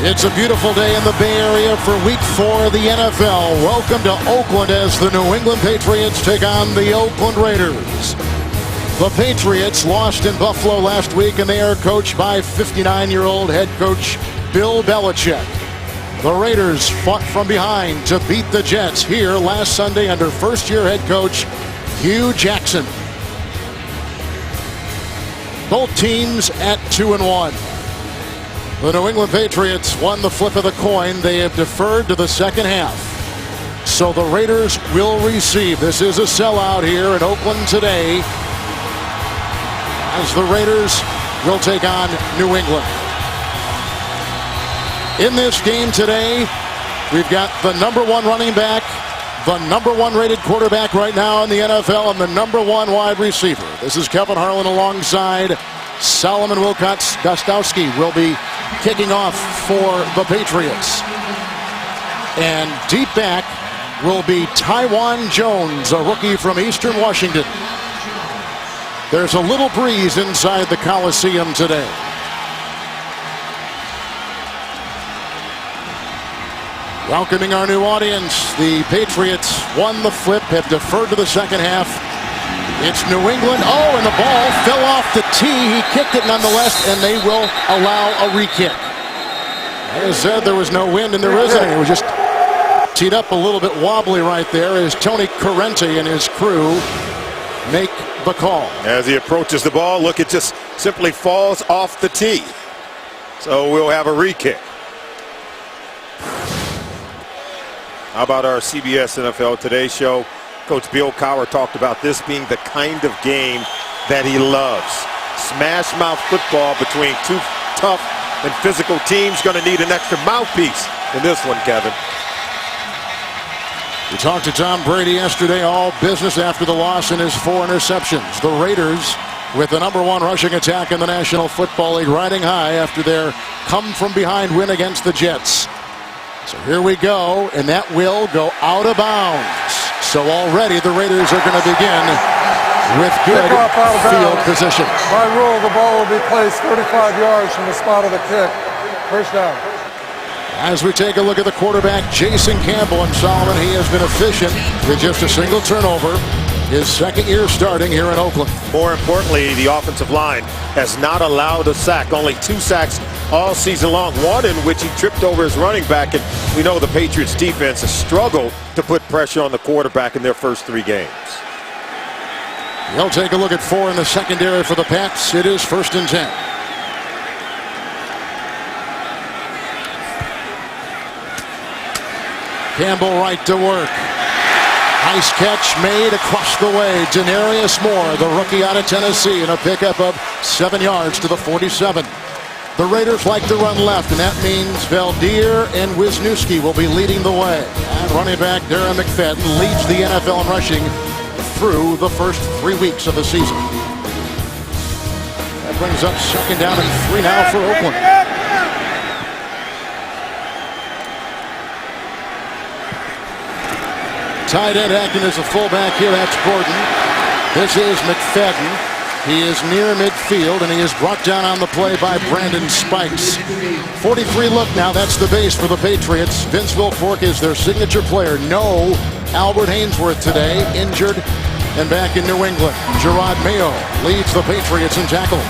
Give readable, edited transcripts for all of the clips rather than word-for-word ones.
It's a beautiful day in the Bay Area for Week 4 of the NFL. Welcome to Oakland as the New England Patriots take on the Oakland Raiders. The Patriots lost in Buffalo last week, and they are coached by 59-year-old head coach Bill Belichick. The Raiders fought from behind to beat the Jets here last Sunday under first-year head coach Hugh Jackson. Both teams at 2-1. The New England Patriots won the flip of the coin. They have deferred to the second half. So the Raiders will receive. This is a sellout here in Oakland today, as the Raiders will take on New England. In this game today, we've got the #1 running back, the #1 rated quarterback right now in the NFL, and the #1 wide receiver. This is Kevin Harlan alongside Solomon Wilcots-Gostowski will be kicking off for the Patriots. And deep back will be Taiwan Jones, a rookie from Eastern Washington. There's a little breeze inside the Coliseum today. Welcoming our new audience, the Patriots won the flip, have deferred to the second half. It's New England. Oh, and the ball fell off the tee. He kicked it nonetheless, and they will allow a re-kick. As I said, there was no wind, and there isn't. It was just teed up a little bit wobbly right there as Tony Corrente and his crew make the call. As he approaches the ball, look, it just simply falls off the tee. So we'll have a re-kick. How about our CBS NFL Today show? Coach Bill Cowher talked about this being the kind of game that he loves. Smash mouth football between two tough and physical teams. Going to need an extra mouthpiece in this one, Kevin. We talked to Tom Brady yesterday, all business after the loss in his 4 interceptions. The Raiders with the #1 rushing attack in the National Football League, riding high after their come-from-behind win against the Jets. So here we go, and that will go out of bounds. So already the Raiders are going to begin with good field position. By rule, the ball will be placed 35 yards from the spot of the kick. First down. As we take a look at the quarterback, Jason Campbell, and Solomon, he has been efficient with just a single turnover. His second year starting here in Oakland. More importantly, the offensive line has not allowed a sack. Only 2 sacks all season long. One in which he tripped over his running back. And we know the Patriots defense has struggled to put pressure on the quarterback in their first 3 games. They'll take a look at 4 in the secondary for the Pats. It is 1st and 10. Campbell right to work. Nice catch made across the way. Denarius Moore, the rookie out of Tennessee, and a pickup of 7 yards to the 47. The Raiders like to run left, and that means Valdir and Wisniewski will be leading the way. And running back Darren McFadden leads the NFL in rushing through the first 3 weeks of the season. That brings up 2nd down and 3 now for Oakland. Tight end acting as a fullback here. That's Gordon. This is McFadden. He is near midfield, and he is brought down on the play by Brandon Spikes. 43 look now. That's the base for the Patriots. Vince Wilfork is their signature player. No Albert Hainsworth today, injured and back in New England. Gerard Mayo leads the Patriots in tackles.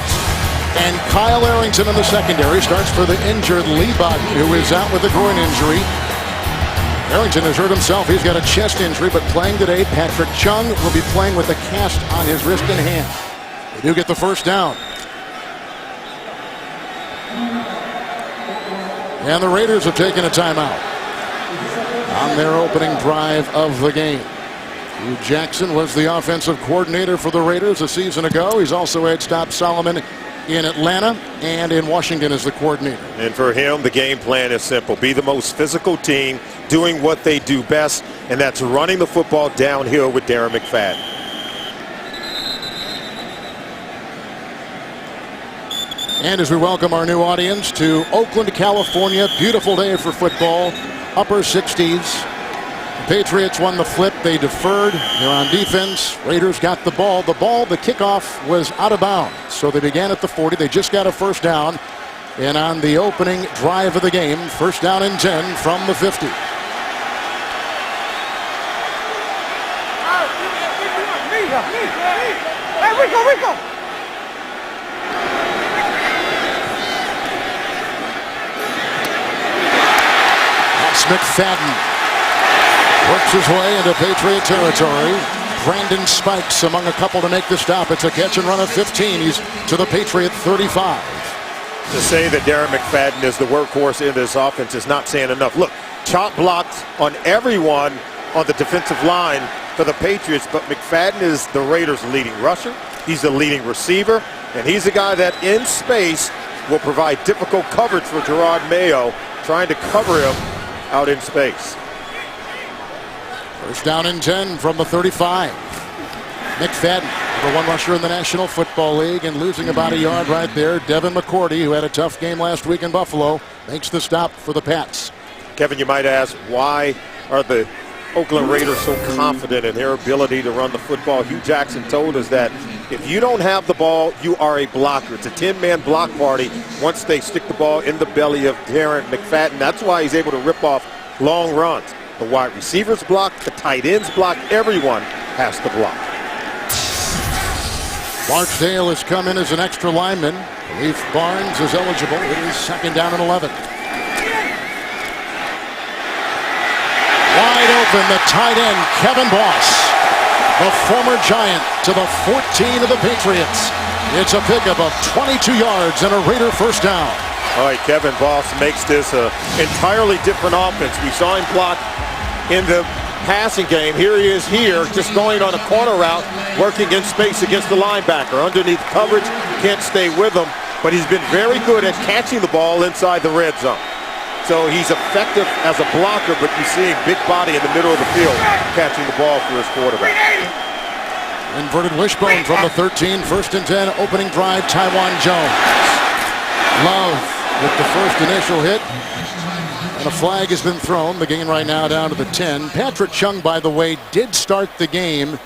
And Kyle Arrington in the secondary starts for the injured Lee Bowden, who is out with a groin injury. Arrington has hurt himself. He's got a chest injury, but playing today. Patrick Chung will be playing with a cast on his wrist and hand. They do get the 1st down. And the Raiders have taken a timeout on their opening drive of the game. Hugh Jackson was the offensive coordinator for the Raiders a season ago. He's also had Stop Solomon in Atlanta and in Washington as the coordinator. And for him, the game plan is simple. Be the most physical team, doing what they do best, and that's running the football downhill with Darren McFadden. And as we welcome our new audience to Oakland, California, beautiful day for football, upper 60s. The Patriots won the flip. They deferred. They're on defense. Raiders got the ball. The kickoff was out of bounds. So they began at the 40. They just got a 1st down. And on the opening drive of the game, first down and 10 from the 50. Hey, Rico! That's McFadden. Works his way into Patriot territory. Brandon Spikes among a couple to make the stop. It's a catch and run of 15. He's to the Patriot 35. To say that Darren McFadden is the workhorse in this offense is not saying enough. Look, chop blocked on everyone on the defensive line for the Patriots, but McFadden is the Raiders' leading rusher. He's the leading receiver, and he's the guy that in space will provide difficult coverage for Gerard Mayo, trying to cover him out in space. First down and 10 from the 35. McFadden, number 1 rusher in the National Football League, and losing about a yard right there. Devin McCourty, who had a tough game last week in Buffalo, makes the stop for the Pats. Kevin, you might ask, why are the Oakland Raiders so confident in their ability to run the football? Hugh Jackson told us that if you don't have the ball, you are a blocker. It's a 10-man block party once they stick the ball in the belly of Darren McFadden. That's why he's able to rip off long runs. The wide receivers block, the tight ends block, everyone has to block. Barksdale has come in as an extra lineman. Leaf Barnes is eligible. It is second down and 11. Wide open, the tight end, Kevin Boss, the former Giant, to the 14 of the Patriots. It's a pickup of 22 yards and a Raider first down. All right, Kevin Boss makes this an entirely different offense. We saw him block in the passing game. Here he is here, just going on a corner route, working in space against the linebacker. Underneath coverage, can't stay with him, but he's been very good at catching the ball inside the red zone. So he's effective as a blocker, but you see him big body in the middle of the field catching the ball for his quarterback. Inverted wishbone from the 13, first and 10, opening drive, Taiwan Jones. Love with the first initial hit, and a flag has been thrown. The gain right now down to the 10. Patrick Chung, by the way, did start the game.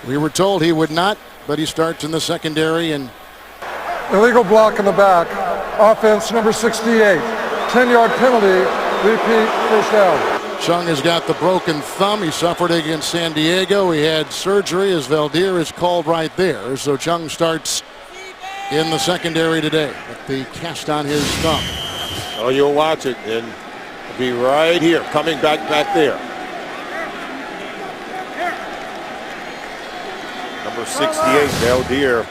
We were told he would not, but he starts in the secondary. And Illegal block in the back. Offense number 68. 10-yard penalty. Repeat, first down. Chung has got the broken thumb. He suffered against San Diego. He had surgery, as Valdir is called right there. So Chung starts in the secondary today with the cast on his thumb. Oh, you'll watch it, and it'll be right here, coming back there. Number 68, Valdir,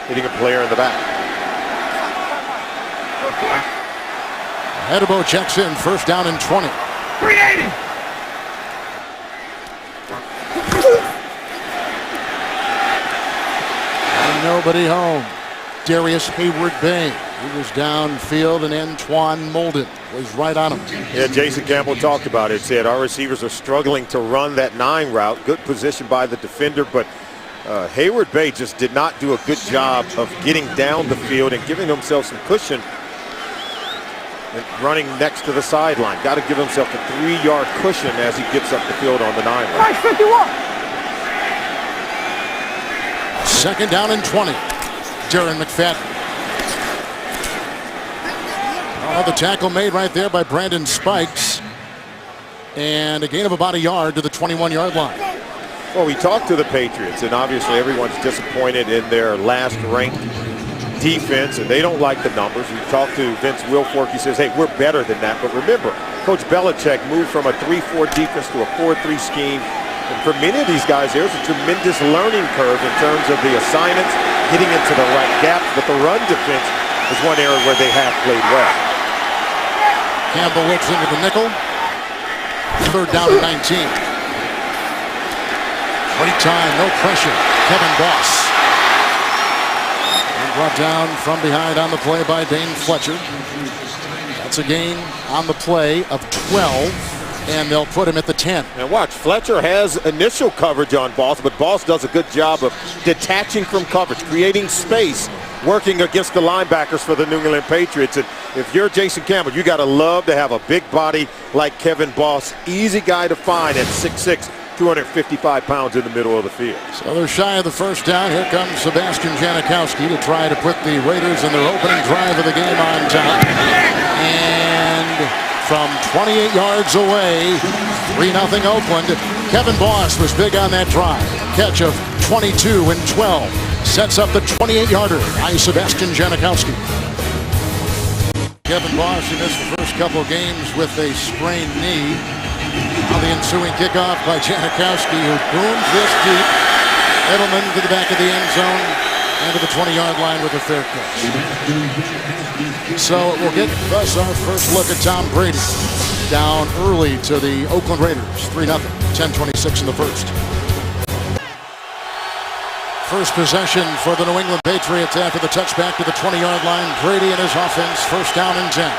hitting a player in the back. Hedebo checks in, first down and 20. 380. And nobody home. Darius Hayward-Bay. He was downfield, and Antoine Molden was right on him. Yeah, Jason Campbell talked about it. Said our receivers are struggling to run that 9 route. Good position by the defender, but Hayward-Bay just did not do a good job of getting down the field and giving himself some cushion and running next to the sideline. Got to give himself a 3-yard cushion as he gets up the field on the 9 route. Nice 51. Second down and 20. Darren McFadden. Oh, the tackle made right there by Brandon Spikes. And a gain of about a yard to the 21-yard line. Well, we talked to the Patriots, and obviously everyone's disappointed in their last-ranked defense, and they don't like the numbers. We talked to Vince Wilfork. He says, hey, we're better than that. But remember, Coach Belichick moved from a 3-4 defense to a 4-3 scheme. And for many of these guys, there's a tremendous learning curve in terms of the assignments, getting into the right gaps. But the run defense is one area where they have played well. Campbell looks into the nickel. Third down and 19. Great time, no pressure. Kevin Boss. And brought down from behind on the play by Dane Fletcher. That's a gain on the play of 12, and they'll put him at the 10. And watch, Fletcher has initial coverage on Boss, but Boss does a good job of detaching from coverage, creating space, working against the linebackers for the New England Patriots. And if you're Jason Campbell, you got to love to have a big body like Kevin Boss. Easy guy to find at 6'6", 255 pounds in the middle of the field. So they're shy of the first down. Here comes Sebastian Janikowski to try to put the Raiders in their opening drive of the game on top. And from 28 yards away, 3-0 Oakland. Kevin Boss was big on that drive. Catch of 22 and 12. Sets up the 28-yarder by Sebastian Janikowski. Kevin Boss, who missed the first couple of games with a sprained knee. Now the ensuing kickoff by Janikowski, who booms this deep. Edelman to the back of the end zone and to the 20-yard line with a fair catch. So we'll get us our first look at Tom Brady. Down early to the Oakland Raiders, 3-0, 10:26 in the first. First possession for the New England Patriots after the touchback to the 20-yard line. Brady and his offense, first down and 10.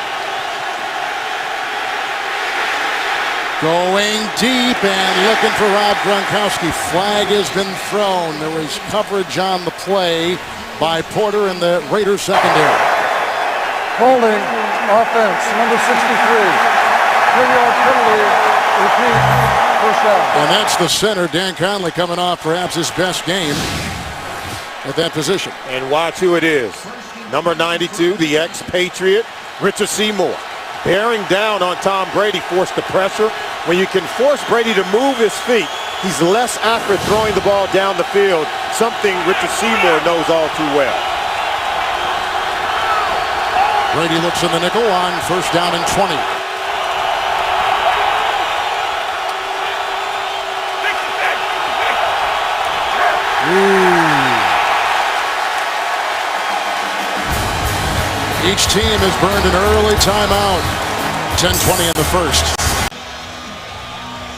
Going deep and looking for Rob Gronkowski. Flag has been thrown. There was coverage on the play by Porter in the Raiders secondary. Holding offense, number 63. 10-yard penalty, repeat, first down. And that's the center, Dan Conley, coming off perhaps his best game at that position. And watch who it is. Number 92, the ex-Patriot, Richard Seymour. Bearing down on Tom Brady, forced the pressure. When you can force Brady to move his feet, he's less accurate throwing the ball down the field, something Richard Seymour knows all too well. Brady looks in the nickel on first down and 20. Each team has burned an early timeout. 10:20 in the first.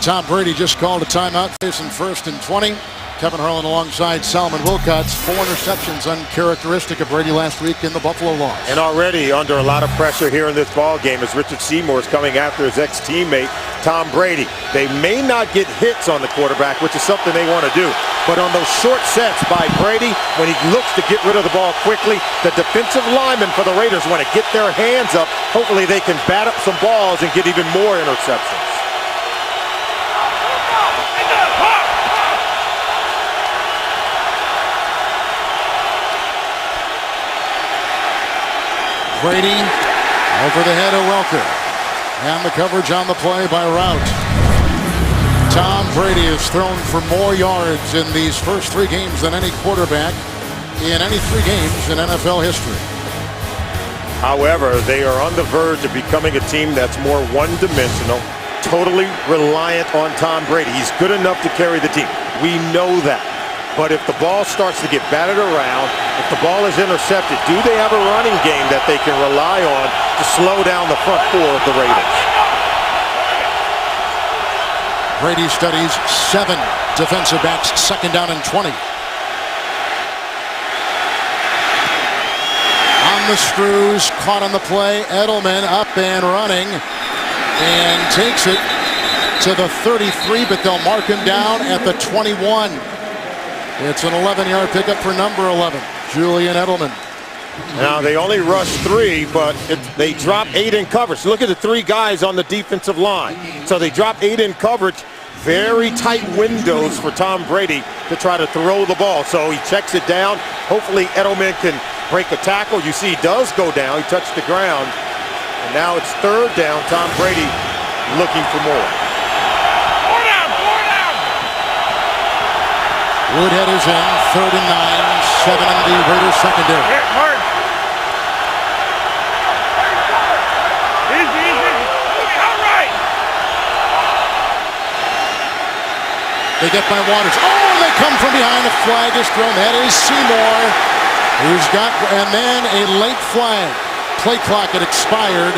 Tom Brady just called a timeout, facing first and 20. Kevin Harlan alongside Solomon Wilcots. 4 interceptions, uncharacteristic of Brady last week in the Buffalo loss. And already under a lot of pressure here in this ball game as Richard Seymour is coming after his ex-teammate Tom Brady. They may not get hits on the quarterback, which is something they want to do. But on those short sets by Brady, when he looks to get rid of the ball quickly, the defensive linemen for the Raiders want to get their hands up. Hopefully they can bat up some balls and get even more interceptions. Brady over the head of Welker. And the coverage on the play by Rout. Tom Brady has thrown for more yards in these first 3 games than any quarterback in any 3 games in NFL history. However, they are on the verge of becoming a team that's more one-dimensional, totally reliant on Tom Brady. He's good enough to carry the team. We know that. But if the ball starts to get batted around, if the ball is intercepted, do they have a running game that they can rely on to slow down the front 4 of the Raiders? Brady studies 7 defensive backs, second down and 20. On the screws, caught on the play. Edelman up and running and takes it to the 33, but they'll mark him down at the 21. It's an 11-yard pickup for number 11, Julian Edelman. Now, they only rushed 3, but they dropped 8 in coverage. Look at the 3 guys on the defensive line. So they dropped 8 in coverage. Very tight windows for Tom Brady to try to throw the ball. So he checks it down. Hopefully Edelman can break a tackle. You see he does go down. He touched the ground. And now it's 3rd down. Tom Brady looking for more. Woodhead is in, 3rd and 9, 7 in the Raiders secondary. They get by Waters. Oh, they come from behind. A flag is thrown. That is Seymour, who's got, and then a late flag. Play clock had expired.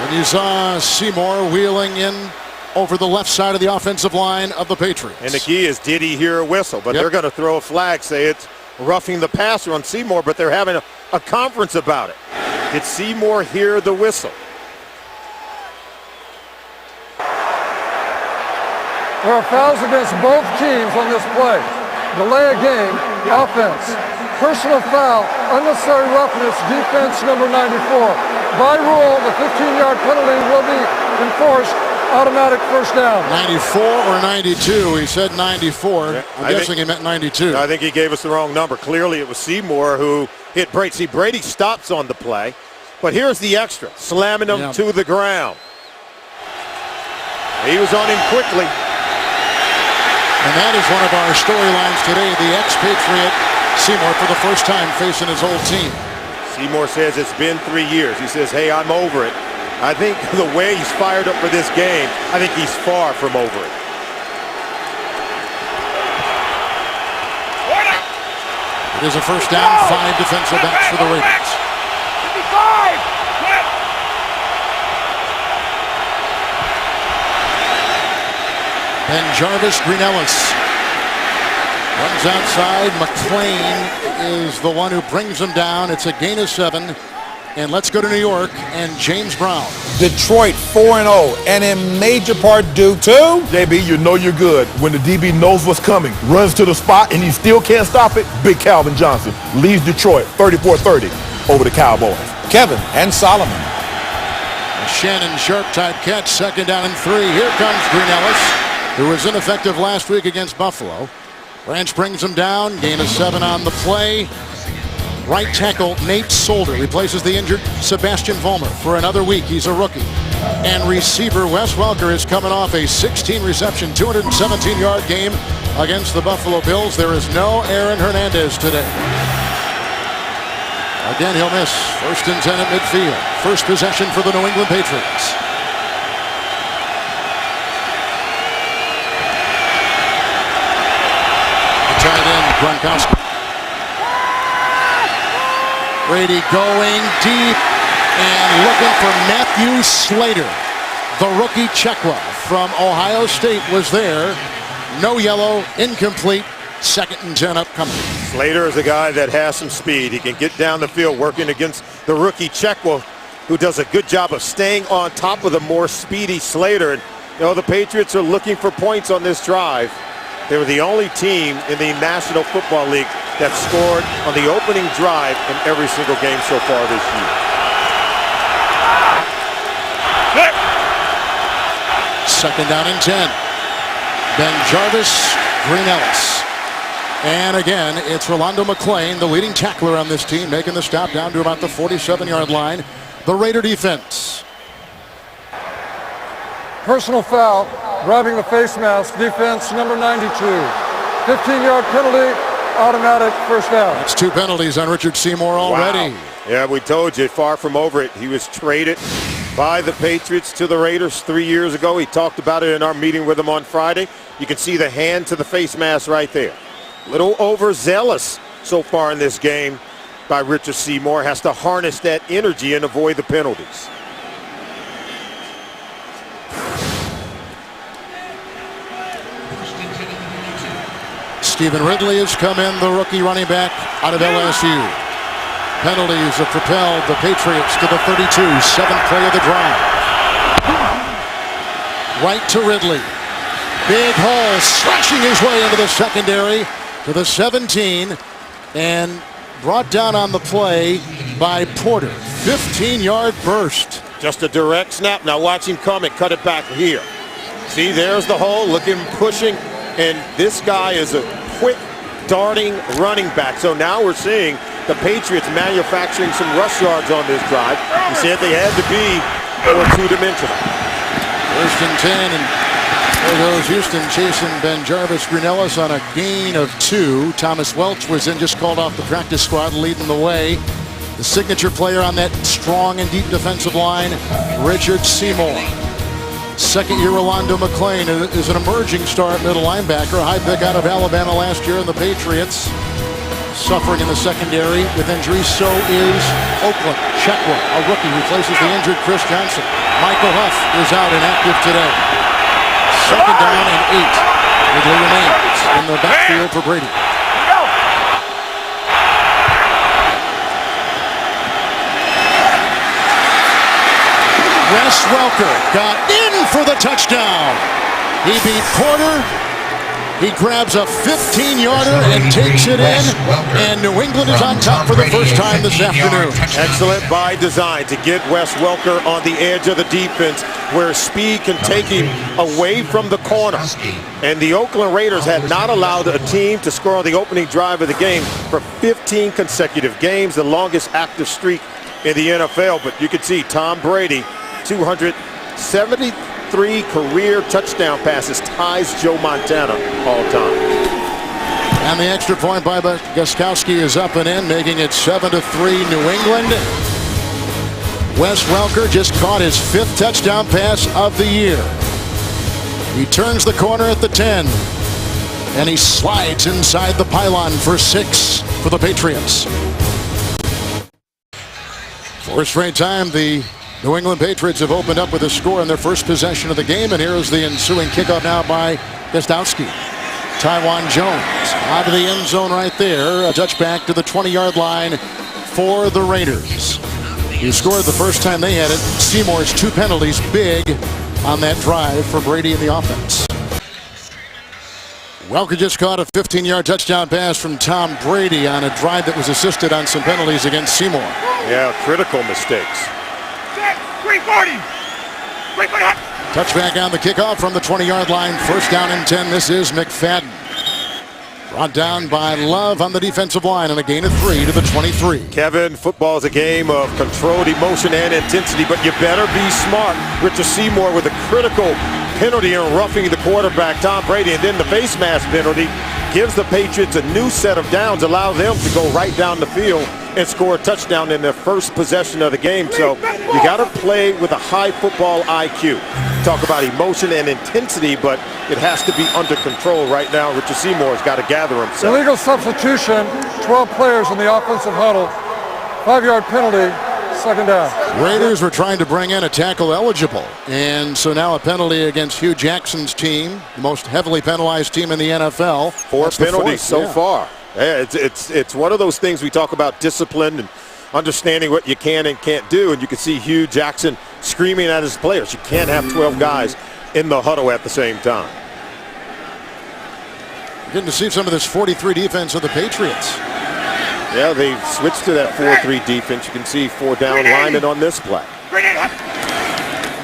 And you saw Seymour wheeling in over the left side of the offensive line of the Patriots. And the key is, did he hear a whistle? But they're going to throw a flag, say it's roughing the passer on Seymour, but they're having a conference about it. Did Seymour hear the whistle? There are fouls against both teams on this play. Delay a game, offense. Personal foul, unnecessary roughness, defense number 94. By rule, the 15-yard penalty will be enforced automatic first down. 94 or 92? He said 94. Yeah, I'm guessing he meant 92. I think he gave us the wrong number. Clearly it was Seymour who hit Brady. See, Brady stops on the play, but here's the extra, slamming him to the ground. He was on him quickly. And that is one of our storylines today. The expatriate Seymour for the first time facing his old team. Seymour says it's been 3 years. He says, hey, I'm over it. I think the way he's fired up for this game, I think he's far from over it. It is a first down, 5 defensive backs for the Raiders. 55! Ben Jarvis, Green Ellis runs outside. McClain is the one who brings him down. It's a gain of 7. And let's go to New York and James Brown. Detroit 4-0, and in major part due to... JB, you know you're good when the DB knows what's coming, runs to the spot, and he still can't stop it. Big Calvin Johnson leads Detroit 34-30 over the Cowboys. Kevin and Solomon. A Shannon Sharp type catch, 2nd down and 3. Here comes Green Ellis, who was ineffective last week against Buffalo. Branch brings him down, gain of 7 on the play. Right tackle Nate Solder replaces the injured Sebastian Vollmer for another week. He's a rookie. And receiver Wes Welker is coming off a 16-reception, 217-yard game against the Buffalo Bills. There is no Aaron Hernandez today. Again, he'll miss. 1st and 10 at midfield. First possession for the New England Patriots. The tight end, Gronkowski. Brady going deep and looking for Matthew Slater. The rookie Chekwa from Ohio State was there. No yellow, incomplete. 2nd and 10 upcoming. Slater is a guy that has some speed. He can get down the field working against the rookie Chekwa, who does a good job of staying on top of the more speedy Slater. And, you know, the Patriots are looking for points on this drive. They were the only team in the National Football League that scored on the opening drive in every single game so far this year. 2nd down and 10. Ben Jarvis, Green Ellis. And again, it's Rolando McClain, the leading tackler on this team, making the stop down to about the 47-yard line. The Raider defense. Personal foul, grabbing the face mask, defense number 92. 15-yard penalty, automatic first down. That's 2 penalties on Richard Seymour already. Wow. Yeah, we told you, far from over it. He was traded by the Patriots to the Raiders 3 years ago. He talked about it in our meeting with him on Friday. You can see the hand to the face mask right there. A little overzealous so far in this game by Richard Seymour. Has to harness that energy and avoid the penalties. Stephen Ridley has come in, the rookie running back out of LSU. Penalties have propelled the Patriots to the 32, 7th play of the drive. Right to Ridley. Big hole, slashing his way into the secondary to the 17, and brought down on the play by Porter. 15-yard burst. Just a direct snap. Now watch him come and cut it back here. See, there's the hole, looking, pushing, and this guy is a quick, darting running back. So now we're seeing the Patriots manufacturing some rush yards on this drive. He said they had to be more two-dimensional. 1st and 10, and there goes Houston chasing Ben Jarvis, Green Ellis on a gain of 2. Thomas Welch was in, just called off the practice squad, leading the way. The signature player on that strong and deep defensive line, Richard Seymour. 2nd-year Rolando McClain is an emerging star at middle linebacker, a high pick out of Alabama last year, and the Patriots suffering in the secondary with injuries. So is Oakland. Chekwa, a rookie, replaces the injured Chris Johnson. Michael Huff is out inactive today. 2nd down and 8. Ridley remains in the backfield for Brady. Wes Welker got in for the touchdown. He beat Porter He grabs a 15-yarder and takes it in, and New England is on top for the first time this afternoon. Excellent by design to get Wes Welker on the edge of the defense where speed can take him away from the corner. And the Oakland Raiders had not allowed a team to score on the opening drive of the game for 15 consecutive games, the longest active streak in the NFL. But you can see Tom Brady, 273 career touchdown passes, ties Joe Montana all time. And the extra point by Gostkowski is up and in, making it 7-3 New England. Wes Welker just caught his 5th touchdown pass of the year. He turns the corner at the 10, and he slides inside the pylon for 6 for the Patriots. For a straight time, the New England Patriots have opened up with a score in their first possession of the game, and here is the ensuing kickoff now by Gostkowski. Tywan Jones out of the end zone right there. A touchback to the 20-yard line for the Raiders. He scored the first time they had it. Seymour's 2 penalties big on that drive for Brady and the offense. Welker just caught a 15-yard touchdown pass from Tom Brady on a drive that was assisted on some penalties against Seymour. Yeah, critical mistakes. 340. Touchback on the kickoff from the 20-yard line. First down and 10. This is McFadden. Brought down by Love on the defensive line and a gain of 3 to the 23. Kevin, football is a game of controlled emotion and intensity, but you better be smart. Richard Seymour with a critical penalty and roughing the quarterback, Tom Brady, and then the face mask penalty gives the Patriots a new set of downs, allow them to go right down the field and score a touchdown in their first possession of the game. So you got to play with a high football IQ. Talk about emotion and intensity, but it has to be under control right now. Richard Seymour's got to gather himself. Illegal substitution, 12 players in the offensive huddle. 5-yard penalty, second down. Raiders were trying to bring in a tackle eligible, and so now a penalty against Hugh Jackson's team, the most heavily penalized team in the NFL. 4 penalties so far. Yeah, it's one of those things we talk about, discipline and understanding what you can and can't do, and you can see Hugh Jackson screaming at his players. You can't have 12 guys in the huddle at the same time. Getting to see some of this 43 defense of the Patriots. Yeah, they've switched to that 4-3 defense. You can see 4 down linemen on this play.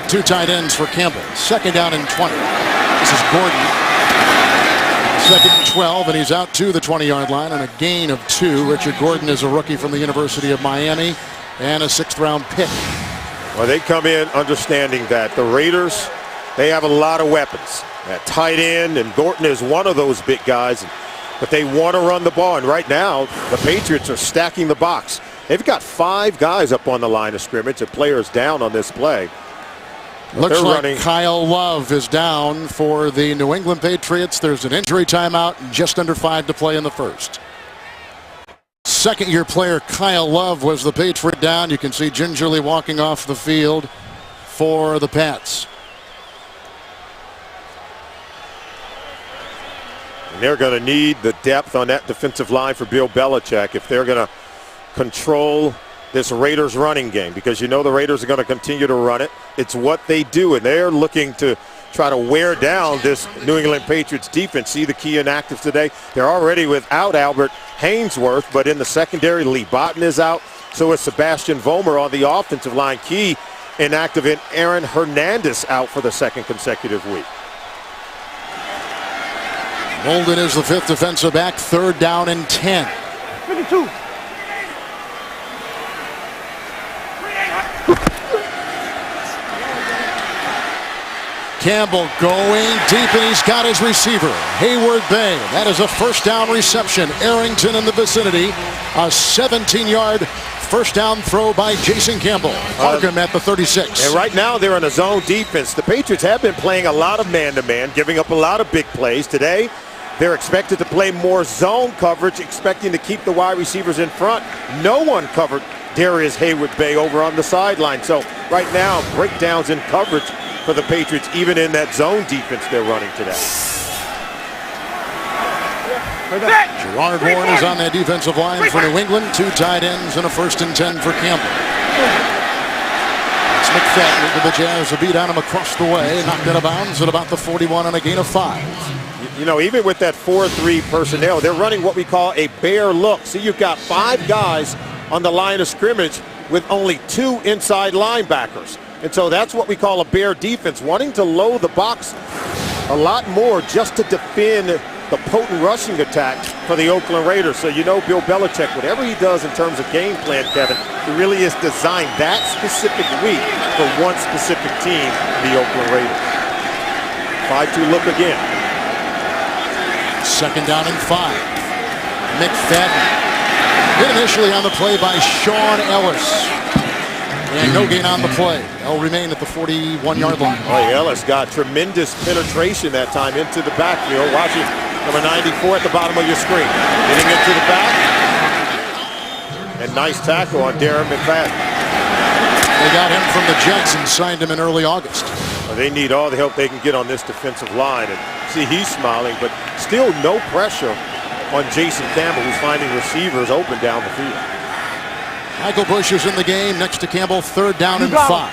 2 tight ends for Campbell. Second down and 20. This is Gordon. Second and 12, and he's out to the 20-yard line on a gain of 2. Richard Gordon is a rookie from the University of Miami and a 6th-round pick. Well, they come in understanding that the Raiders, they have a lot of weapons. At tight end, and Gordon is one of those big guys, but they want to run the ball. And right now, the Patriots are stacking the box. They've got 5 guys up on the line of scrimmage and players down on this play. Looks like Kyle Love is down for the New England Patriots. There's an injury timeout and just under 5 to play in the first. Second-year player Kyle Love was the Patriot down. You can see gingerly walking off the field for the Pats. And they're going to need the depth on that defensive line for Bill Belichick if they're going to control this Raiders running game, because you know the Raiders are going to continue to run it. It's what they do, and they're looking to try to wear down this New England Patriots defense. See the key inactives today. They're already without Albert Haynesworth, but in the secondary, Lee Botton is out. So is Sebastian Vollmer on the offensive line. Key inactive in Aaron Hernandez out for the 2nd consecutive week. Molden is the 5th defensive back. 3rd down and 10. 52. Campbell going deep, and he's got his receiver, Hayward Bay. That is a first down reception. Arrington in the vicinity. A 17-yard first down throw by Jason Campbell. Markham at the 36. And right now they're in a zone defense. The Patriots have been playing a lot of man-to-man, giving up a lot of big plays. Today, they're expected to play more zone coverage, expecting to keep the wide receivers in front. No one covered Darius Hayward Bay over on the sideline. So right now, breakdowns in coverage for the Patriots, even in that zone defense they're running today. Gerard Warren is on that defensive line for New England. 2 tight ends and a 1st and 10 for Campbell. It's McFadden with the Jazz. A beat on him across the way. Knocked out of bounds at about the 41 on a gain of 5. You know, even with that 4-3 personnel, they're running what we call a bear look. So you've got 5 guys on the line of scrimmage with only 2 inside linebackers. And so that's what we call a bear defense, wanting to load the box a lot more just to defend the potent rushing attack for the Oakland Raiders. So you know Bill Belichick, whatever he does in terms of game plan, Kevin, he really is designed that specific week for one specific team, the Oakland Raiders. 5-2 look again. 2nd down and 5. McFadden hit initially on the play by Sean Ellis. And no gain on the play. They'll remain at the 41-yard line. Oh, Ellis got tremendous penetration that time into the backfield. Watching number 94 at the bottom of your screen. Getting into the back. And nice tackle on Darren McFadden. They got him from the Jets and signed him in early August. Well, they need all the help they can get on this defensive line. And see, he's smiling, but still no pressure on Jason Campbell, who's finding receivers open down the field. Michael Bush is in the game next to Campbell. 3rd down and 5.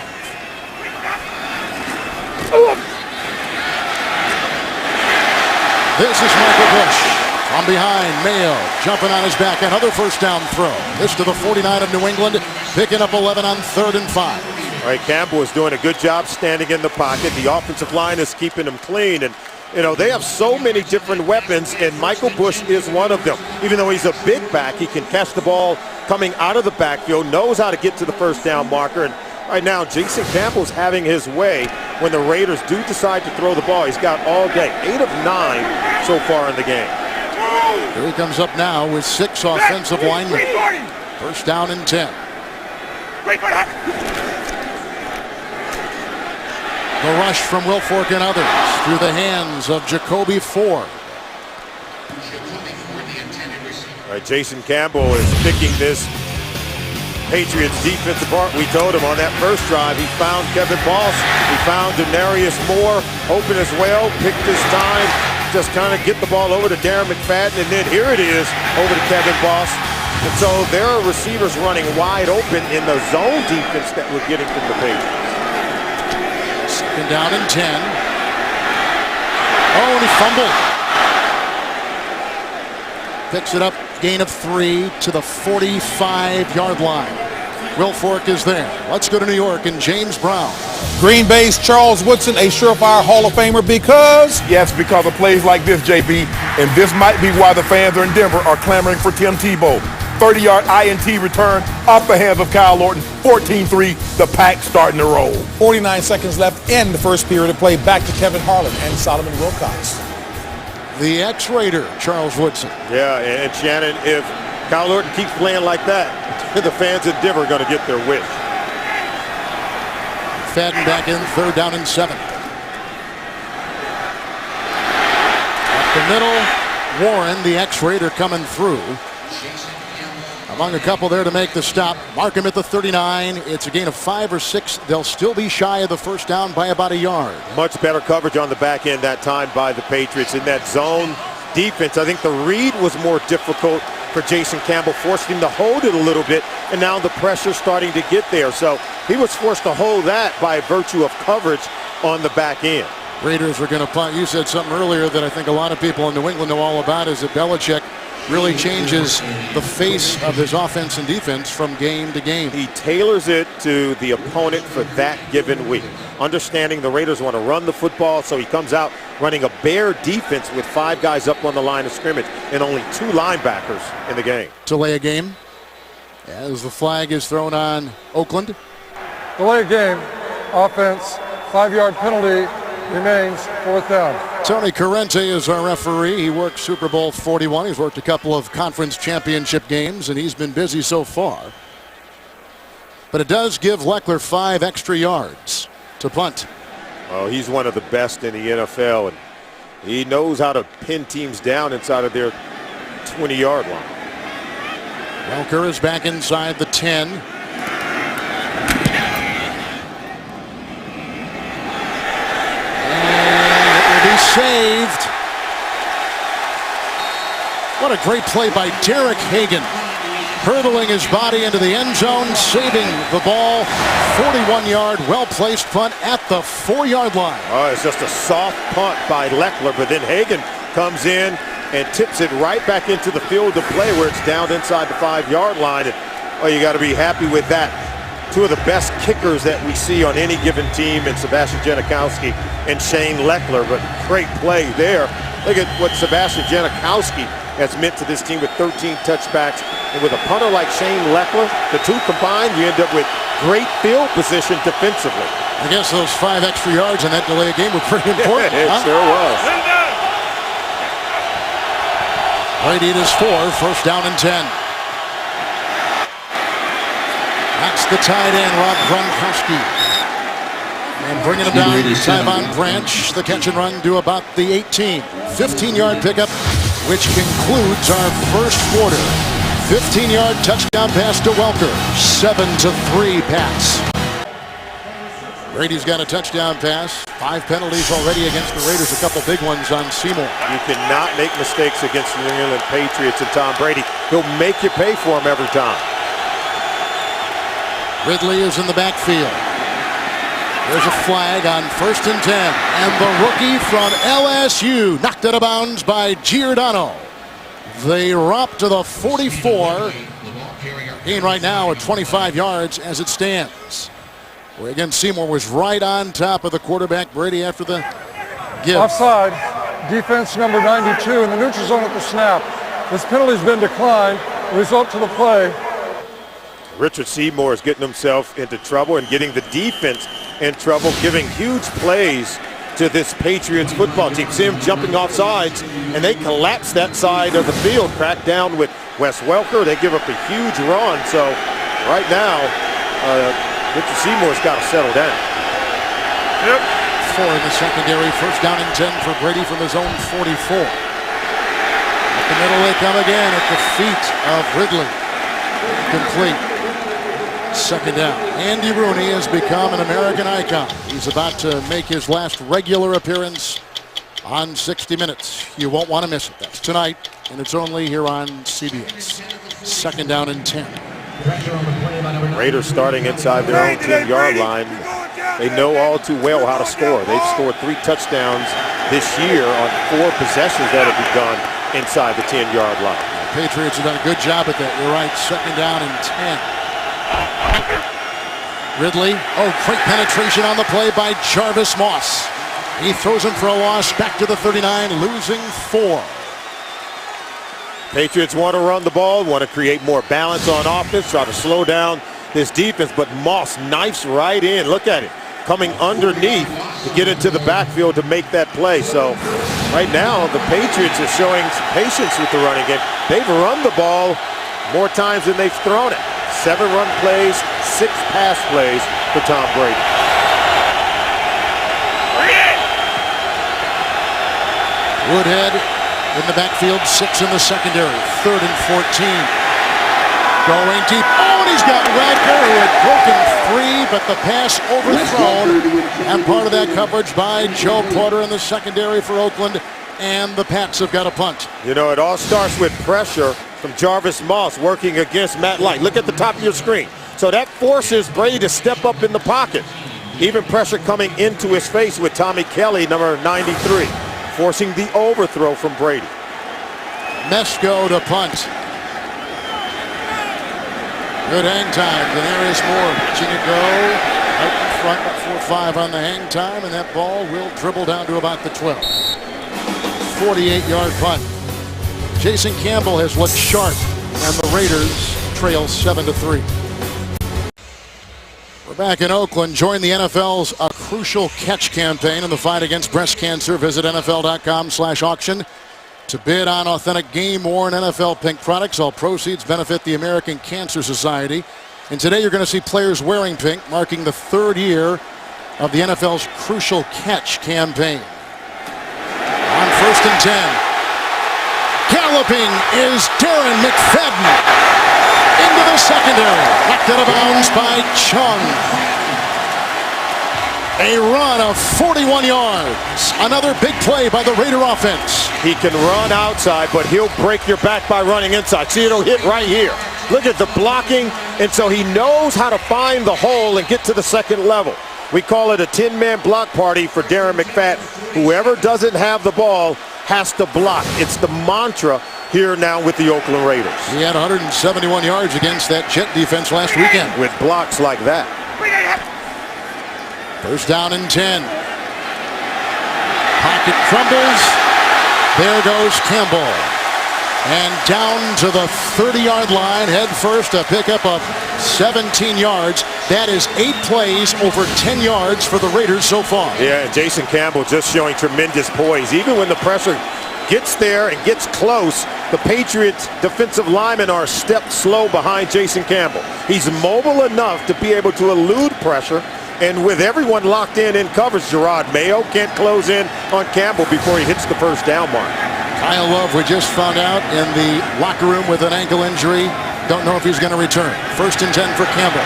This is Michael Bush. From behind, Mayo jumping on his back. Another 1st down throw. This to the 49 of New England, picking up 11 on 3rd and 5. All right, Campbell is doing a good job standing in the pocket. The offensive line is keeping him clean. And, you know, they have so many different weapons, and Michael Bush is one of them. Even though he's a big back, he can catch the ball coming out of the backfield, knows how to get to the 1st down marker. And right now, Jason Campbell's having his way when the Raiders do decide to throw the ball. He's got all day. 8 of 9 so far in the game. Here he comes up now with 6 offensive linemen. 1st down and 10. The rush from Wilfork and others through the hands of Jacoby Ford. All right, Jason Campbell is picking this Patriots defense apart. We told him on that first drive, he found Kevin Boss. He found Denarius Moore open as well, picked his time, just kind of get the ball over to Darren McFadden, and then here it is over to Kevin Boss. And so there are receivers running wide open in the zone defense that we're getting from the Patriots. 2nd down and 10. Oh, and he fumbled. Picks it up, gain of 3 to the 45-yard line. Wilfork is there. Let's go to New York and James Brown. Green Bay's Charles Woodson, a surefire Hall of Famer because... Yes, because of plays like this, JB. And this might be why the fans in Denver are clamoring for Tim Tebow. 30-yard INT return off the hands of Kyle Orton. 14-3, the pack starting to roll. 49 seconds left in the first period of play. Back to Kevin Harlan and Solomon Wilcox. The ex-Raider, Charles Woodson. Yeah, and Shannon, if Kyle Orton keeps playing like that, the fans in Denver are going to get their wish. Fadden back in, 3rd down and 7. Up the middle, Warren, the ex-Raider, coming through. Among a couple there to make the stop. Mark him at the 39. It's a gain of 5 or 6. They'll still be shy of the 1st down by about a yard. Much better coverage on the back end that time by the Patriots in that zone defense. I think the read was more difficult for Jason Campbell, forced him to hold it a little bit, and now the pressure's starting to get there. So he was forced to hold that by virtue of coverage on the back end. Raiders were going to punt. You said something earlier that I think a lot of people in New England know all about, is that Belichick really changes the face of his offense and defense from game to game. He tailors it to the opponent for that given week. Understanding the Raiders want to run the football, so he comes out running a bear defense with 5 guys up on the line of scrimmage and only 2 linebackers in the game. Delay a game as the flag is thrown on Oakland. Delay game, offense, 5-yard penalty, remains 4th down. Tony Corrente is our referee. He worked Super Bowl 41. He's worked a couple of conference championship games, and he's been busy so far. But it does give Leckler 5 extra yards to punt. Oh, he's one of the best in the NFL, and he knows how to pin teams down inside of their 20-yard line. Welker is back inside the 10. Saved. What a great play by Derek Hagan. Hurdling his body into the end zone, saving the ball. 41-yard, well-placed punt at the 4-yard line. Oh, it's just a soft punt by Leckler, but then Hagan comes in and tips it right back into the field of play where it's down inside the 5-yard line. And, well, you got to be happy with that. Two of the best kickers that we see on any given team in Sebastian Janikowski and Shane Lechler, but great play there. Look at what Sebastian Janikowski has meant to this team with 13 touchbacks. And with a punter like Shane Lechler, the two combined, you end up with great field position defensively. I guess those 5 extra yards in that delay of game were pretty important. It sure was. Brady is 4, first down and 10. That's the tight end, Rob Gronkowski. And bringing him down, Tyvon Branch, the catch and run to about the 18. 15-yard pickup, which concludes our first quarter. 15-yard touchdown pass to Welker. 7-3 Pats. Brady's got a touchdown pass. 5 penalties already against the Raiders. A couple big ones on Seymour. You cannot make mistakes against the New England Patriots and Tom Brady. He'll make you pay for them every time. Ridley is in the backfield. There's a flag on 1st and 10. And the rookie from LSU knocked out of bounds by Giordano. They romp to the 44. Gain right now at 25 yards as it stands. Where again, Seymour was right on top of the quarterback, Brady, after the give. Offside, defense number 92 in the neutral zone at the snap. This penalty's been declined. Result to the play. Richard Seymour is getting himself into trouble and getting the defense in trouble, giving huge plays to this Patriots football team. See him jumping off sides, and they collapse that side of the field. Crack down with Wes Welker. They give up a huge run. So right now, Richard Seymour's got to settle down. Yep. 4 in the secondary. First down and 10 for Brady from his own 44. At the middle they come again at the feet of Ridley. Complete. Second down. Andy Rooney has become an American icon. He's about to make his last regular appearance on 60 Minutes. You won't want to miss it. That's tonight, and it's only here on CBS. Second down and 10. Raiders starting inside their own 10-yard line. They know all too well how to score. They've scored 3 touchdowns this year on 4 possessions that have begun inside the 10-yard line. The Patriots have done a good job at that. You're right. Second down and 10. Ridley, great penetration on the play by Jarvis Moss. He throws him for a loss back to the 39, losing 4. Patriots want to run the ball, want to create more balance on offense, try to slow down this defense, but Moss knifes right in. Look at it, coming underneath to get into the backfield to make that play. So right now, the Patriots are showing some patience with the running game. They've run the ball more times than they've thrown it. 7 run plays, 6 pass plays for Tom Brady. Woodhead in the backfield, 6 in the secondary. 3rd and 14. Going deep. And he's got Radker, who had broken 3, but the pass overthrown. And part of that coverage by Joe Porter in the secondary for Oakland. And the Pats have got a punt. You know, it all starts with pressure from Jarvis Moss working against Matt Light. Look at the top of your screen. So that forces Brady to step up in the pocket. Even pressure coming into his face with Tommy Kelly, number 93, forcing the overthrow from Brady. Mesko to punt. Good hang time. Denarius Moore pitching it go. Out in front, about 4-5 on the hang time, and that ball will dribble down to about the 12. 48-yard punt. Jason Campbell has looked sharp, and the Raiders trail 7-3. We're back in Oakland. Join the NFL's A Crucial Catch campaign in the fight against breast cancer. Visit NFL.com/auction to bid on authentic game-worn NFL pink products. All proceeds benefit the American Cancer Society. And today you're going to see players wearing pink, marking the 3rd year of the NFL's Crucial Catch campaign. On 1st and 10. Galloping is Darren McFadden into the secondary. Knocked out of bounds by Chung. A run of 41 yards. Another big play by the Raider offense. He can run outside, but he'll break your back by running inside. See, it'll hit right here. Look at the blocking, and so he knows how to find the hole and get to the second level. We call it a 10-man block party for Darren McFadden. Whoever doesn't have the ball has to block. It's the mantra here now with the Oakland Raiders. He had 171 yards against that Jet defense last weekend. With blocks like that. First down and 10. Pocket crumbles. There goes Campbell. And down to the 30-yard line, head first, a pickup of 17 yards. That is 8 plays over 10 yards for the Raiders so far. Yeah, and Jason Campbell just showing tremendous poise. Even when the pressure gets there and gets close, the Patriots defensive linemen are a step slow behind Jason Campbell. He's mobile enough to be able to elude pressure. And with everyone locked in coverage, Gerard Mayo can't close in on Campbell before he hits the first down mark. Kyle Love, we just found out, in the locker room with an ankle injury. Don't know if he's going to return. First and 10 for Campbell.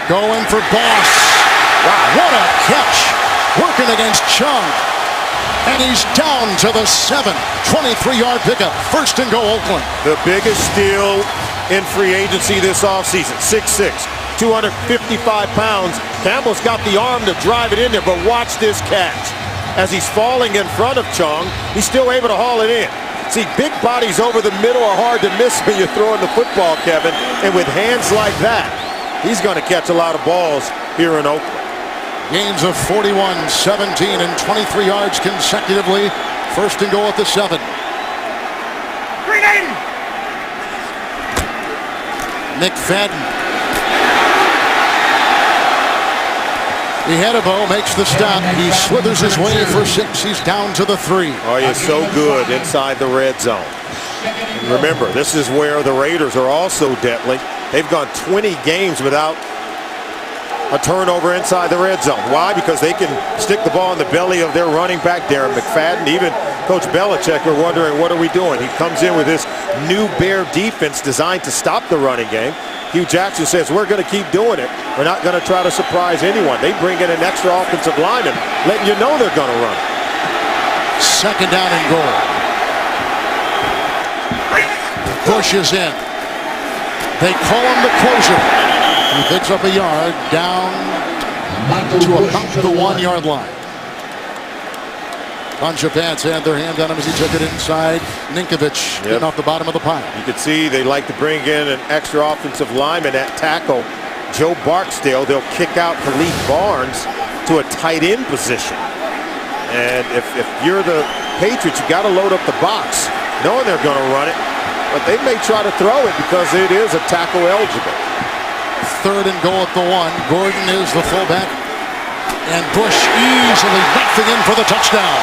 Going for Boss. Wow, what a catch. Working against Chung. And he's down to the 7. 23-yard pickup. First and goal, Oakland. The biggest steal in free agency this offseason. 6'6", 255 pounds. Campbell's got the arm to drive it in there, but watch this catch. As he's falling in front of Chung, he's still able to haul it in. See, big bodies over the middle are hard to miss when you're throwing the football, Kevin. And with hands like that, he's going to catch a lot of balls here in Oakland. Gains of 41, 17, and 23 yards consecutively. First and goal at the 7. 380. McFadden. Ihedebo makes the stop. He slithers his way for 6. He's down to the 3. Oh, he is so good inside the red zone. And remember, this is where the Raiders are also deadly. They've gone 20 games without a turnover inside the red zone. Why? Because they can stick the ball in the belly of their running back, Darren McFadden. Even Coach Belichick are wondering, what are we doing? He comes in with this new Bear defense designed to stop the running game. Hugh Jackson says, we're going to keep doing it. We're not going to try to surprise anyone. They bring in an extra offensive lineman, letting you know they're going to run it. Second down and goal. Bush is in. They call him the closer. He picks up a yard down to about the 1-yard line. Bunch of bats had their hand on him as he took it inside. Ninkovich getting off the bottom of the pile. You can see they like to bring in an extra offensive lineman at tackle. Joe Barksdale, they'll kick out Khalif Barnes to a tight end position. And if you're the Patriots, you got to load up the box, knowing they're going to run it. But they may try to throw it because it is a tackle eligible. Third and goal at the 1. Gordon is the fullback. And Bush easily knocking in for the touchdown.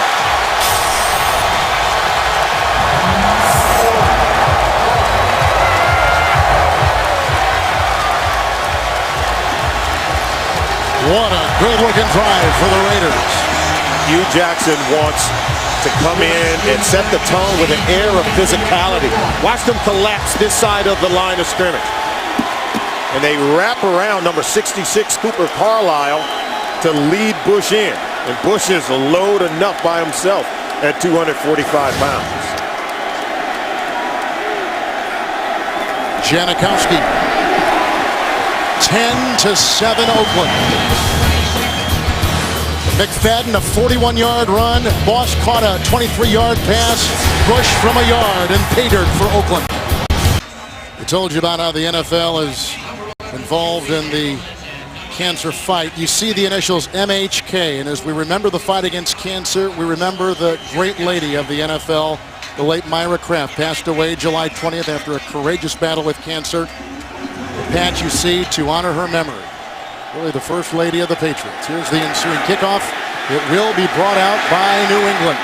What a good-looking drive for the Raiders. Hugh Jackson wants to come in and set the tone with an air of physicality. Watch them collapse this side of the line of scrimmage. And they wrap around number 66, Cooper Carlisle, to lead Bush in. And Bush is a load enough by himself at 245 pounds. Janikowski. 10-7 Oakland. McFadden, a 41-yard run. Boss caught a 23-yard pass. Bush from a yard and pay dirt for Oakland. We told you about how the NFL is involved in the cancer fight. You see the initials MHK, and as we remember the fight against cancer, we remember the great lady of the NFL, the late Myra Kraft, passed away July 20th after a courageous battle with cancer. The patch you see to honor her memory. Really the first lady of the Patriots. Here's the ensuing kickoff. It will be brought out by New England.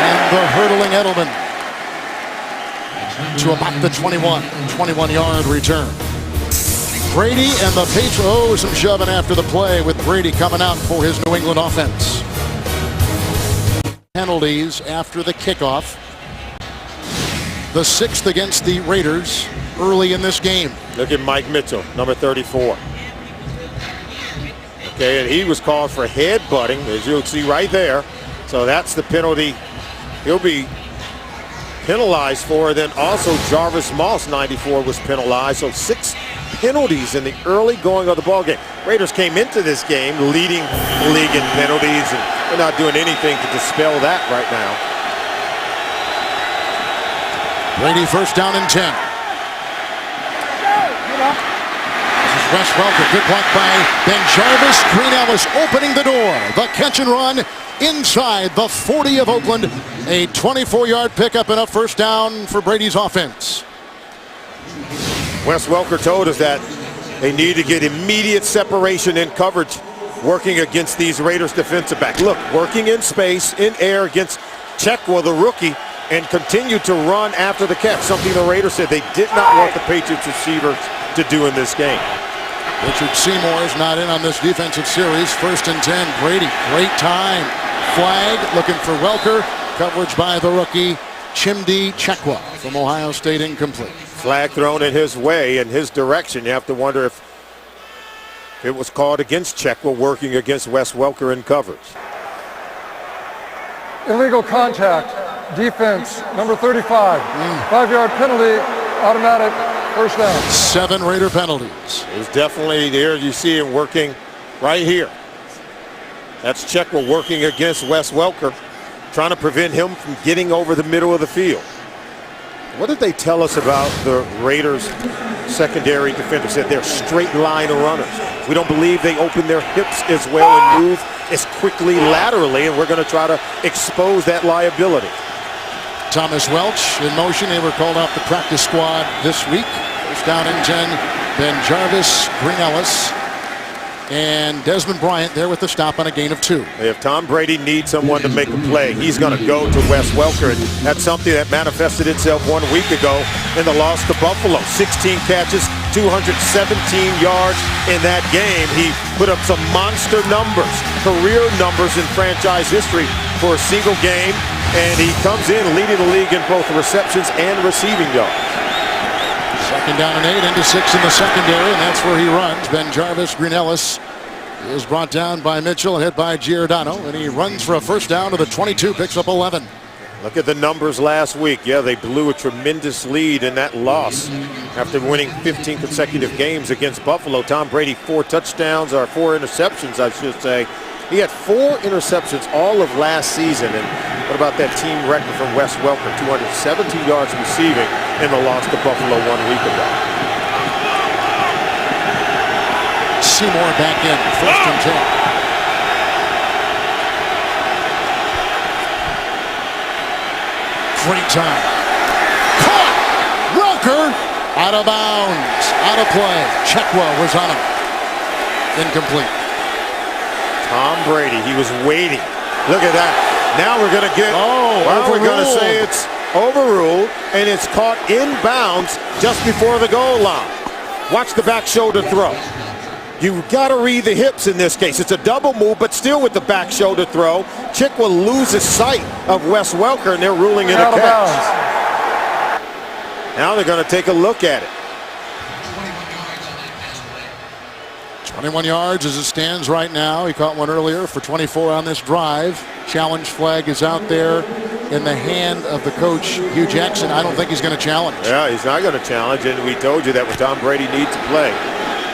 And the hurdling Edelman to about the 21-yard return. Brady and the Patriots, oh, some shoving after the play with Brady coming out for his New England offense. Penalties after the kickoff. The 6th against the Raiders early in this game. Look at Mike Mitchell, number 34. Okay, and he was called for headbutting, as you'll see right there. So that's the penalty he'll be penalized for. Then also Jarvis Moss, 94, was penalized. So 6 penalties in the early going of the ball game. Raiders came into this game leading the league in penalties, and they're not doing anything to dispel that right now. Brady first down and 10. This is Wes Welker. Good block by Ben Jarvis. Green Ellis opening the door. The catch and run inside the 40 of Oakland. A 24-yard pickup and a first down for Brady's offense. Wes Welker told us that they need to get immediate separation in coverage working against these Raiders defensive back. Look, working in space, in air against Chekwa, the rookie, and continue to run after the catch, something the Raiders said they did not want the Patriots receivers to do in this game. Richard Seymour is not in on this defensive series. First and 10, Brady, great time. Flag, looking for Welker. Coverage by the rookie, Chimdi Chekwa from Ohio State, incomplete. Flag thrown in his way, in his direction. You have to wonder if it was called against Chekwa working against Wes Welker in coverage. Illegal contact, defense, number 35. 5-yard penalty, automatic first down. 7 Raider penalties. It was definitely there. You see him working right here. That's Chekwa working against Wes Welker, trying to prevent him from getting over the middle of the field. What did they tell us about the Raiders secondary defenders? Said they're straight line runners. We don't believe they open their hips as well and move as quickly laterally, and we're going to try to expose that liability. Thomas Welch in motion. They were called off the practice squad this week. First down and 10. Ben Jarvis, Green Ellis, and Desmond Bryant there with the stop on a gain of 2. If Tom Brady needs someone to make a play, he's going to go to Wes Welker. And that's something that manifested itself 1 week ago in the loss to Buffalo. 16 catches, 217 yards in that game. He put up some monster numbers, career numbers in franchise history for a single game. And he comes in leading the league in both receptions and receiving yards. Second down and 8 into 6 in the secondary, and that's where he runs. Ben Jarvis, Green Ellis is brought down by Mitchell and hit by Giordano, and he runs for a first down to the 22, picks up 11. Look at the numbers last week. Yeah, they blew a tremendous lead in that loss after winning 15 consecutive games against Buffalo. Tom Brady, 4 touchdowns, or 4 interceptions, I should say. He had 4 interceptions all of last season. And what about that team record from Wes Welker? 217 yards receiving in the loss to Buffalo 1 week ago. Seymour back in, first and 10. Great time. Caught! Welker out of bounds, out of play. Chekwa was on him. Incomplete. Tom Brady, he was waiting. Look at that. Now we're going to get, we're going to say it's overruled, and it's caught inbounds just before the goal line. Watch the back shoulder throw. You've got to read the hips in this case. It's a double move, but still with the back shoulder throw. Chekwa loses sight of Wes Welker, and they're ruling it a catch. Now they're going to take a look at it. 21 yards as it stands right now. He caught one earlier for 24 on this drive. Challenge flag is out there in the hand of the coach, Hugh Jackson. I don't think he's going to challenge. Yeah, he's not going to challenge, and we told you that when Tom Brady needs to play,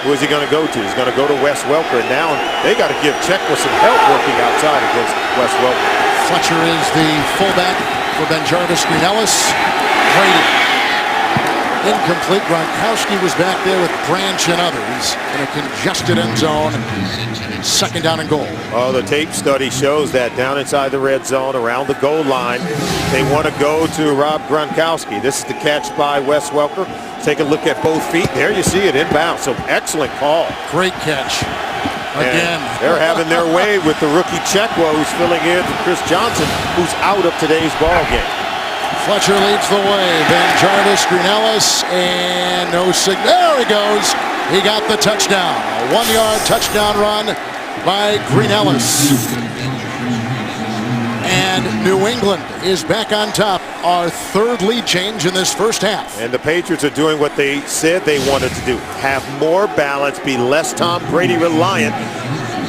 who is he going to go to? He's going to go to Wes Welker, and now they got to give Chekwa some help working outside against Wes Welker. Fletcher is the fullback for Ben Jarvis, Green Ellis. Brady. Incomplete. Gronkowski was back there with Branch and others in a congested end zone. Second down and goal. Oh, the tape study shows that down inside the red zone, around the goal line, they want to go to Rob Gronkowski. This is the catch by Wes Welker. Take a look at both feet. There you see it inbound. So excellent call. Great catch. Again. And they're having their way with the rookie Chekwa, who's filling in for Chris Johnson, who's out of today's ball game. Fletcher leads the way. Ben Jarvis, Green Ellis, and no signal. There he goes. He got the touchdown. A 1-yard touchdown run by Green Ellis. And New England is back on top. Our 3rd lead change in this first half. And the Patriots are doing what they said they wanted to do. Have more balance, be less Tom Brady reliant.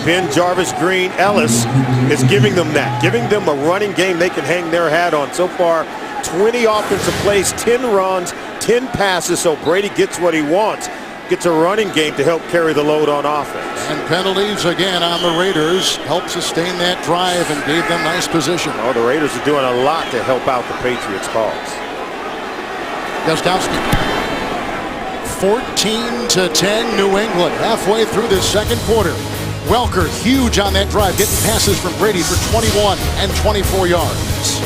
Ben Jarvis, Green Ellis is giving them that. Giving them a running game they can hang their hat on. So far, 20 offensive plays, 10 runs, 10 passes, so Brady gets what he wants. Gets a running game to help carry the load on offense. And penalties again on the Raiders help sustain that drive and gave them nice position. Oh, the Raiders are doing a lot to help out the Patriots' calls. Gostkowski. 14-10 New England. Halfway through the second quarter. Welker huge on that drive, getting passes from Brady for 21 and 24 yards.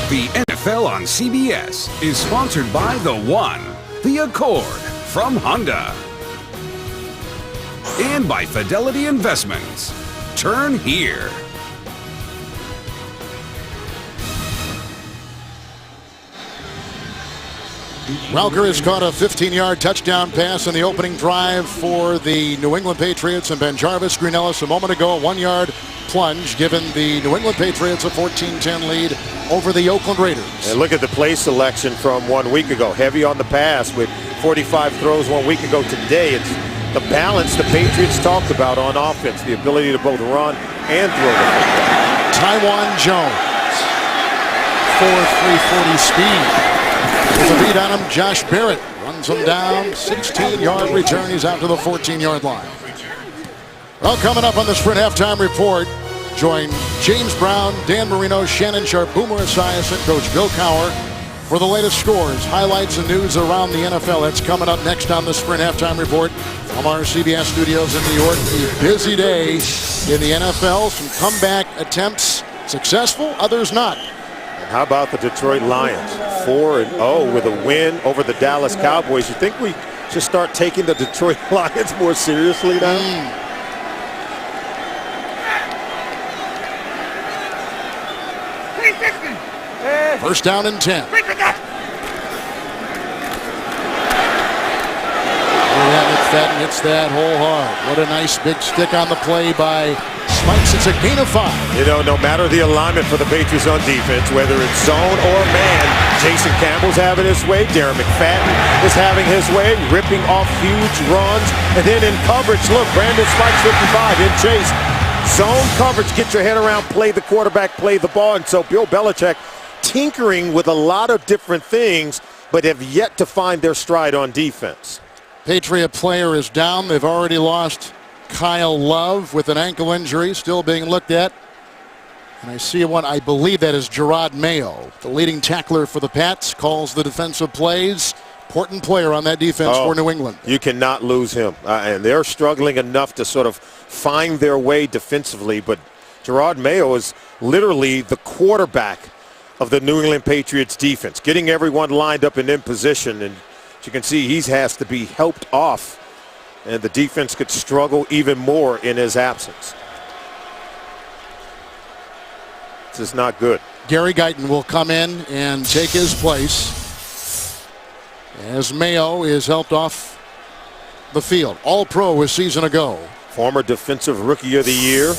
The NFL on CBS is sponsored by The One, the Accord from Honda, and by Fidelity Investments. Turn here. Welker has caught a 15-yard touchdown pass in the opening drive for the New England Patriots, and Ben Jarvis, Green Ellis a moment ago, a 1-yard plunge, giving the New England Patriots a 14-10 lead over the Oakland Raiders. And look at the play selection from 1 week ago. Heavy on the pass with 45 throws 1 week ago. Today, it's the balance the Patriots talked about on offense, the ability to both run and throw the football. Taiwan Jones, 4.340 speed. With a beat on him, Josh Barrett runs him down. 16-yard return. He's out to the 14-yard line. Well, coming up on the Sprint Halftime Report, join James Brown, Dan Marino, Shannon Sharp, Boomer Esiason, Coach Bill Cowher for the latest scores, highlights, and news around the NFL. That's coming up next on the Sprint Halftime Report from our CBS studios in New York. A busy day in the NFL. Some comeback attempts successful, others not. How about the Detroit Lions? 4-0 with a win over the Dallas Cowboys. You think we should start taking the Detroit Lions more seriously now? First down and 10. McFadden hits that hole hard. What a nice big stick on the play by Spikes. It's a gain of 5. You know, no matter the alignment for the Patriots on defense, whether it's zone or man, Jason Campbell's having his way. Darren McFadden is having his way, ripping off huge runs. And then in coverage, look, Brandon Spikes 55 in chase. Zone coverage, get your head around, play the quarterback, play the ball. And so Bill Belichick tinkering with a lot of different things, but have yet to find their stride on defense. Patriot player is down. They've already lost Kyle Love with an ankle injury, still being looked at. And I see one, I believe that is Gerard Mayo, the leading tackler for the Pats, calls the defensive plays. Important player on that defense for New England. You cannot lose him. And they're struggling enough to sort of find their way defensively, but Gerard Mayo is literally the quarterback of the New England Patriots defense, getting everyone lined up and in position. And as you can see, he has to be helped off, and the defense could struggle even more in his absence. This is not good. Gary Guyton will come in and take his place as Mayo is helped off the field. All-Pro a season ago. Former Defensive Rookie of the Year,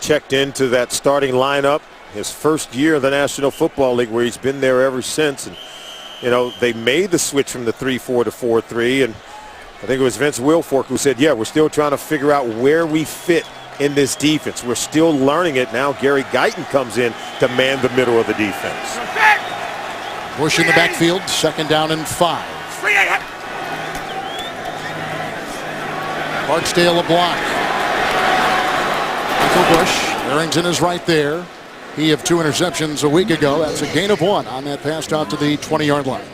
checked into that starting lineup. His first year in the National Football League, where he's been there ever since. And you know, they made the switch from the 3-4 to 4-3, and I think it was Vince Wilfork who said, yeah, we're still trying to figure out where we fit in this defense. We're still learning it. Now Gary Guyton comes in to man the middle of the defense. Bush in the backfield, second down and 5. Barksdale a block. Michael Bush, Arrington is right there. He of 2 interceptions a week ago. That's a gain of 1 on that pass out to the 20-yard line.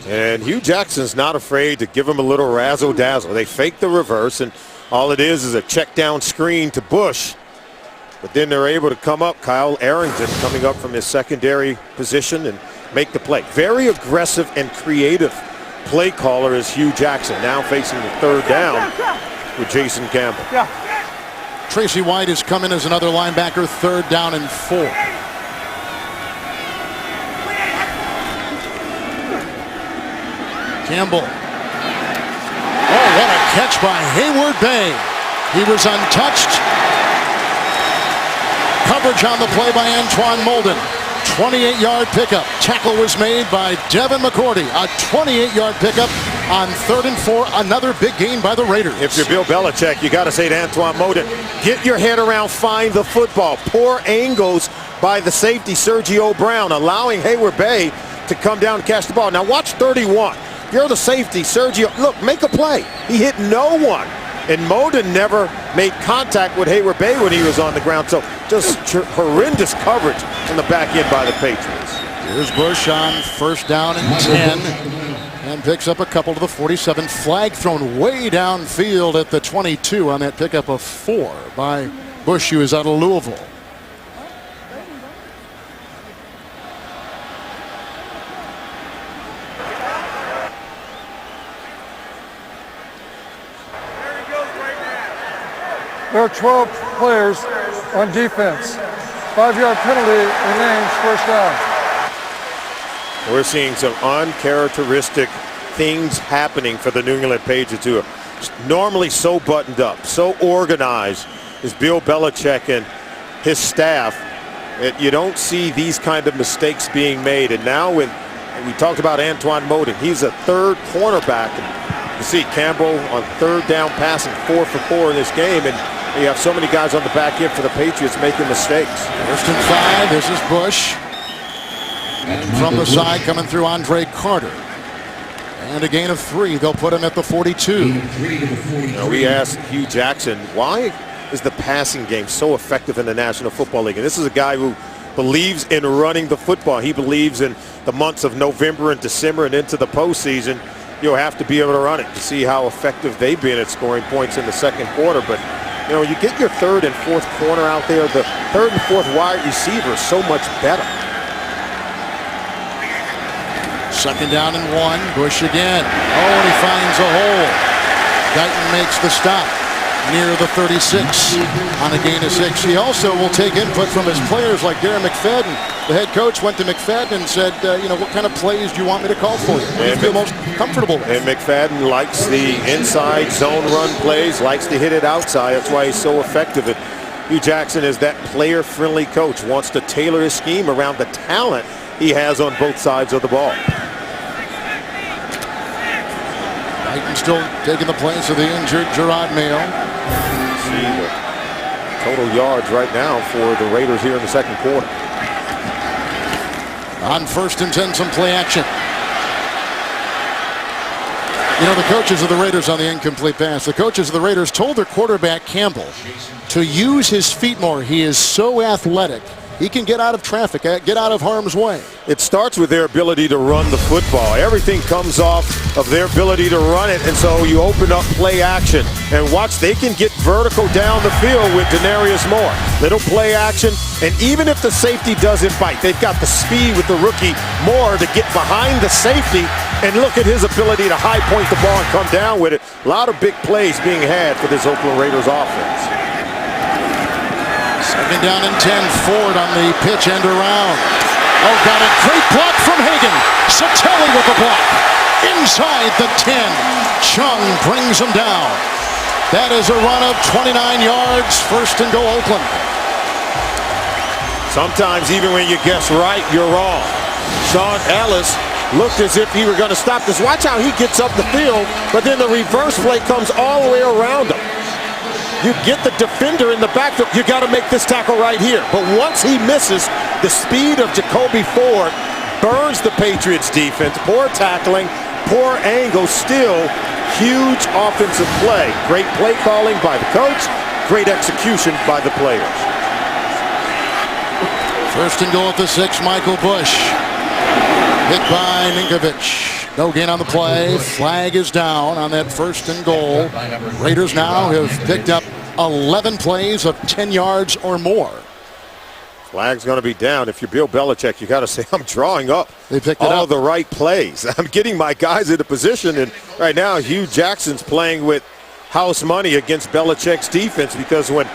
And Hugh Jackson's not afraid to give him a little razzle-dazzle. They fake the reverse, and all it is a check down screen to Bush. But then they're able to come up. Kyle Arrington coming up from his secondary position and make the play. Very aggressive and creative play caller is Hugh Jackson, now facing the third down with Jason Campbell. Tracy White has come in as another linebacker, third down and 4. Campbell. Oh, what a catch by Hayward Bay. He was untouched. Coverage on the play by Antoine Molden. 28-yard pickup. Tackle was made by Devin McCourty. A 28-yard pickup on 3rd and 4. Another big gain by the Raiders. If you're Bill Belichick, you got to say to Antoine Molden, get your head around, find the football. Poor angles by the safety, Sergio Brown, allowing Hayward Bay to come down and catch the ball. Now watch 31. You're the safety, Sergio. Look, make a play. He hit no one And Moden never made contact with Hayward Bay when he was on the ground. So just horrendous coverage in the back end by the Patriots. Here's Bush on first down and 10. And picks up a couple to the 47. Flag thrown way downfield at the 22 on that pickup of 4 by Bush, who is out of Louisville. There are 12 players on defense. 5-yard penalty remains first down. We're seeing some uncharacteristic things happening for the New England Patriots, who are normally so buttoned up, so organized, is Bill Belichick and his staff. You don't see these kind of mistakes being made. And now when we talked about Antoine Moden, he's a third cornerback. And you see Campbell on third down passing 4 for 4 in this game. And you have so many guys on the back end for the Patriots making mistakes. First and 5. This is Bush. And from the side coming through Andre Carter. And a gain of 3. They'll put him at the 42. We asked Hugh Jackson, why is the passing game so effective in the National Football League? And this is a guy who believes in running the football. He believes in the months of November and December and into the postseason. You'll have to be able to run it to see how effective they've been at scoring points in the second quarter. But you get your third and fourth corner out there. The third and fourth wide receiver is so much better. Second down and 1. Bush again. Oh, and he finds a hole. Guyton makes the stop near the 36 on a gain of 6. He also will take input from his players like Darren McFadden. The head coach went to McFadden and said, what kind of plays do you want me to call for you? What do you feel most comfortable with? And McFadden likes the inside zone run plays, likes to hit it outside. That's why he's so effective. And Hugh Jackson is that player-friendly coach, wants to tailor his scheme around the talent he has on both sides of the ball. Guyton still taking the place of the injured Gerard Mayo. See the total yards right now for the Raiders here in the second quarter. On first and 10, some play action. The coaches of the Raiders on the incomplete pass. The coaches of the Raiders told their quarterback Campbell to use his feet more. He is so athletic. He can get out of traffic, get out of harm's way. It starts with their ability to run the football. Everything comes off of their ability to run it, and so you open up play action. And watch, they can get vertical down the field with Denarius Moore. Little play action, and even if the safety doesn't bite, they've got the speed with the rookie Moore to get behind the safety, and look at his ability to high point the ball and come down with it. A lot of big plays being had for this Oakland Raiders offense. Second down and 10. Ford on the pitch end around. Oh, got a great block from Hagan. Satelli with the block. Inside the 10. Chung brings him down. That is a run of 29 yards. First and goal, Oakland. Sometimes even when you guess right, you're wrong. Sean Ellis looked as if he were going to stop this. Watch how he gets up the field, but then the reverse play comes all the way around him. You get the defender in the backfield, you got to make this tackle right here. But once he misses, the speed of Jacoby Ford burns the Patriots defense. Poor tackling, poor angle, still huge offensive play. Great play calling by the coach, great execution by the players. First and goal at the 6, Michael Bush. Hit by Ninkovich. No gain on the play. Flag is down on that first and goal. Raiders now have picked up 11 plays of 10 yards or more. Flag's going to be down. If you're Bill Belichick, you got to say, I'm drawing up they picked it all up. The right plays. I'm getting my guys into position. And right now, Hugh Jackson's playing with house money against Belichick's defense, because when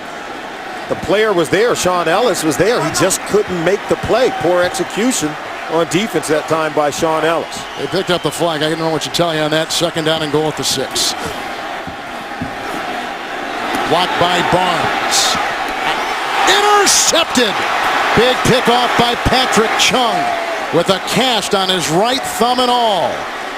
the player was there, Sean Ellis was there, he just couldn't make the play. Poor execution on defense that time by Sean Ellis. They picked up the flag. I don't know what to tell you on that. Second down and goal at the 6. Blocked by Barnes. Intercepted. Big pickoff by Patrick Chung with a cast on his right thumb and all.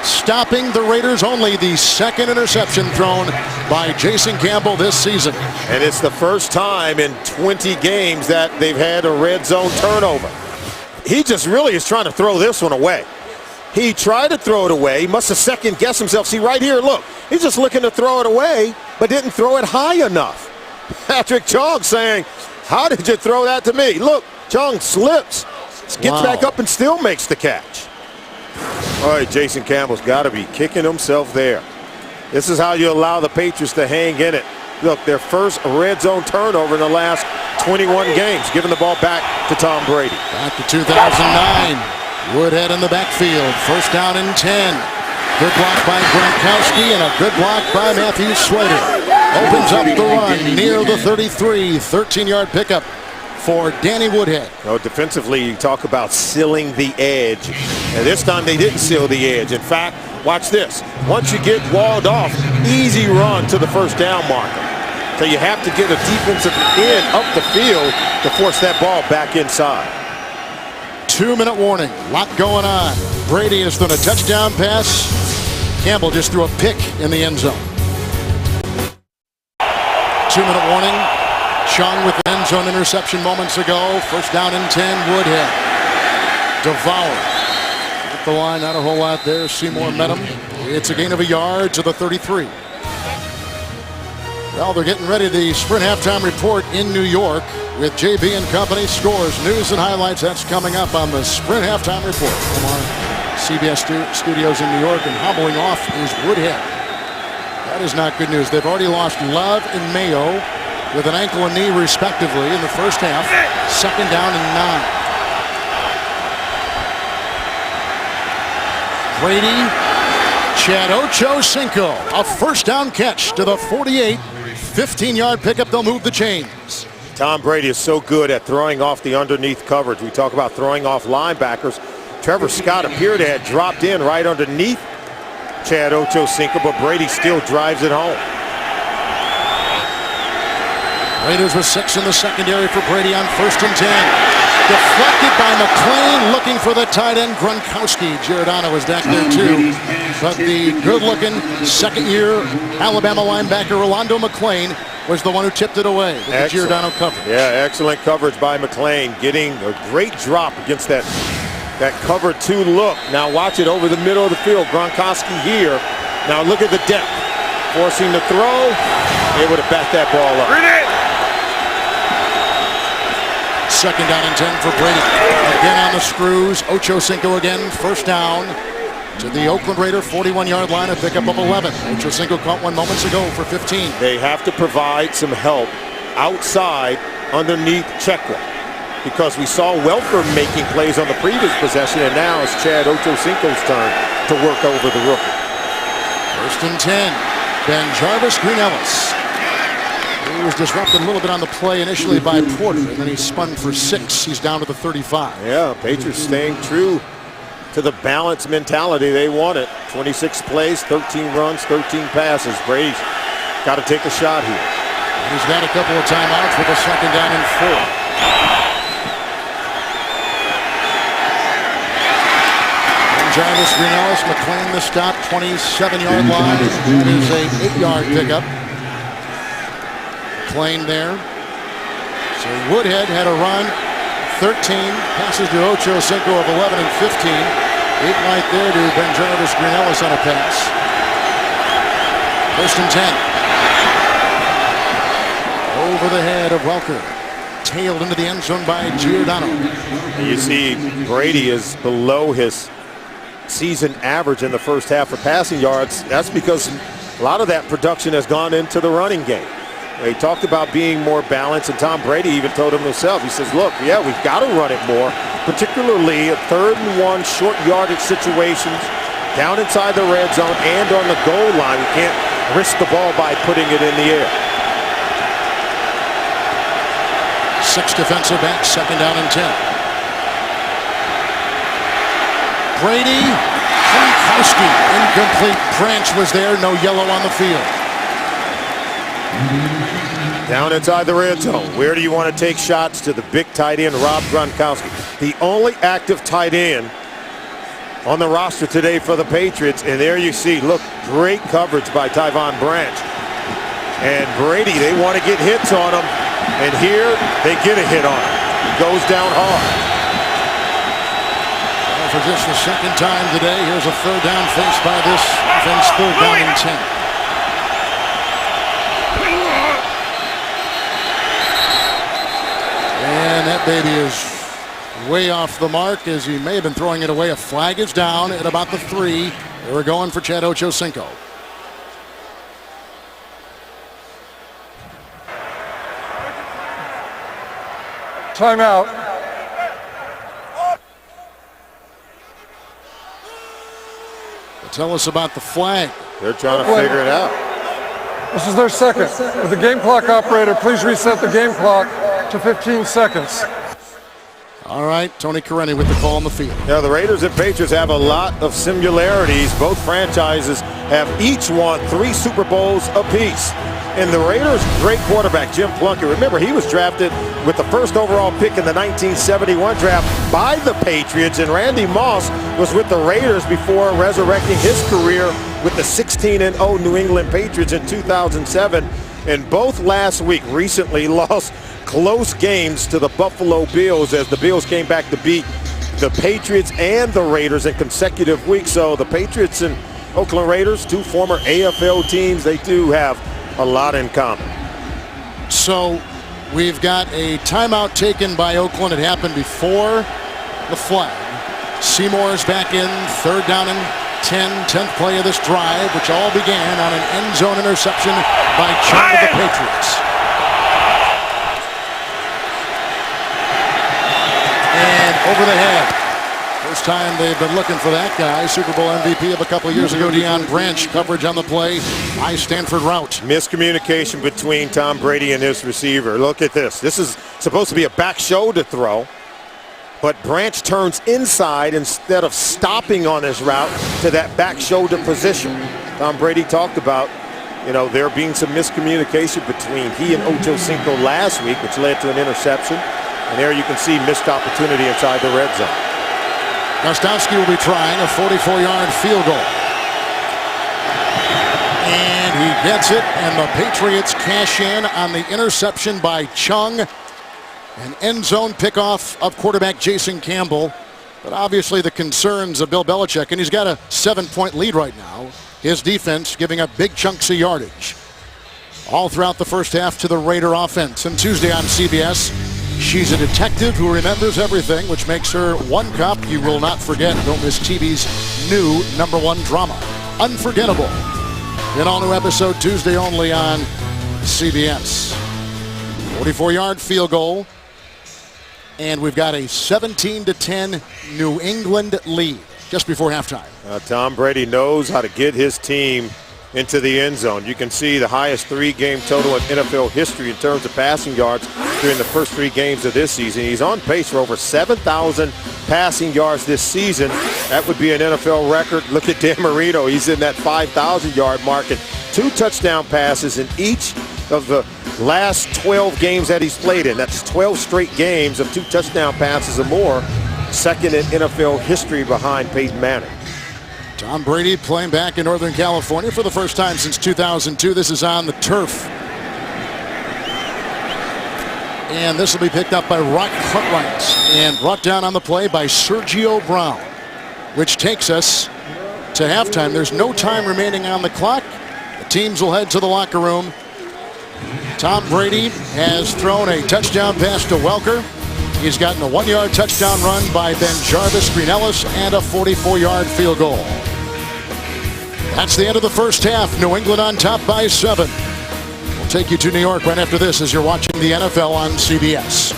Stopping the Raiders, only the second interception thrown by Jason Campbell this season. And it's the first time in 20 games that they've had a red zone turnover. He just really is trying to throw this one away. He tried to throw it away. He must have second-guessed himself. See, right here, look. He's just looking to throw it away, but didn't throw it high enough. Patrick Chung saying, how did you throw that to me? Look, Chung slips, gets back up and still makes the catch. All right, Jason Campbell's got to be kicking himself there. This is how you allow the Patriots to hang in it. Look, their first red zone turnover in the last 21 games, giving the ball back to Tom Brady. Back to 2009. Woodhead in the backfield. First down and 10. Good block by Gronkowski and a good block by Matthew Slater. Opens up the run near the 33. 13-yard pickup for Danny Woodhead. Defensively, you talk about sealing the edge. And this time they didn't seal the edge. In fact, watch this. Once you get walled off, easy run to the first down marker. So you have to get a defensive end up the field to force that ball back inside. 2-minute warning. Lot going on. Brady has thrown a touchdown pass. Campbell just threw a pick in the end zone. 2-minute warning. Chung with the end zone interception moments ago. First down and 10. Woodhead. Devoured. At the line, not a whole lot there. Seymour met him. It's a gain of a yard to the 33. Well, they're getting ready. The Sprint halftime report in New York with JB and Company. Scores, news, and highlights. That's coming up on the Sprint halftime report from our CBS studios in New York. And hobbling off is Woodhead. That is not good news. They've already lost Love and Mayo with an ankle and knee respectively in the first half. Second down and 9. Brady, Chad Ochocinco, a first down catch to the 48. 15-yard pickup, they'll move the chains. Tom Brady is so good at throwing off the underneath coverage. We talk about throwing off linebackers. Trevor Scott appeared to have dropped in right underneath Chad Ochocinco, but Brady still drives it home. Raiders with 6 in the secondary for Brady on first and 10. Deflected by McClain, looking for the tight end Gronkowski. Giordano was back there too. But the good-looking second-year Alabama linebacker Rolando McClain was the one who tipped it away with the Giordano coverage. Yeah, excellent coverage by McClain, getting a great drop against that cover 2 look. Now watch it over the middle of the field. Gronkowski here. Now look at the depth. Forcing the throw. Able to bat that ball up. Second down and 10 for Brady. Again on the screws. Ochocinco again. First down to the Oakland Raider 41-yard line. A pickup of 11. Ochocinco caught one moments ago for 15. They have to provide some help outside underneath Chekwa, because we saw Welker making plays on the previous possession, and now it's Chad Ochocinco's turn to work over the rookie. First and 10. Ben Jarvis, Green Ellis. He was disrupted a little bit on the play initially by Porter, and then he spun for 6. He's down to the 35. Yeah, Patriots staying true to the balance mentality they wanted. 26 plays, 13 runs, 13 passes. Brady's got to take a shot here. And he's got a couple of timeouts with a second down and 4. Jarvis, Green Ellis, McClain the stop, 27-yard line. That is a 8-yard pickup. McClain there. So Woodhead had a run, 13. Passes to Ochocinco of 11 and 15. 8 right there to Ben Jarvis, Green Ellis on a pass. First and 10. Over the head of Welker. Tailed into the end zone by Giordano. You see Brady is below his season average in the first half for passing yards. That's because a lot of that production has gone into the running game. He talked about being more balanced, and Tom Brady even told him himself. He says, look, yeah, we've got to run it more, particularly at 3rd and 1 short yardage situations, down inside the red zone and on the goal line. We can't risk the ball by putting it in the air. 6 defensive backs, second down and 10. Brady, Gronkowski, incomplete. Branch was there, no yellow on the field. Down inside the red zone. Where do you want to take shots? To the big tight end, Rob Gronkowski. The only active tight end on the roster today for the Patriots. And there you see, look, great coverage by Tyvon Branch. And Brady, they want to get hits on him. And here, they get a hit on him. He goes down hard. for just the second time today. Here's a third down faced by this offense, third down and 10. And that baby is way off the mark as he may have been throwing it away. A flag is down at about the 3. They were going for Chad Ochocinco. Timeout. Tell us about the flag. They're trying to figure it out. This is their second. With the game clock operator, please reset the game clock to 15 seconds. All right, Tony Correni with the call on the field. Now, the Raiders and Patriots have a lot of similarities. Both franchises have each won 3 Super Bowls apiece. And the Raiders' great quarterback, Jim Plunkett, remember, he was drafted with the first overall pick in the 1971 draft by the Patriots, and Randy Moss was with the Raiders before resurrecting his career with the 16-0 New England Patriots in 2007. And both last week recently lost close games to the Buffalo Bills as the Bills came back to beat the Patriots and the Raiders in consecutive weeks. So the Patriots and Oakland Raiders, 2 former AFL teams, they do have a lot in common. So we've got a timeout taken by Oakland. It happened before the flag. Seymour is back in, third down and 10th play of this drive, which all began on an end zone interception by Chung of the Patriots. And over the head. First time they've been looking for that guy. Super Bowl MVP of a couple of years ago, Deion Branch. Coverage on the play. High Stanford route. Miscommunication between Tom Brady and his receiver. Look at this. This is supposed to be a back shoulder throw, but Branch turns inside instead of stopping on his route to that back shoulder position. Tom Brady talked about, there being some miscommunication between he and Ochocinco last week, which led to an interception. And there you can see missed opportunity inside the red zone. Gostowski will be trying a 44-yard field goal. And he gets it, and the Patriots cash in on the interception by Chung. An end zone pickoff of quarterback Jason Campbell. But obviously the concerns of Bill Belichick, and he's got a 7-point lead right now. His defense giving up big chunks of yardage all throughout the first half to the Raider offense. And Tuesday on CBS, she's a detective who remembers everything, which makes her one cop you will not forget. Don't miss TV's new #1 drama, Unforgettable. An all-new episode Tuesday only on CBS. 44-yard field goal. And we've got a 17-10 New England lead just before halftime. Tom Brady knows how to get his team into the end zone. You can see the highest 3-game total in NFL history in terms of passing yards during the first 3 games of this season. He's on pace for over 7,000 passing yards this season. That would be an NFL record. Look at Dan Marino. He's in that 5,000-yard mark and 2 touchdown passes in each of the last 12 games that he's played in. That's 12 straight games of 2 touchdown passes or more. Second in NFL history behind Peyton Manning. Tom Brady playing back in Northern California for the first time since 2002. This is on the turf. And this will be picked up by Rock Cartwright and brought down on the play by Sergio Brown, which takes us to halftime. There's no time remaining on the clock. The teams will head to the locker room. Tom Brady has thrown a touchdown pass to Welker. He's gotten a 1-yard touchdown run by Ben Jarvis, Green Ellis, and a 44-yard field goal. That's the end of the first half. New England on top by 7. We'll take you to New York right after this as you're watching the NFL on CBS.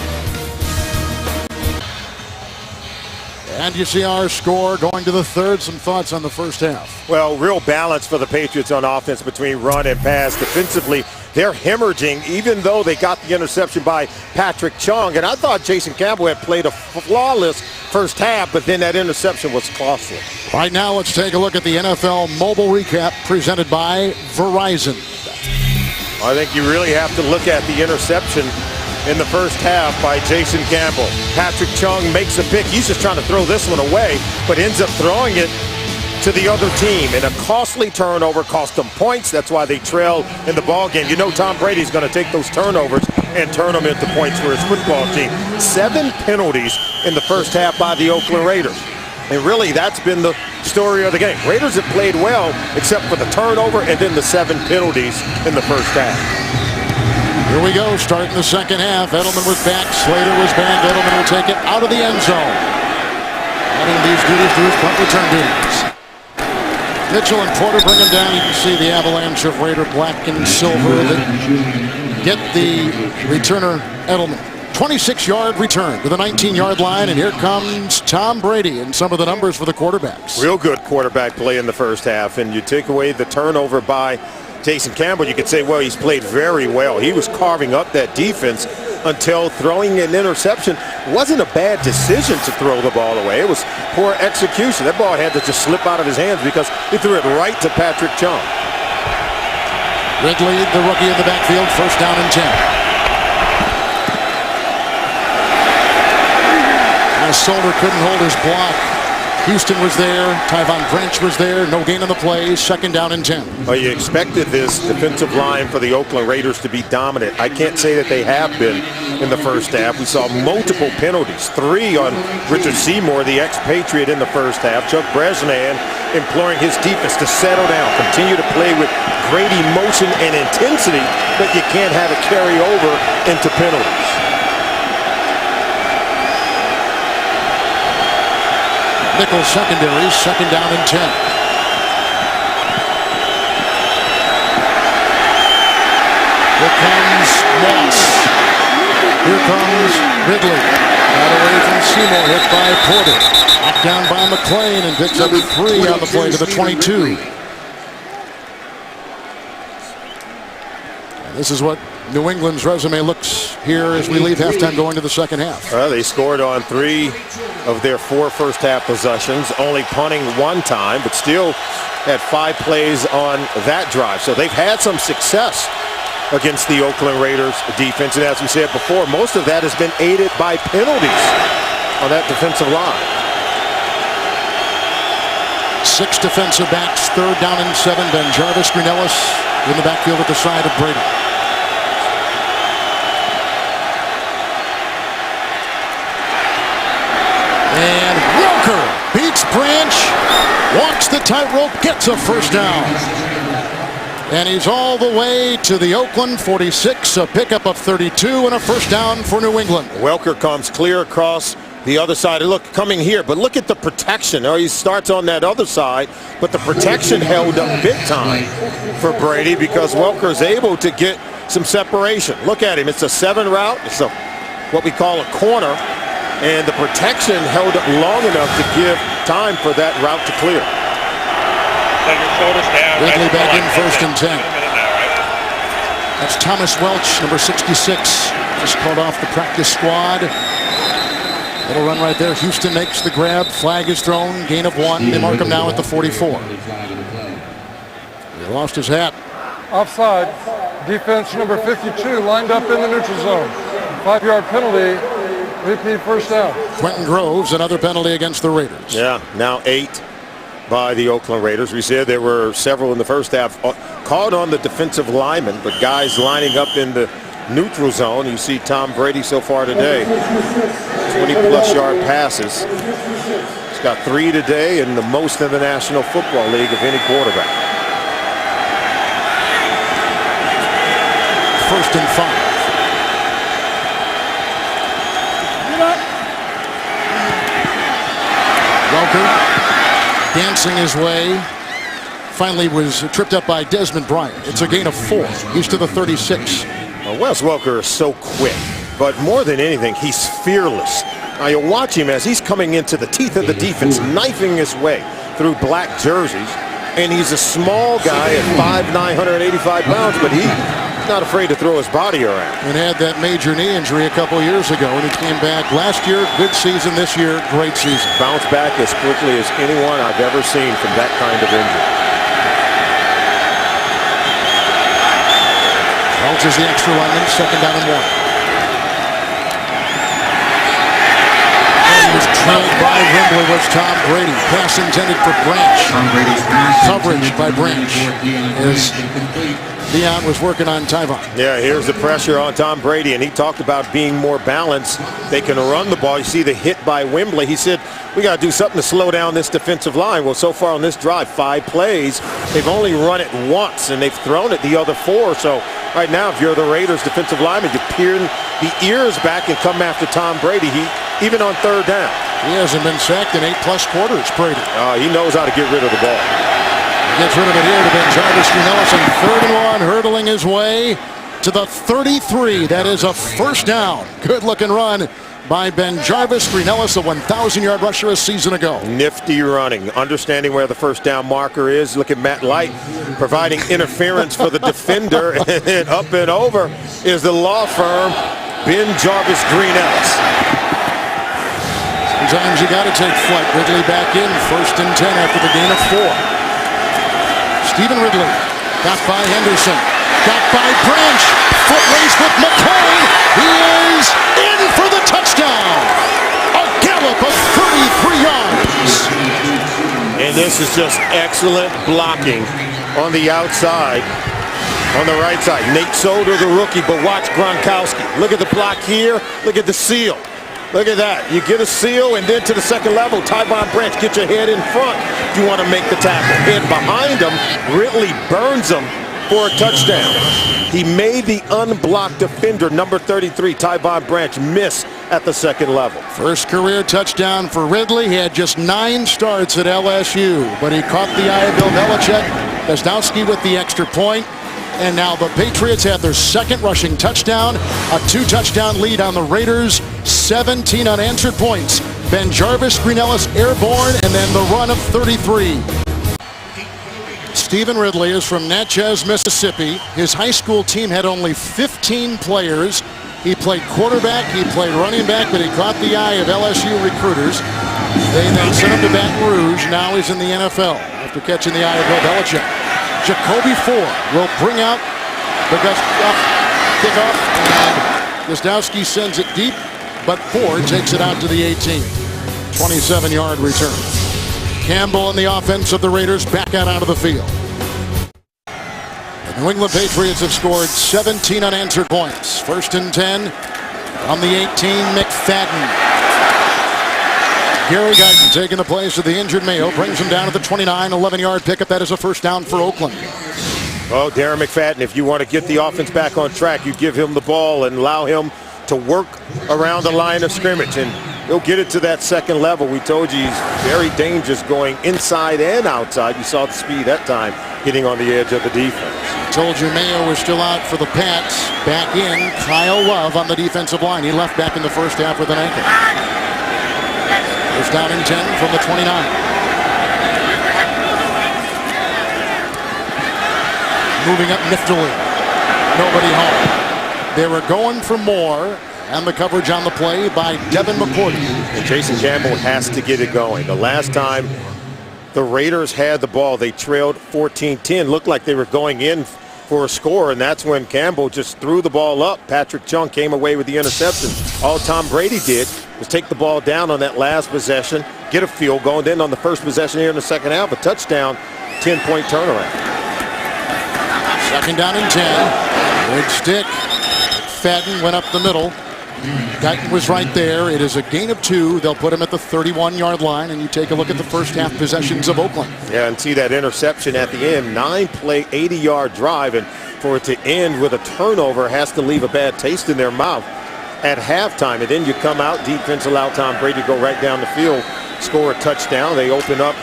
And you see our score going to the third. Some thoughts on the first half. Well, real balance for the Patriots on offense between run and pass. Defensively, they're hemorrhaging, even though they got the interception by Patrick Chung. And I thought Jason Campbell had played a flawless first half, but then that interception was costly. Right now, let's take a look at the NFL mobile recap presented by Verizon. I think you really have to look at the interception in the first half by Jason Campbell. Patrick Chung makes a pick. He's just trying to throw this one away, but ends up throwing it to the other team. And a costly turnover cost them points. That's why they trail in the ball game. You know Tom Brady's going to take those turnovers and turn them into points for his football team. 7 penalties in the first half by the Oakland Raiders. And really, that's been the story of the game. Raiders have played well, except for the turnover and then the 7 penalties in the first half. Here we go, starting the second half. Edelman was back, Slater was back. Edelman will take it out of the end zone. Adding these duties to his punt return duties. Mitchell and Porter bring him down. You can see the avalanche of Raider black and silver that get the returner Edelman. 26-yard return to the 19-yard line, and here comes Tom Brady and some of the numbers for the quarterbacks. Real good quarterback play in the first half, and you take away the turnover by Jason Campbell, you could say, well, he's played very well. He was carving up that defense until throwing an interception. Wasn't a bad decision to throw the ball away. It was poor execution. That ball had to just slip out of his hands because he threw it right to Patrick Chung. Ridley, the rookie in the backfield, first down and 10. Solder couldn't hold his block. Houston was there. Tyvon Branch was there. No gain on the play. Second down and 10. Well, you expected this defensive line for the Oakland Raiders to be dominant. I can't say that they have been in the first half. We saw multiple penalties. 3 on Richard Seymour, the ex-Patriot, in the first half. Chuck Bresnan imploring his defense to settle down, continue to play with great emotion and intensity, but you can't have it carry over into penalties. Nickel secondary, second down and 10. Here comes Moss. Here comes Ridley. Got away from Seymour, hit by Porter. Knocked down by McClain and picks up 3 on the play to the 22. And this is what New England's resume looks here as we leave halftime going to the second half. Well, they scored on 3 of their 4 first half possessions, only punting 1 time, but still had 5 plays on that drive. So they've had some success against the Oakland Raiders defense. And as we said before, most of that has been aided by penalties on that defensive line. 6 defensive backs, third down and 7. Ben Jarvis, Greenellis in the backfield at the side of Brady. And Welker beats Branch, walks the tightrope, gets a first down. And he's all the way to the Oakland 46, a pickup of 32 and a first down for New England. Welker comes clear across the other side. Look, coming here, but look at the protection. He starts on that other side, but the protection held up big time for Brady because Welker is able to get some separation. Look at him. It's a 7 route. It's what we call a corner. And the protection held up long enough to give time for that route to clear. Ridley back in first and 10. That's Thomas Welch, number 66. Just called off the practice squad. Little run right there. Houston makes the grab. Flag is thrown. Gain of 1. They mark him now at the 44. He lost his hat. Offside. Defense number 52 lined up in the neutral zone. 5-yard penalty. Repeat first down. Quentin Groves, another penalty against the Raiders. Yeah, now 8 by the Oakland Raiders. We said there were several in the first half called on the defensive linemen, but guys lining up in the neutral zone. You see Tom Brady so far today, 20-plus yard passes. He's got 3 today and the most in the National Football League of any quarterback. First and 5. Welker dancing his way. Finally was tripped up by Desmond Bryant. It's a gain of 4. He's to the 36. Wes Welker is so quick, but more than anything, he's fearless. Now you watch him as he's coming into the teeth of the defense, knifing his way through black jerseys. And he's a small guy at 5'9", 185 pounds, but he's not afraid to throw his body around. And had that major knee injury a couple years ago, and he came back last year. Good season this year. Great season. Bounce back as quickly as anyone I've ever seen from that kind of injury. Welch is the extra lineman, second down and 1. And he was Held by Wembley was Tom Brady. Pass intended for Branch. Coverage by Branch as Dion was working on Tyvon. Yeah, here's the pressure on Tom Brady, and he talked about being more balanced. They can run the ball. You see the hit by Wembley. He said, we got to do something to slow down this defensive line. Well, so far on this drive, 5 plays, they've only run it once, and they've thrown it the other 4. So right now, if you're the Raiders defensive lineman, you peer the ears back and come after Tom Brady. Even on 3rd down. He hasn't been sacked in 8+ quarters, Brady. He knows how to get rid of the ball. Gets rid of it here to Ben Jarvis. Nelson, 3rd and 1, hurdling his way to the 33. That is a first down. Good looking run by Ben Jarvis. Greenellis, a 1,000-yard rusher a season ago. Nifty running, understanding where the first down marker is. Look at Matt Light providing interference for the defender. And up and over is the law firm, Ben Jarvis Greenellis. Sometimes you got to take flight. Ridley back in, 1st and 10 after the gain of 4. Stephen Ridley, got by Henderson, got by Branch, foot race with McCain. He is in for the touchdown. A gallop of 33 yards. And this is just excellent blocking on the outside. On the right side, Nate Solder, the rookie, but watch Gronkowski. Look at the block here. Look at the seal. Look at that. You get a seal, and then to the second level, Tyvon Branch, get your head in front. You want to make the tackle. Head behind him, Ridley burns him for a touchdown. He made the unblocked defender, number 33, Tyvon Branch, miss at the second level. First career touchdown for Ridley. He had just 9 starts at LSU, but he caught the eye of Bill Belichick. Gostkowski with the extra point. And now the Patriots have their 2nd rushing touchdown, a 2-touchdown lead on the Raiders, 17 unanswered points. Ben Jarvis, Greenellis airborne, and then the run of 33. Stephen Ridley is from Natchez, Mississippi. His high school team had only 15 players. He played quarterback, he played running back, but he caught the eye of LSU recruiters. They then sent him to Baton Rouge. Now he's in the NFL after catching the eye of Bill Belichick. Jacoby Ford will bring out the kickoff, and Gostkowski sends it deep, but Ford takes it out to the 18. 27-yard return. Campbell and the offense of the Raiders back out onto the field. The New England Patriots have scored 17 unanswered points. 1st and 10 on the 18, McFadden. Gary Guyton taking the place of the injured Mayo, brings him down to the 29, 11-yard pickup. That is a first down for Oakland. Oh, Darren McFadden, if you want to get the offense back on track, you give him the ball and allow him to work around the line of scrimmage, and he'll get it to that second level. We told you he's very dangerous going inside and outside. You saw the speed that time getting on the edge of the defense. Told you Mayo was still out for the Pats. Back in, Kyle Love on the defensive line. He left back in the first half with an ankle. First down and 10 from the 29. Moving up niftily. Nobody home. They were going for more, and the coverage on the play by Devin McCourty. And Jason Campbell has to get it going. The last time the Raiders had the ball, they trailed 14-10. Looked like they were going in for a score, and that's when Campbell just threw the ball up. Patrick Chung came away with the interception. All Tom Brady did was take the ball down on that last possession, get a field goal, and then on the first possession here in the second half, a touchdown, 10-point turnaround. 2nd down and 10. Good stick. Fadden went up the middle. Guyton was right there. It is a gain of 2. They'll put him at the 31-yard line, and you take a look at the first half possessions of Oakland. Yeah, and see that interception at the end. 9-play, 80-yard drive, and for it to end with a turnover has to leave a bad taste in their mouth at halftime. And then you come out, defense allowed Tom Brady to go right down the field, score a touchdown. They open up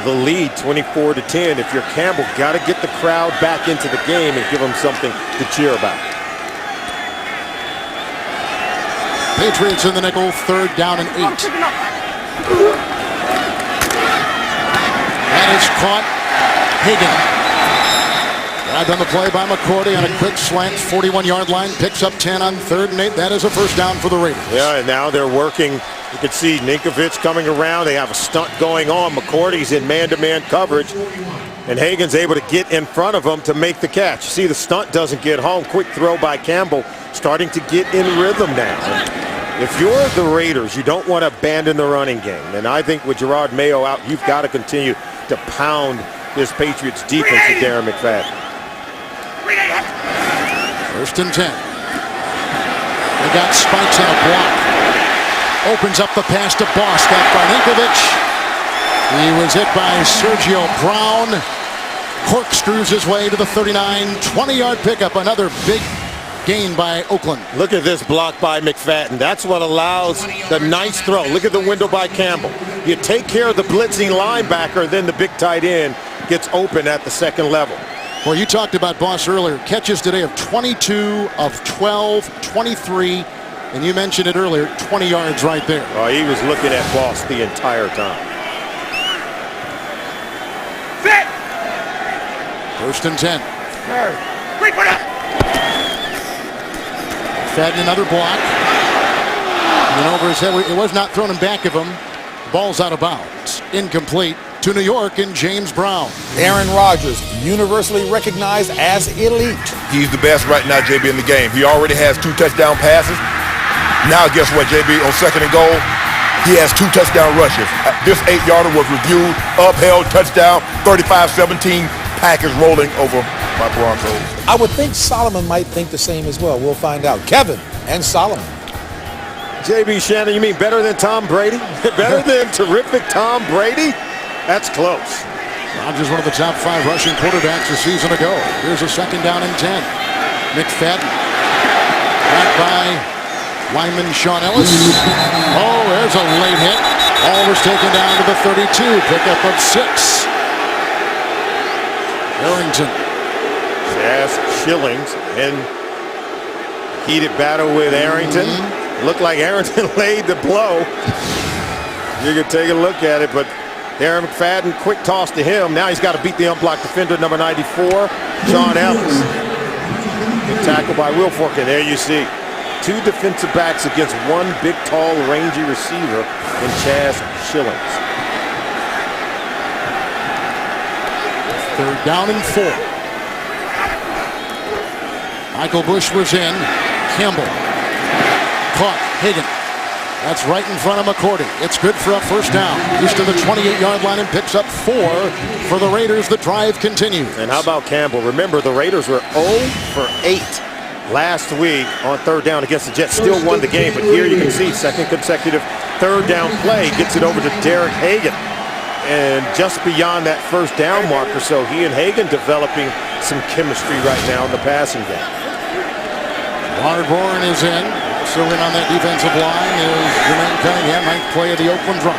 the lead 24-10. If you're Campbell, got to get the crowd back into the game and give them something to cheer about. Patriots in the nickel, 3rd down and 8. That is caught. Hagan. Grabbed on the play by McCourty on a quick slant, 41-yard line, picks up 10 on 3rd and 8. That is a first down for the Raiders. Yeah, and now they're working. You can see Ninkovich coming around. They have a stunt going on. McCourty's in man-to-man coverage, and Hagan's able to get in front of him to make the catch. You see the stunt doesn't get home. Quick throw by Campbell, starting to get in rhythm now. If you're the Raiders, you don't want to abandon the running game. And I think with Gerard Mayo out, you've got to continue to pound this Patriots defense with Darren McFadden. 1st and 10. They got Spikes on a block. Opens up the pass to Boss. Got Barninkovic. He was hit by Sergio Brown. Corkscrews his way to the 39. 20-yard pickup. Another big gain by Oakland. Look at this block by McFadden. That's what allows the nice throw. Look at the window by Campbell. You take care of the blitzing linebacker, then the big tight end gets open at the second level. Well, you talked about Boss earlier. Catches today of 22 of 12, 23. And you mentioned it earlier, 20 yards right there. Oh, he was looking at Boss the entire time. Set. 1st and 10. Wait for that. Fadden another block. And over his head. It was not thrown in back of him. Ball's out of bounds. Incomplete to New York and James Brown. Aaron Rodgers, universally recognized as elite. He's the best right now, JB, in the game. He already has 2 touchdown passes. Now guess what, JB? On 2nd and goal, he has 2 touchdown rushes. This 8-yarder was reviewed, upheld, touchdown, 35-17, Packers rolling over my Broncos. I would think Solomon might think the same as well. We'll find out. Kevin and Solomon. JB Shannon, you mean better than Tom Brady? Better than terrific Tom Brady? That's close. Rodgers, one of the top 5 rushing quarterbacks a season ago. Here's a 2nd down and 10. McFadden. Back by lineman Sean Ellis. Oh, there's a late hit. Ball was taken down to the 32. Pickup of 6. Arrington. Chaz Schillings in heated battle with Arrington. Looked like Arrington laid the blow. You can take a look at it, but Darren McFadden, quick toss to him. Now he's got to beat the unblocked defender, number 94, Sean Ellis. Good tackle by Wilfork, and there you see 2 defensive backs against 1 big, tall, rangy receiver in Chaz Schillings. 3rd down and 4. Michael Bush was in. Campbell. Caught. Hagan. That's right in front of McCourty. It's good for a 1st down. He's to the 28-yard line and picks up 4 for the Raiders. The drive continues. And how about Campbell? Remember, the Raiders were 0 for 8 last week on 3rd down against the Jets. Still won the game, but here you can see 2nd consecutive 3rd down play. Gets it over to Derek Hagan. And just beyond that 1st down marker, so he and Hagan developing some chemistry right now in the passing game. Barborn is in. So in on that defensive line is Jermaine Cunningham, 9th play of the Oakland drive.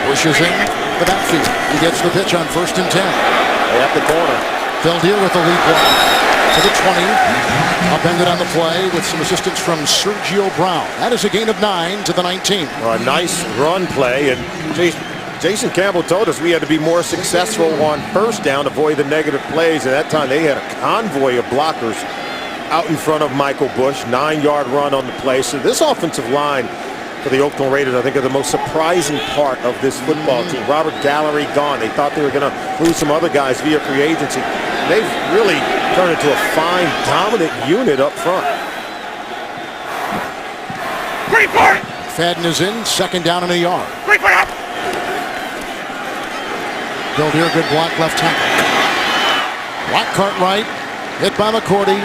Bush is in the backfield. He gets the pitch on 1st and 10. At the corner. Beldier with the lead block to the 20. Upended on the play with some assistance from Sergio Brown. That is a gain of 9 to the 19. A nice run play, and Jason Campbell told us we had to be more successful on 1st down, avoid the negative plays. At that time, they had a convoy of blockers out in front of Michael Bush. 9-yard run on the play. So this offensive line for the Oakland Raiders, I think, are the most surprising part of this football team. Robert Gallery gone. They thought they were going to lose some other guys via free agency. They've really turned into a fine, dominant unit up front. Wait for it. Fadden is in. 2nd down and a yard. Wait for it. Beldier, good block, left tackle. Block Cartwright. Hit by McCourty.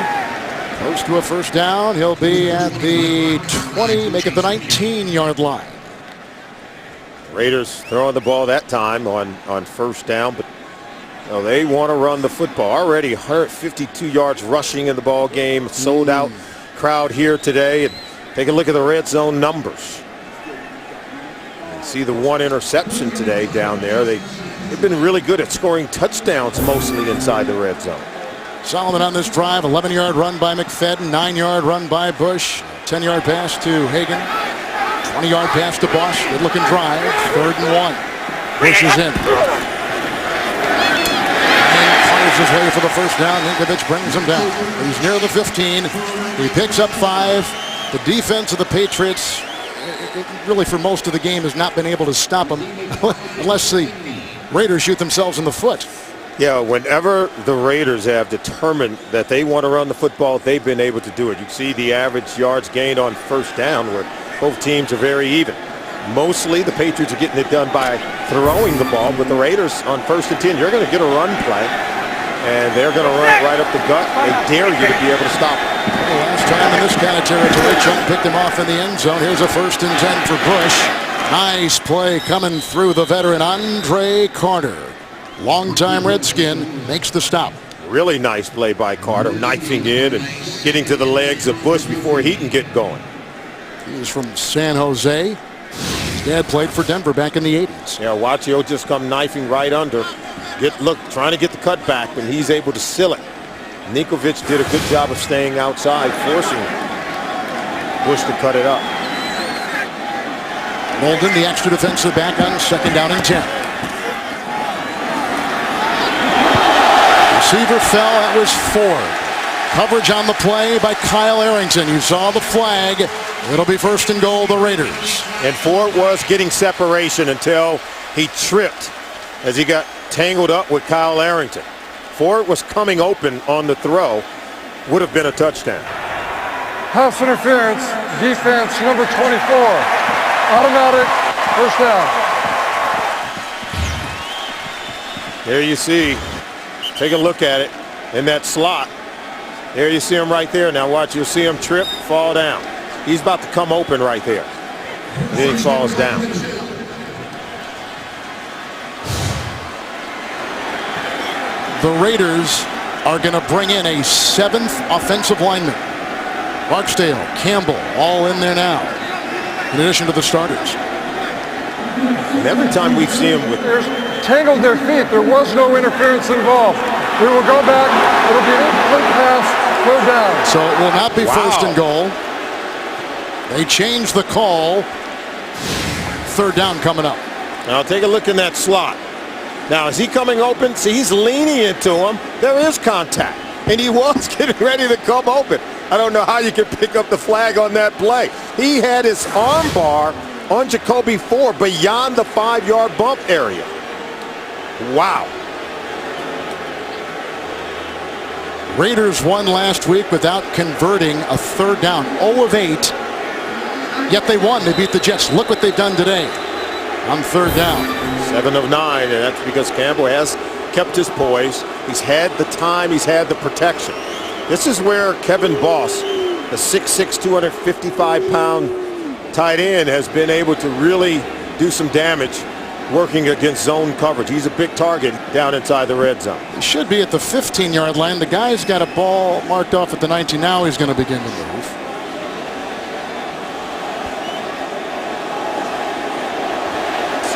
Close to a 1st down. He'll be at the 20, make it the 19-yard line. Raiders throwing the ball that time on 1st down, but they want to run the football. Already 152 yards rushing in the ball game. Sold out crowd here today. And take a look at the red zone numbers. And see the 1 interception today down there. They've been really good at scoring touchdowns mostly inside the red zone. Solomon on this drive, 11-yard run by McFadden, 9-yard run by Bush, 10-yard pass to Hagan, 20-yard pass to Bosch. Good-looking drive, 3rd and 1. Bush is in. And fires his way for the 1st down. Ninkovich brings him down. He's near the 15. He picks up 5. The defense of the Patriots, really for most of the game, has not been able to stop him unless the Raiders shoot themselves in the foot. Yeah, whenever the Raiders have determined that they want to run the football, they've been able to do it. You see the average yards gained on first down where both teams are very even. Mostly the Patriots are getting it done by throwing the ball, but the Raiders on 1st and 10, you're going to get a run play, and they're going to run it right up the gut. They dare you to be able to stop it. Well, last time in this kind of territory, Chung picked him off in the end zone. Here's a 1st and 10 for Bush. Nice play coming through the veteran Andre Carter. Longtime Redskin makes the stop. Really nice play by Carter, knifing in and getting to the legs of Bush before he can get going. He's from San Jose. His dad played for Denver back in the 80s. Yeah, watch, he'll just come knifing right under. Trying to get the cut back, and he's able to seal it. Nikovic did a good job of staying outside, forcing Bush to cut it up. Molden, the extra defensive back on 2nd down and 10. Receiver fell. That was Ford. Coverage on the play by Kyle Arrington. You saw the flag. It'll be 1st and goal, the Raiders. And Ford was getting separation until he tripped as he got tangled up with Kyle Arrington. Ford was coming open on the throw. Would have been a touchdown. Pass interference, defense number 24. Automatic, 1st down. There you see. Take a look at it in that slot. There you see him right there. Now watch, you'll see him trip, fall down. He's about to come open right there. Then he falls down. The Raiders are going to bring in a 7th offensive lineman. Barksdale, Campbell, all in there now, in addition to the starters. And every time we've seen him with Tangled their feet. There was no interference involved. We will go back. It'll be an incomplete pass. 3rd down. So it will not be 1st and goal. They changed the call. 3rd down coming up. Now take a look in that slot. Now is he coming open? See, he's leaning into him. There is contact. And he was getting ready to come open. I don't know how you can pick up the flag on that play. He had his arm bar on Jacoby Ford beyond the 5-yard bump area. Wow. Raiders won last week without converting a 3rd down. 0 of 8. Yet they won. They beat the Jets. Look what they've done today on 3rd down. 7 of 9, and that's because Campbell has kept his poise. He's had the time. He's had the protection. This is where Kevin Boss, the 6'6", 255-pound tight end, has been able to really do some damage working against zone coverage. He's a big target down inside the red zone. He should be at the 15-yard line. The guy's got a ball marked off at the 19. Now he's going to begin to move.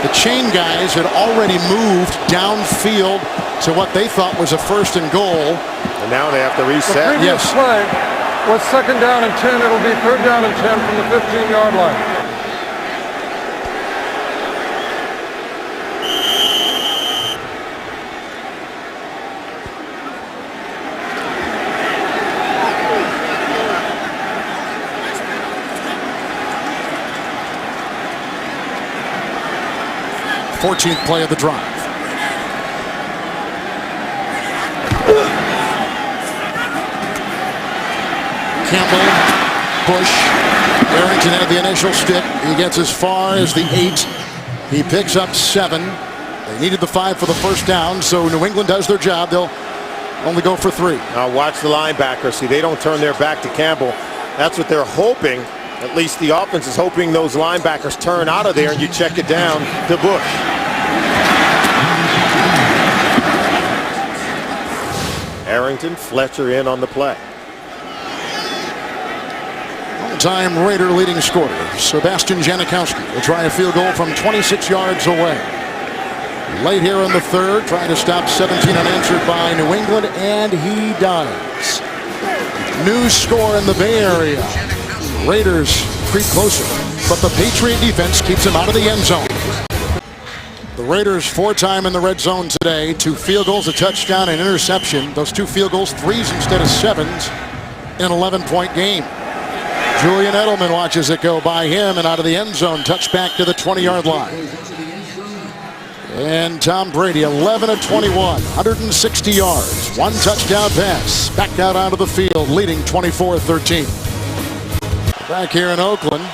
The chain guys had already moved downfield to what they thought was a 1st and goal. And now they have to reset. The previous play was 2nd down and 10. It'll be 3rd down and 10 from the 15-yard line. Fourteenth play of the drive. Campbell, Bush, Arrington had the initial stick. He gets as far as the 8. He picks up 7. They needed the 5 for the 1st down, so New England does their job. They'll only go for 3. Now watch the linebackers. See, they don't turn their back to Campbell. That's what they're hoping. At least the offense is hoping those linebackers turn out of there and you check it down to Bush. Arrington, Fletcher in on the play. All-time Raider leading scorer, Sebastian Janikowski, will try a field goal from 26 yards away. Late here in the 3rd, trying to stop 17 unanswered by New England, and he does. New score in the Bay Area. Raiders creep closer, but the Patriot defense keeps him out of the end zone. The Raiders 4-time in the red zone today. 2 field goals, a touchdown, and interception. Those 2 field goals, 3s instead of 7s, in an 11-point game. Julian Edelman watches it go by him and out of the end zone. Touchback to the 20-yard line. And Tom Brady, 11 of 21, 160 yards, 1 touchdown pass. Back out onto the field, leading 24-13. Back here in Oakland,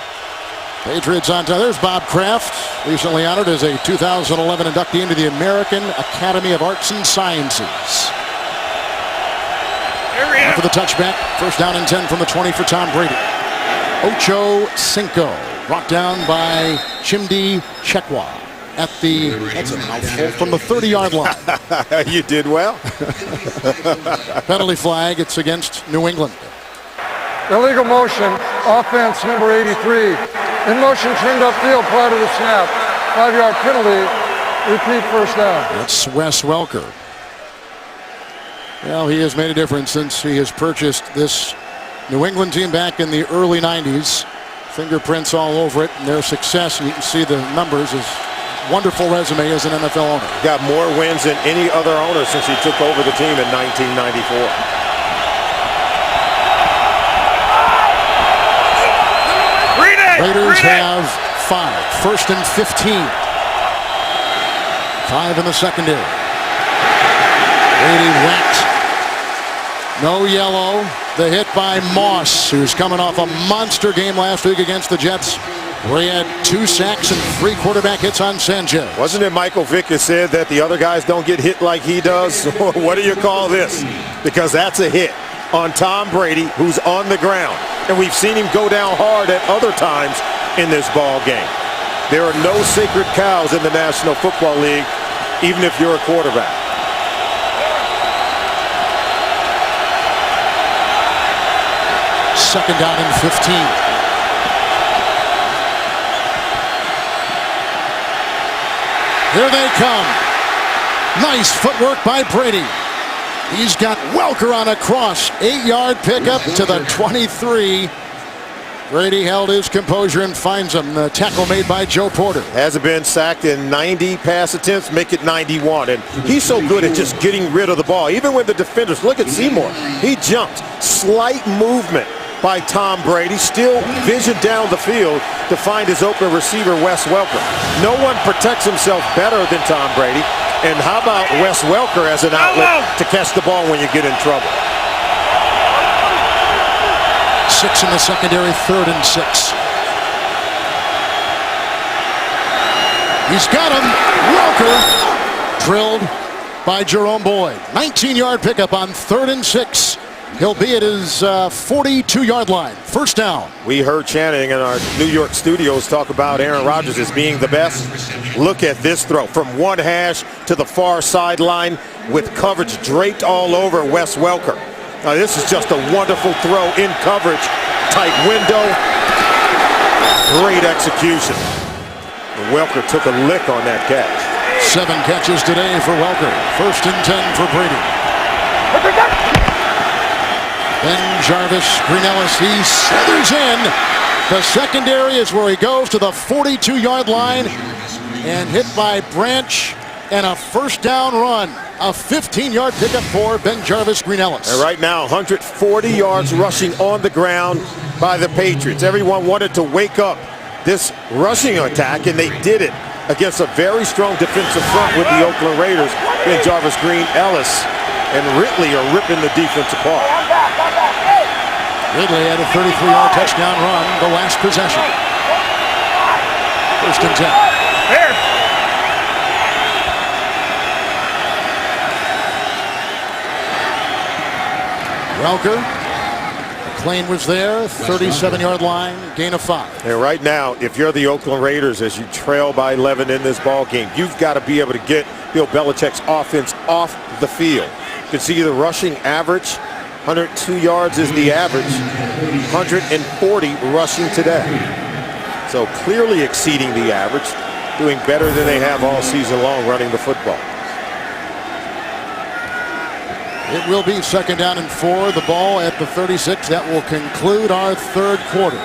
Patriots on top. There's Bob Kraft, recently honored as a 2011 inductee into the American Academy of Arts and Sciences. For the touchback, first down and 10 from the 20 for Tom Brady. Ocho Cinco, brought down by Chimdi Chekwa at the, that's a mouthful, from the 30-yard line. You did well. Penalty flag, it's against New England. Illegal motion, offense number 83. In motion turned upfield prior to the snap. 5-yard penalty, repeat first down. That's Wes Welker. Well, he has made a difference since he has purchased this New England team back in the early 90s. Fingerprints all over it, and their success, and you can see the numbers, is wonderful resume as an NFL owner. Got more wins than any other owner since he took over the team in 1994. Raiders have 5. First and 15. 5 in the secondary. Brady whacked. No yellow. The hit by Moss, who's coming off a monster game last week against the Jets, where he had 2 sacks and 3 quarterback hits on Sanchez. Wasn't it Michael Vick that said that the other guys don't get hit like he does? What do you call this? Because that's a hit on Tom Brady, who's on the ground. And we've seen him go down hard at other times in this ball game. There are no sacred cows in the National Football League, even if you're a quarterback. Second down and 15. Here they come. Nice footwork by Brady. He's got Welker on a cross. 8-yard pickup to the 23. Brady held his composure and finds him. The tackle made by Joe Porter. Hasn't been sacked in 90 pass attempts, make it 91. And he's so good at just getting rid of the ball. Even when the defenders, look at Seymour. He jumped. Slight movement by Tom Brady. Still vision down the field to find his open receiver, Wes Welker. No one protects himself better than Tom Brady. And how about Wes Welker as an outlet to catch the ball when you get in trouble? 6 in the secondary, 3rd and 6. He's got him. Welker drilled by Jerome Boyd. 19-yard pickup on 3rd and 6. He'll be at his 42-yard line. First down. We heard Channing in our New York studios talk about Aaron Rodgers as being the best. Look at this throw from one hash to the far sideline with coverage draped all over Wes Welker. Now, this is just a wonderful throw in coverage. Tight window. Great execution. And Welker took a lick on that catch. 7 catches today for Welker. First and 10 for Brady. Ben Jarvis, Greenellis, he slithers in. The secondary is where he goes to the 42-yard line and hit by Branch, and a first down run. A 15-yard pickup for Ben Jarvis, Greenellis. And right now, 140 yards rushing on the ground by the Patriots. Everyone wanted to wake up this rushing attack, and they did it against a very strong defensive front with the Oakland Raiders. Ben Jarvis, Greenellis, and Ridley are ripping the defense apart. Ridley had a 33-yard touchdown run the last possession. First and 10. Here. Welker. McClain was there. 37-yard line. Gain of 5. And right now, if you're the Oakland Raiders, as you trail by 11 in this ball game, you've got to be able to get Bill Belichick's offense off the field. You can see the rushing average. 102 yards is the average. 140 rushing today. So clearly exceeding the average. Doing better than they have all season long running the football. It will be second down and 4. The ball at the 36. That will conclude our third quarter.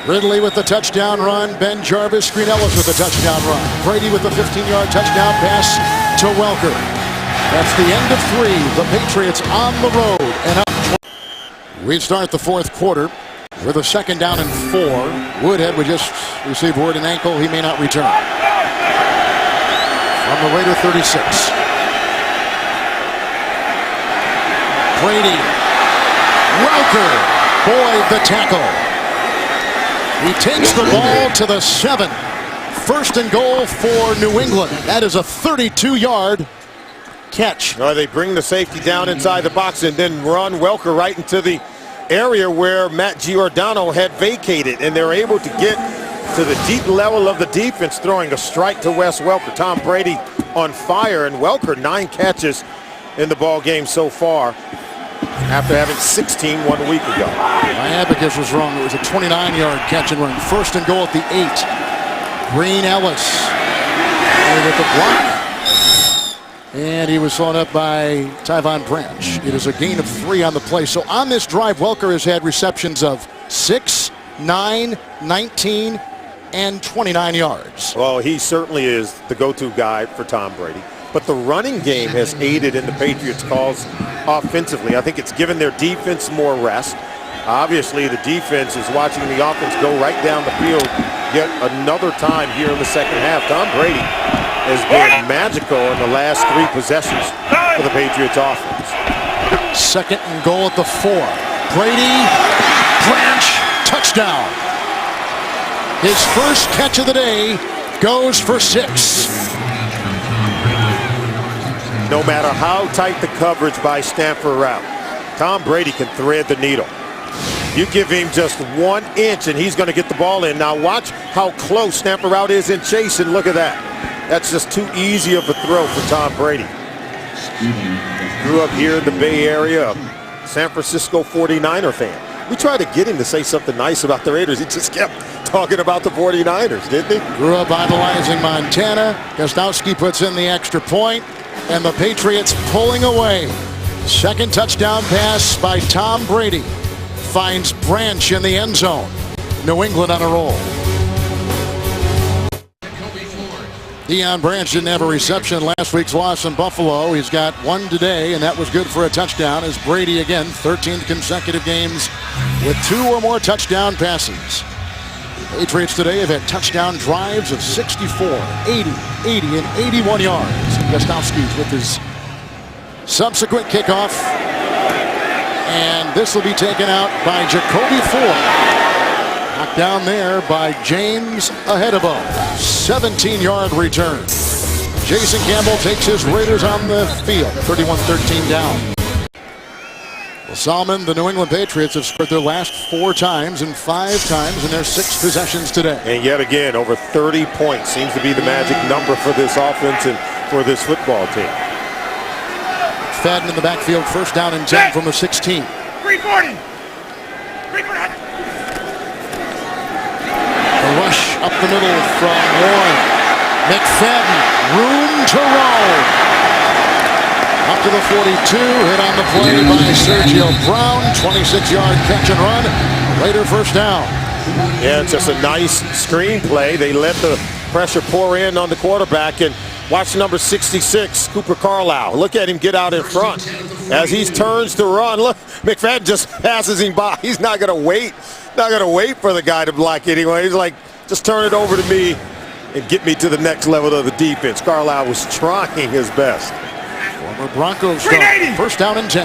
Ridley with the touchdown run. Ben Jarvis, Greenellis with the touchdown run. Brady with the 15-yard touchdown pass to Welker. That's the end of 3. The Patriots on the road and up. We start the fourth quarter with a second down and 4. Woodhead would just receive word and ankle. He may not return. from the Raider 36. Brady. Welker. Boyd the tackle. He takes the ball to the 7. First and goal for New England. That is a 32-yard catch. They bring the safety down inside the box and then run Welker right into the area where Matt Giordano had vacated, and they're able to get to the deep level of the defense, throwing a strike to Wes Welker. Tom Brady on fire, and Welker 9 catches in the ball game so far after having 16 1 week ago. My abacus was wrong. It was a 29-yard catch and run. First and goal at the 8. Green Ellis with the block. And he was followed up by Tyvon Branch. It is a gain of 3 on the play. So on this drive, Welker has had receptions of 6, 9, 19, and 29 yards. Well, he certainly is the go-to guy for Tom Brady. But the running game has aided in the Patriots' calls offensively. I think it's given their defense more rest. Obviously, the defense is watching the offense go right down the field yet another time here in the second half. Tom Brady has been magical in the last 3 possessions for the Patriots offense. Second and goal at the 4. Brady, Branch, touchdown. His first catch of the day goes for 6. No matter how tight the coverage by Stanford route, Tom Brady can thread the needle. You give him just 1 inch and he's going to get the ball in. Now watch how close Stanford route is in chase, and look at that. That's just too easy of a throw for Tom Brady. Grew up here in the Bay Area, a San Francisco 49er fan. We tried to get him to say something nice about the Raiders. He just kept talking about the 49ers, didn't he? Grew up idolizing Montana. Gostowski puts in the extra point, and the Patriots pulling away. Second touchdown pass by Tom Brady. Finds Branch in the end zone. New England on a roll. Deion Branch didn't have a reception last week's loss in Buffalo. He's got 1 today, and that was good for a touchdown, as Brady again, 13 consecutive games with 2 or more touchdown passes. Patriots today have had touchdown drives of 64, 80, 80, and 81 yards. Gostowski's with his subsequent kickoff. And this will be taken out by Jacoby Ford. Knocked down there by James Ahedebo. 17-yard return. Jason Campbell takes his Raiders on the field. 31-13 down. Well, Solomon, the New England Patriots have scored their last 4 times and 5 times in their 6 possessions today. And yet again, over 30 points seems to be the magic number for this offense and for this football team. Fadden in the backfield, first down and 10 from the 16. 340. A rush up the middle from Warren. McFadden, room to roll. Up to the 42, hit on the play by Sergio Brown. 26-yard catch and run. Raider first down. Yeah, it's just a nice screen play. They let the pressure pour in on the quarterback, and watch number 66, Cooper Carlisle. Look at him get out in front. As he turns to run, look, McFadden just passes him by. He's not going to wait. Not going to wait for the guy to block anyway. He's like, just turn it over to me and get me to the next level of the defense. Carlisle was trying his best. Former Broncos star. First down and 10.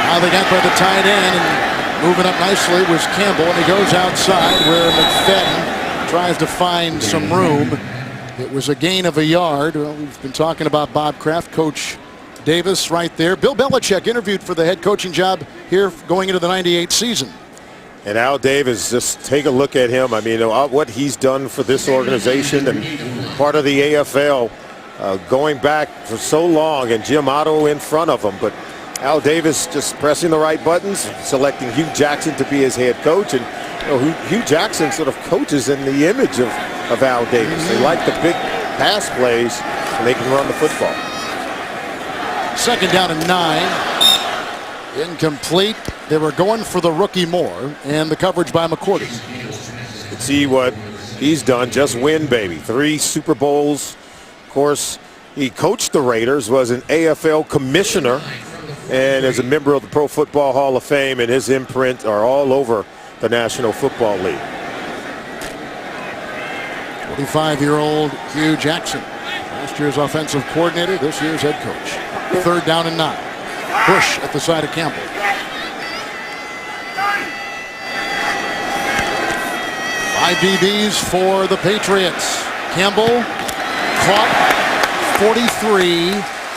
Now they got by the tight end, and moving up nicely was Campbell, and he goes outside where McFadden tries to find some room. It was a gain of a yard. Well, we've been talking about Bob Kraft, Coach Davis right there. Bill Belichick interviewed for the head coaching job here going into the 98 season. And Al Davis, just take a look at him. I mean, what he's done for this organization and part of the AFL going back for so long, and Jim Otto in front of him. But Al Davis just pressing the right buttons, selecting Hugh Jackson to be his head coach. And Hugh Jackson sort of coaches in the image of Al Davis. They like the big pass plays, and they can run the football. Second down and 9. Incomplete. They were going for the rookie Moore, and the coverage by McCourty. Let's see what he's done. Just win, baby. 3 Super Bowls. Of course, he coached the Raiders, was an AFL commissioner, and is a member of the Pro Football Hall of Fame, and his imprint are all over the National Football League. 35-year-old Hugh Jackson. Last year's offensive coordinator, this year's head coach. 3rd down and 9. Bush at the side of Campbell. Five DBs for the Patriots. Campbell caught 43.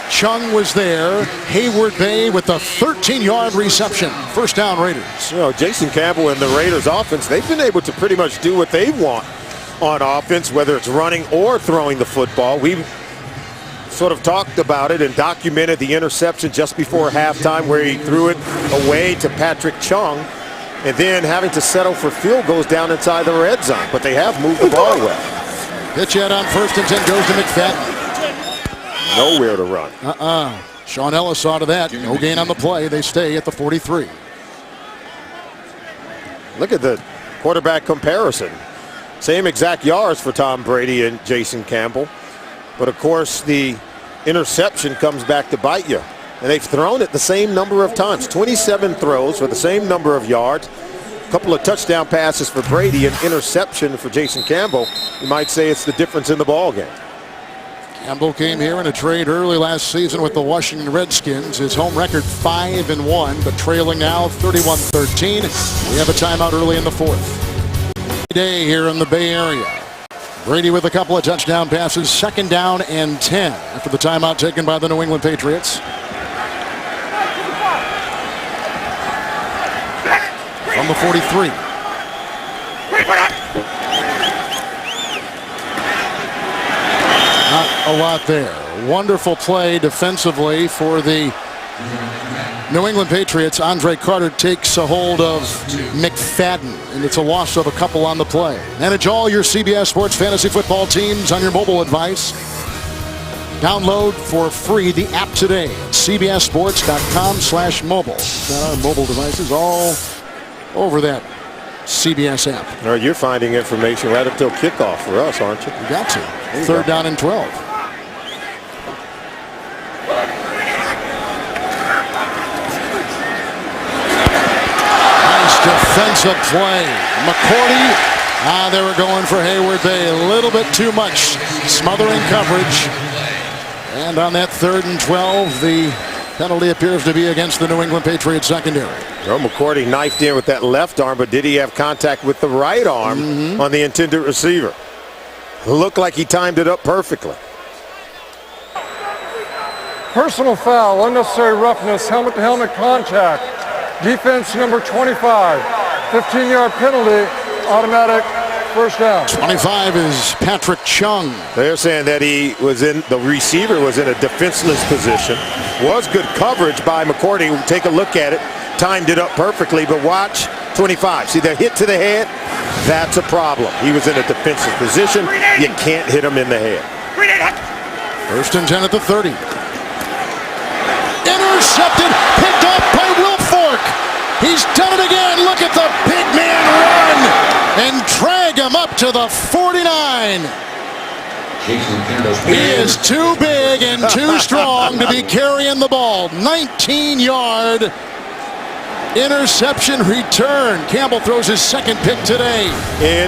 Chung was there. Hayward Bay with a 13-yard reception. 1st down Raiders. You know, Jason Campbell and the Raiders offense, they've been able to pretty much do what they want on offense, whether it's running or throwing the football. We've sort of talked about it and documented the interception just before halftime where he threw it away to Patrick Chung, and then having to settle for field goals down inside the red zone. But they have moved the ball well. Pitch out on 1st and 10 goes to McFadden. Nowhere to run. Sean Ellis saw to that. No gain on the play. They stay at the 43. Look at the quarterback comparison. Same exact yards for Tom Brady and Jason Campbell. But of course, the interception comes back to bite you. And they've thrown it the same number of times. 27 throws for the same number of yards. A couple of touchdown passes for Brady, an interception for Jason Campbell. You might say it's the difference in the ball game. Campbell came here in a trade early last season with the Washington Redskins. His home record 5-1, but trailing now 31-13. We have a timeout early in the 4th. Day here in the Bay Area. Brady with a couple of touchdown passes. 2nd down and 10 after the timeout taken by the New England Patriots. From the 43. Not a lot there. Wonderful play defensively for the New England Patriots. Andre Carter takes a hold of McFadden, and it's a loss of a couple on the play. Manage all your CBS Sports fantasy football teams on your mobile device. Download for free the app today at cbssports.com/mobile. Got our mobile devices all over that CBS app. All right, you're finding information right up till kickoff for us, aren't you? You got to. 3rd down and 12. Nice defensive play. McCourty. They were going for Hayward Bay a little bit too much. Smothering coverage. And on that 3rd and 12, the penalty appears to be against the New England Patriots secondary. Well, McCourty knifed in with that left arm, but did he have contact with the right arm on the intended receiver? Looked like he timed it up perfectly. Personal foul, unnecessary roughness, helmet-to-helmet contact. Defense number 25. 15-yard penalty, automatic 1st down. 25 is Patrick Chung. They're saying that the receiver was in a defenseless position. Was good coverage by McCourty. Take a look at it. Timed it up perfectly, but watch 25. See the hit to the head? That's a problem. He was in a defensive position. You can't hit him in the head. 1st and 10 at the 30. Intercepted, picked up by Wilfork. He's done it again. Look at the big man run and drag him up to the 49. He is too big and too strong to be carrying the ball. 19-yard interception return. Campbell throws his 2nd pick today.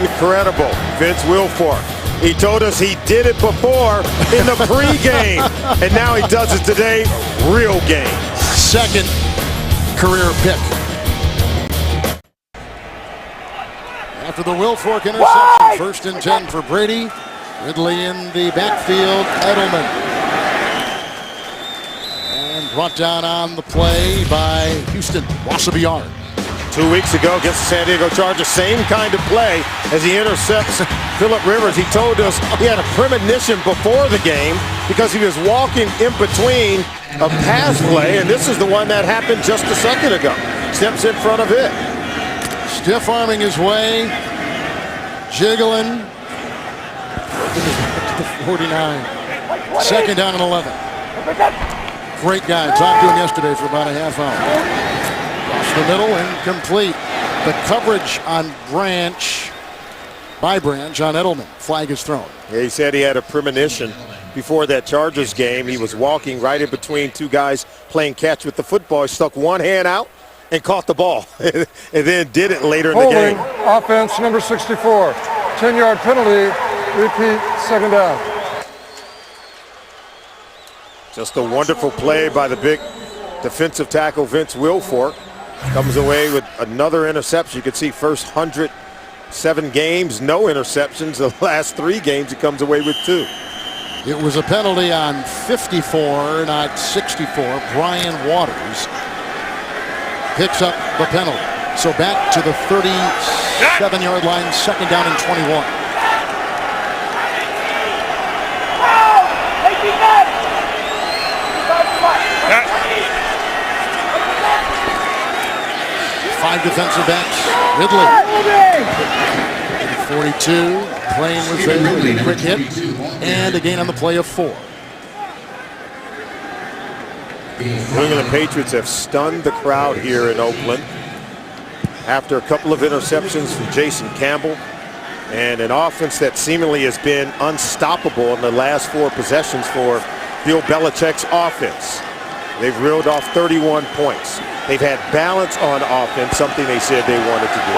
Incredible. Vince Wilfork. He told us he did it before in the pregame, and now he does it today. Real game. 2nd career pick. After the Wilfork interception, 1st and 10 for Brady. Ridley in the backfield. Edelman. And brought down on the play by Houston. Loss of a yard. 2 weeks ago against the San Diego Chargers, same kind of play as he intercepts Phillip Rivers. He told us he had a premonition before the game because he was walking in between a pass play, and this is the one that happened just a second ago. Steps in front of it. Stiff arming his way. Jiggling. 49. 2nd down and 11. Great guy. Talked to him yesterday for about a half hour. Across the middle, incomplete. The coverage on Branch, by Branch on Edelman. Flag is thrown. Yeah, he said he had a premonition before that Chargers game. He was walking right in between two guys playing catch with the football. He stuck one hand out and caught the ball and then did it later in the game. Offense number 64. 10-yard penalty, Repeat, second down. Just a wonderful play by the big defensive tackle, Vince Wilfork. Comes away with another interception. You can see first 107 games, no interceptions. The last 3 games, he comes away with 2. It was a penalty on 54, not 64. Brian Waters picks up the penalty. So back to the 37-yard line, second down and 21. Five defensive backs. Ridley. 42. Playing with a quick hit. And a gain on the play of 4. New England Patriots have stunned the crowd here in Oakland after a couple of interceptions from Jason Campbell and an offense that seemingly has been unstoppable in the last 4 possessions for Bill Belichick's offense. They've reeled off 31 points. They've had balance on offense, something they said they wanted to do.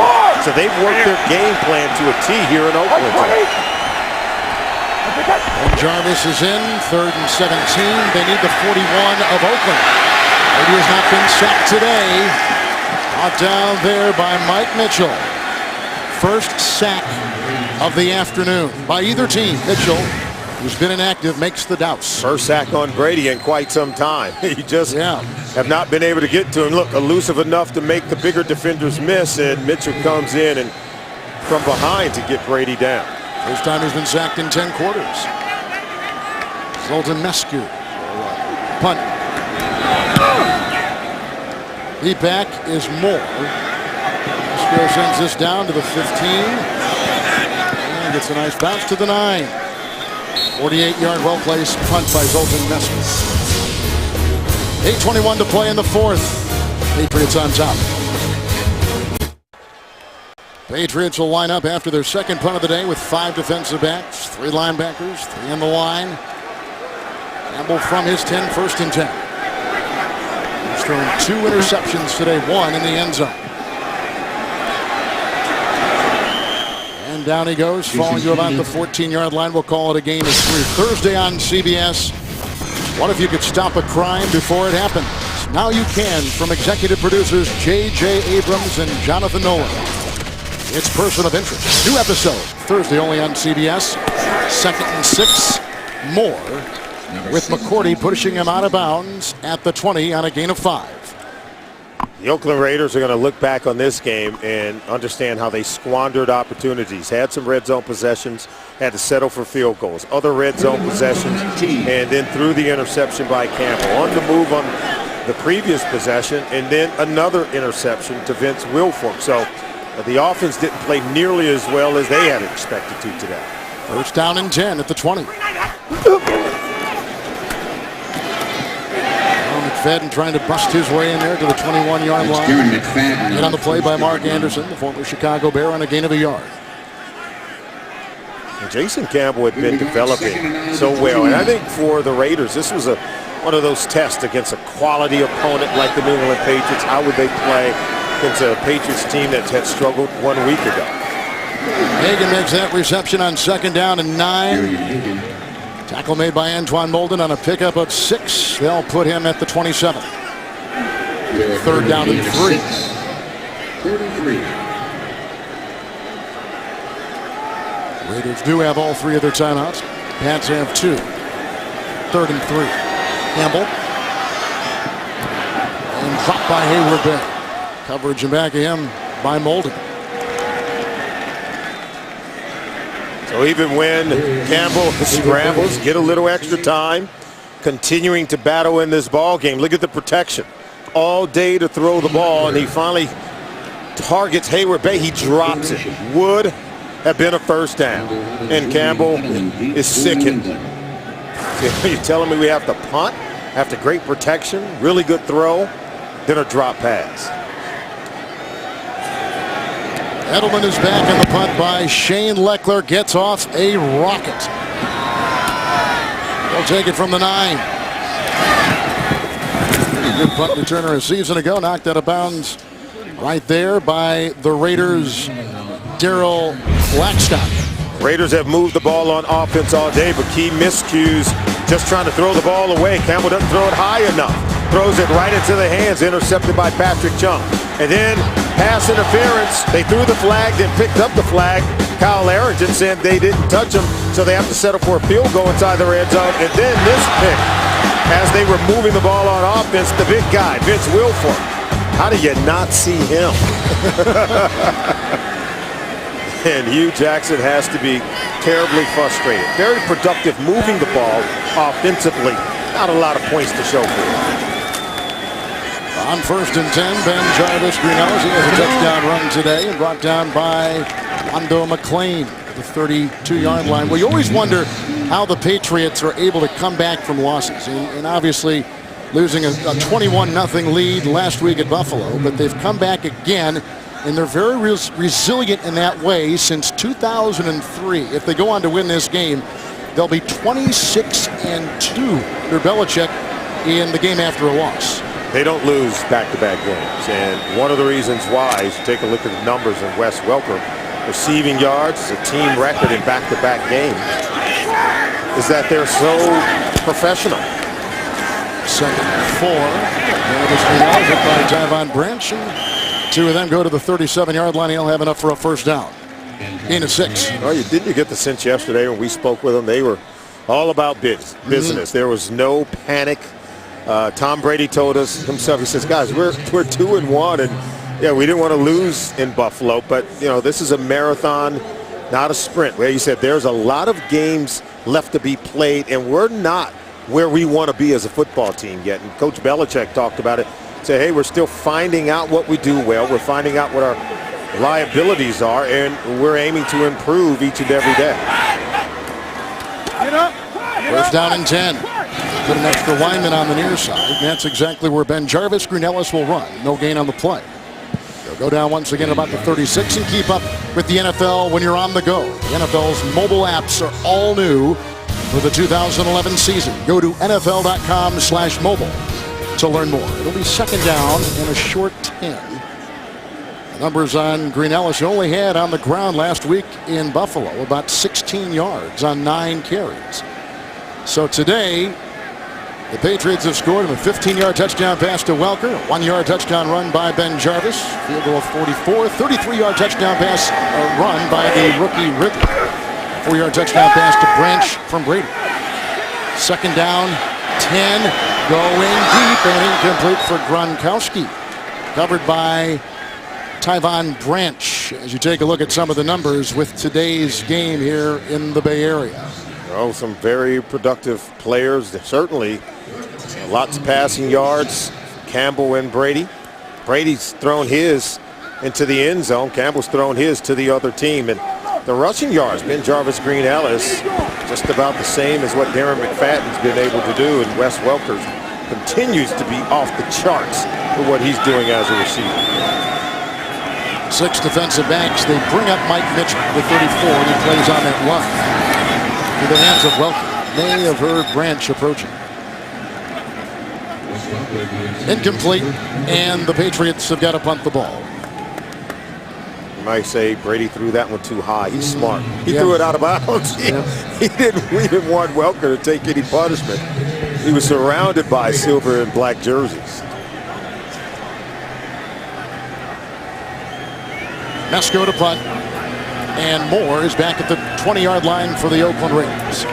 So they've worked their game plan to a T here in Oakland tonight. And Jarvis is in, 3rd and 17. They need the 41 of Oakland. Brady has not been sacked today. Brought down there by Mike Mitchell. First sack of the afternoon by either team. Mitchell, who's been inactive, makes the douse. First sack on Brady in quite some time. You just have not been able to get to him. Look, elusive enough to make the bigger defenders miss, and Mitchell comes in and from behind to get Brady down. First time he's been sacked in 10 quarters. Zoltan Mescu. Punt. The back is Moore. Mescu sends this down to the 15. And gets a nice bounce to the 9. 48-yard well-placed punt by Zoltan Mescu. 8:21 to play in the 4th. Patriots on top. Patriots will line up after their second punt of the day with 5 defensive backs, 3 linebackers, 3 on the line. Campbell from his 10, 1st and 10. He's thrown 2 interceptions today, 1 in the end zone. And down he goes, falling to about the 14-yard line. We'll call it a gain of 3. Thursday on CBS. What if you could stop a crime before it happens? Now you can, from executive producers J.J. Abrams and Jonathan Nolan. It's Person of Interest. New episode, Thursday only on CBS. 2nd and 6. Moore with McCourty pushing him out of bounds at the 20 on a gain of 5. The Oakland Raiders are going to look back on this game and understand how they squandered opportunities. Had some red zone possessions, had to settle for field goals. Other red zone possessions, and then threw the interception by Campbell. On the move on the previous possession, and then another interception to Vince Wilfork. So the offense didn't play nearly as well as they had expected to today. First down and 10 at the 20. McFadden trying to bust his way in there to the 21-yard line. Hit on the play by Mark Anderson, the former Chicago Bear, on a gain of a yard. And Jason Campbell had been developing so well, and I think for the Raiders, this was one of those tests against a quality opponent like the New England Patriots. How would they play against a Patriots team that had struggled 1 week ago? Hagan makes that reception on 2nd down and 9. Tackle made by Antoine Molden on a pickup of 6. They'll put him at the 27. 3rd down and 3. 33. Raiders do have all 3 of their timeouts. Pats have 2. 3rd and 3. Campbell. And dropped by Hayward Bay. Coverage and back of him by Molden. So even when Campbell scrambles, get a little extra time, continuing to battle in this ball game. Look at the protection. All day to throw the ball, and he finally targets Hayward Bay. He drops it. Would have been a first down. And Campbell is sickened. You're telling me we have to punt after great protection, really good throw, then a drop pass. Edelman is back on the punt by Shane Leckler. Gets off a rocket. They'll take it from the 9. Pretty good punt returner a season ago. Knocked out of bounds right there by the Raiders' Darryl Blackstock. Raiders have moved the ball on offense all day, but key miscues, just trying to throw the ball away. Campbell doesn't throw it high enough. Throws it right into the hands, intercepted by Patrick Chung. And then pass interference. They threw the flag, then picked up the flag. Kyle Arrington said they didn't touch him, so they have to settle for a field goal inside their red zone. And then this pick, as they were moving the ball on offense, the big guy, Vince Wilfork. How do you not see him? And Hugh Jackson has to be terribly frustrated. Very productive moving the ball offensively. Not a lot of points to show for it. On 1st and 10, Ben Jarvis Greenellis. He has a touchdown run today and brought down by Wando McClain at the 32-yard line. Well, you always wonder how the Patriots are able to come back from losses. And obviously losing a 21-0 lead last week at Buffalo, but they've come back again, and they're very resilient in that way since 2003. If they go on to win this game, they'll be 26-2 under Belichick in the game after a loss. They don't lose back-to-back games, and one of the reasons why is you take a look at the numbers in Wes Welker. Receiving yards is a team record in back-to-back games. Is that they're so professional. 2nd and 4. Hit by Tyvon Branch. And 2 of them go to the 37-yard line. He'll have enough for a first down. Gain of 6. Oh, didn't you get the sense yesterday when we spoke with them? They were all about business. There was no panic. Tom Brady told us himself, he says, guys, we're 2-1, and yeah, we didn't want to lose in Buffalo, but this is a marathon, not a sprint. Where he said there's a lot of games left to be played, and we're not where we want to be as a football team yet. And Coach Belichick talked about it. Said, hey, we're still finding out what we do well. We're finding out what our liabilities are, and we're aiming to improve each and every day. First down and 10. Put an extra lineman on the near side. And that's exactly where Ben Jarvis Greenellis will run. No gain on the play. They'll go down once again about the 36 and keep up with the NFL when you're on the go. The NFL's mobile apps are all new for the 2011 season. Go to NFL.com/mobile to learn more. It'll be 2nd down and a short 10. The numbers on Greenellis only had on the ground last week in Buffalo about 16 yards on 9 carries. So today, the Patriots have scored him a 15-yard touchdown pass to Welker, a 1-yard touchdown run by Ben Jarvis, field goal of 44, 33-yard touchdown pass run by the rookie Ridley, 4-yard touchdown pass to Branch from Brady. 2nd down, 10, going deep and incomplete for Gronkowski, covered by Tyvon Branch. As you take a look at some of the numbers with today's game here in the Bay Area. Oh, some very productive players, certainly. Lots of passing yards, Campbell and Brady. Brady's thrown his into the end zone. Campbell's thrown his to the other team. And the rushing yards, Ben Jarvis Greenellis, just about the same as what Darren McFadden's been able to do. And Wes Welker continues to be off the charts for what he's doing as a receiver. 6 defensive backs. They bring up Mike Mitchell, the 34, and he plays on that line. To the hands of Welker. May have heard Branch approaching. Incomplete, and the Patriots have got to punt the ball. You might say Brady threw that one too high. He's smart. He threw it out of bounds. He didn't even want Welker to take any punishment. He was surrounded by silver and black jerseys. Mesko to punt. And Moore is back at the 20-yard line for the Oakland Raiders.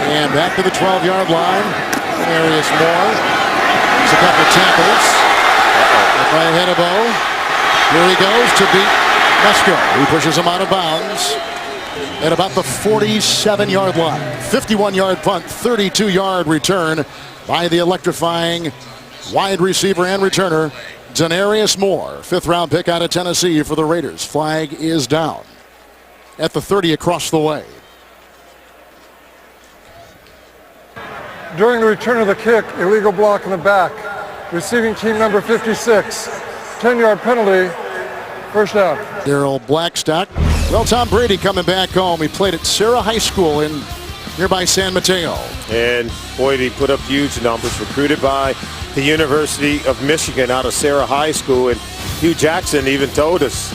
And back to the 12-yard line. Arius Moore. It's a couple tackles. Right ahead of Bo. Here he goes to beat Mesko. He pushes him out of bounds at about the 47-yard line. 51-yard punt, 32-yard return by the electrifying wide receiver and returner, Denarius Moore. 5th-round pick out of Tennessee for the Raiders. Flag is down at the 30 across the way. During the return of the kick, illegal block in the back. Receiving team number 56. 10-yard penalty. First down. Darrell Blackstock. Well, Tom Brady coming back home. He played at Serra High School in nearby San Mateo. And boy, did he put up huge numbers. Recruited by the University of Michigan out of Sarah High School. And Hugh Jackson even told us,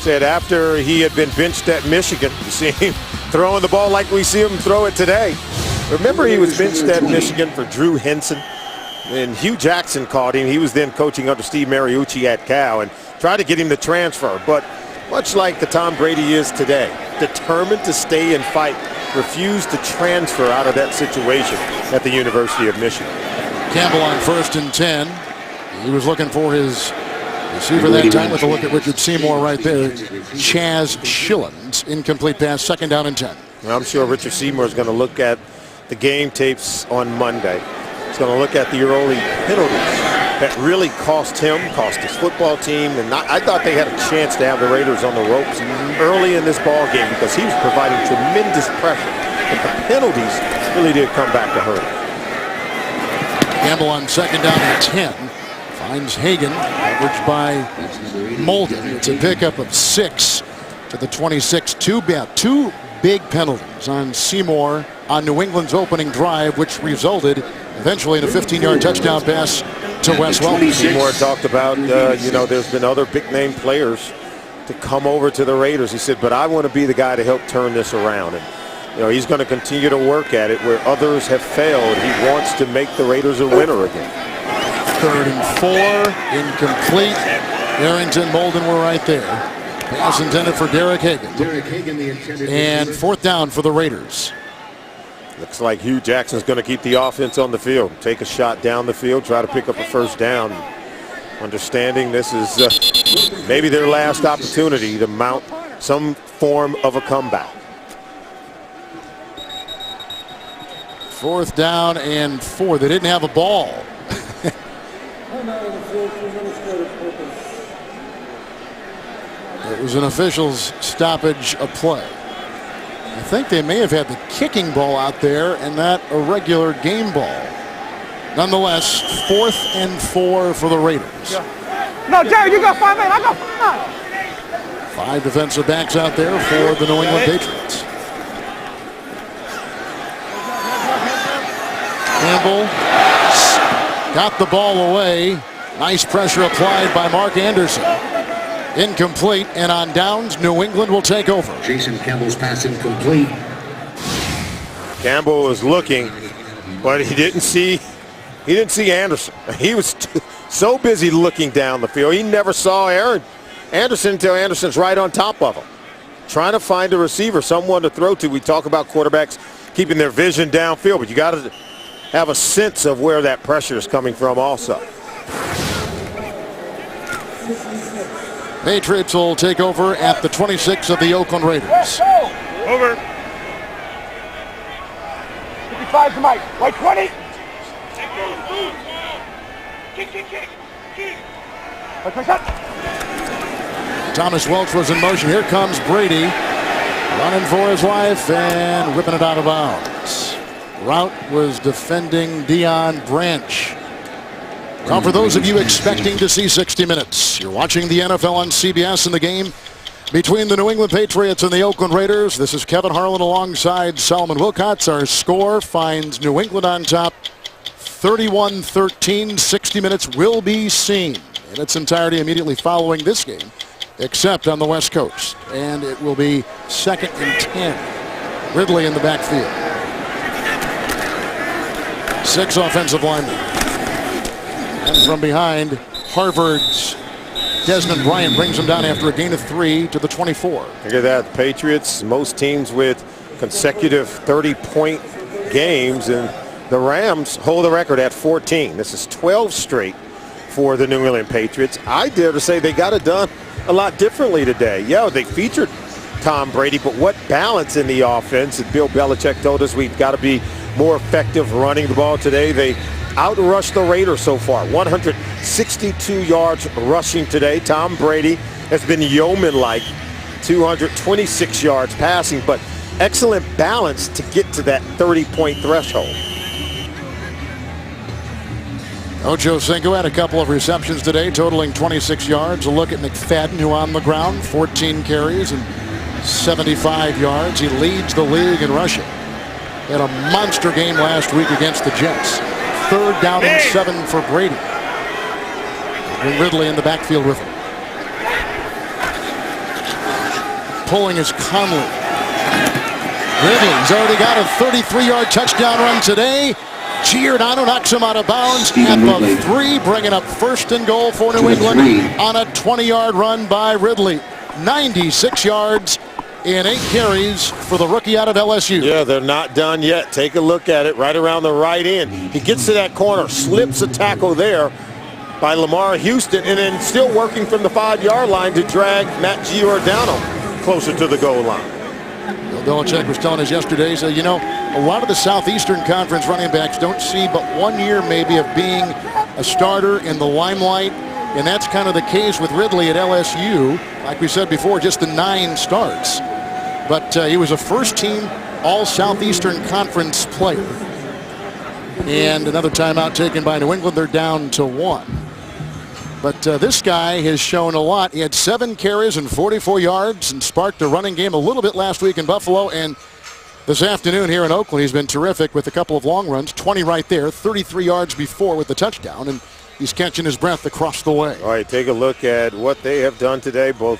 said after he had been benched at Michigan, you see him throwing the ball like we see him throw it today. Remember, he was benched at Michigan for Drew Henson, and Hugh Jackson called him. He was then coaching under Steve Mariucci at Cal and tried to get him to transfer. But much like the Tom Brady is today, determined to stay and fight, refused to transfer out of that situation at the University of Michigan. Campbell on 1st and 10. He was looking for his receiver that time with a look at Richard Seymour right there. Chaz Schillen's incomplete pass, 2nd down and 10. Well, I'm sure Richard Seymour is going to look at the game tapes on Monday. He's going to look at the early penalties that really cost him, cost his football team. And I thought they had a chance to have the Raiders on the ropes early in this ball game because he was providing tremendous pressure. But the penalties really did come back to hurt him. Campbell on 2nd down and 10. Finds Hagan, averaged by Molden. It's a pickup of 6 to the 26. Two big penalties on Seymour on New England's opening drive, which resulted eventually in a 15-yard touchdown pass to Wes Welker. Seymour talked about, there's been other big-name players to come over to the Raiders. He said, but I want to be the guy to help turn this around. And, he's going to continue to work at it where others have failed. He wants to make the Raiders a winner again. 3rd and 4, incomplete. Arrington, Molden were right there. Pass intended for Derek Hagan. And 4th down for the Raiders. Looks like Hugh Jackson's going to keep the offense on the field. Take a shot down the field, try to pick up a 1st down. Understanding this is maybe their last opportunity to mount some form of a comeback. 4th down and 4. They didn't have a ball. It was an official's stoppage of play. I think they may have had the kicking ball out there and not a regular game ball. Nonetheless, 4th and 4 for the Raiders. No, Jerry, you got 5 men. I got 5. 5 defensive backs out there for the New England Patriots. Campbell got the ball away. Nice pressure applied by Mark Anderson. Incomplete, and on downs, New England will take over. Jason Campbell's pass incomplete. Campbell was looking, but he didn't see Anderson. He was so busy looking down the field. He never saw Anderson until Anderson's right on top of him. Trying to find a receiver, someone to throw to. We talk about quarterbacks keeping their vision downfield, but you got to have a sense of where that pressure is coming from also. Patriots will take over at the 26 of the Oakland Raiders. Over. 55 to Mike. Right 20. Kick. Thomas Welch was in motion. Here comes Brady. Running for his life and whipping it out of bounds. Route was defending Deion Branch. Now, for those of you expecting to see 60 minutes, you're watching the NFL on CBS in the game between the New England Patriots and the Oakland Raiders. This is Kevin Harlan alongside Solomon Wilcots. Our score finds New England on top 31-13. 60 minutes will be seen in its entirety immediately following this game, except on the West Coast. And it will be 2nd and 10. Ridley in the backfield. 6 offensive linemen. And from behind, Harvard's Desmond Bryant brings him down after a gain of 3 to the 24. Look at that. The Patriots, most teams with consecutive 30-point games, and the Rams hold the record at 14. This is 12 straight for the New England Patriots. I dare to say they got it done a lot differently today. Yeah, they featured Tom Brady, but what balance in the offense? And Bill Belichick told us we've got to be more effective running the ball today. They outrushed the Raiders so far. 162 yards rushing today. Tom Brady has been yeoman-like. 226 yards passing, but excellent balance to get to that 30-point threshold. Ocho Cinco had a couple of receptions today, totaling 26 yards. A look at McFadden, who on the ground, 14 carries and 75 yards. He leads the league in rushing. He had a monster game last week against the Jets. 3rd down and 7 for Brady. And Ridley in the backfield with him. Pulling is Conley. Ridley's already got a 33-yard touchdown run today. Giordano knocks him out of bounds at the 3, bringing up 1st and goal for New England on a 20-yard run by Ridley. 96 yards in 8 carries for the rookie out of LSU. Yeah, they're not done yet. Take a look at it right around the right end. He gets to that corner, slips a tackle there by Lamar Houston, and then still working from the 5-yard line to drag Matt Giordano closer to the goal line. Bill Belichick was telling us yesterday, so you know, a lot of the Southeastern Conference running backs don't see but 1 year maybe of being a starter in the limelight, and that's kind of the case with Ridley at LSU. Like we said before, just the 9 starts. But he was a first-team All-Southeastern Conference player. And another timeout taken by New England. They're down to 1. But this guy has shown a lot. He had 7 carries and 44 yards and sparked a running game a little bit last week in Buffalo. And this afternoon here in Oakland, he's been terrific with a couple of long runs. 20 right there, 33 yards before with the touchdown. And he's catching his breath across the way. All right, take a look at what they have done today, both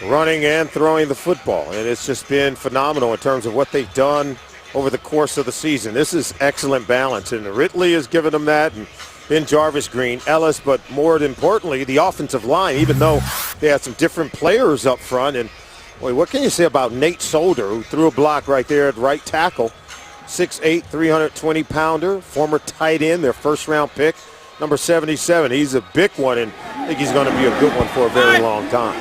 running and throwing the football. And it's just been phenomenal in terms of what they've done over the course of the season. This is excellent balance. And Ridley has given them that. And Ben Jarvis, Green, Ellis, but more importantly, the offensive line, even though they had some different players up front. And boy, what can you say about Nate Solder, who threw a block right there at right tackle? 6'8", 320-pounder, former tight end, their first-round pick, number 77. He's a big one, and I think he's going to be a good one for a very long time.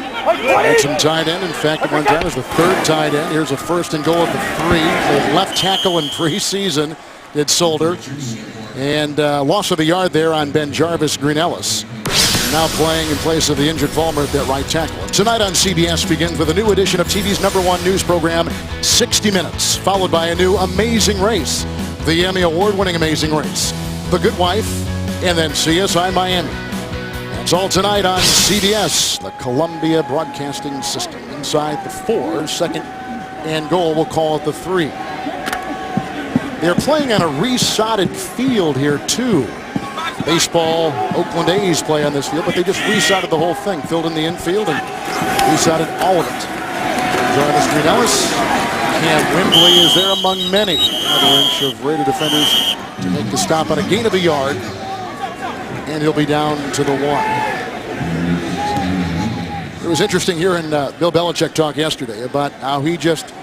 Some tight end. In fact, at one time was the 3rd tight end. Here's a 1st and goal at the 3. The left tackle in preseason did Solder. And loss of a yard there on Ben Jarvis, Green Ellis. Now playing in place of the injured Vollmer at that right tackle. Tonight on CBS begins with a new edition of TV's #1 news program, 60 Minutes, followed by a new Amazing Race, the Emmy Award-winning Amazing Race, The Good Wife, and then CSI Miami. That's all tonight on CBS, the Columbia Broadcasting System. Inside the 4, 2nd and goal, we'll call it the 3. They're playing on a resodded field here, too. Baseball, Oakland A's play on this field, but they just resodded the whole thing, filled in the infield and resodded all of it. Jarvis, Green Ellis, Cam Wembley is there among many. Another inch of Raider defenders to make the stop on a gain of a yard, and he'll be down to the 1. It was interesting hearing Bill Belichick talk yesterday about how he just,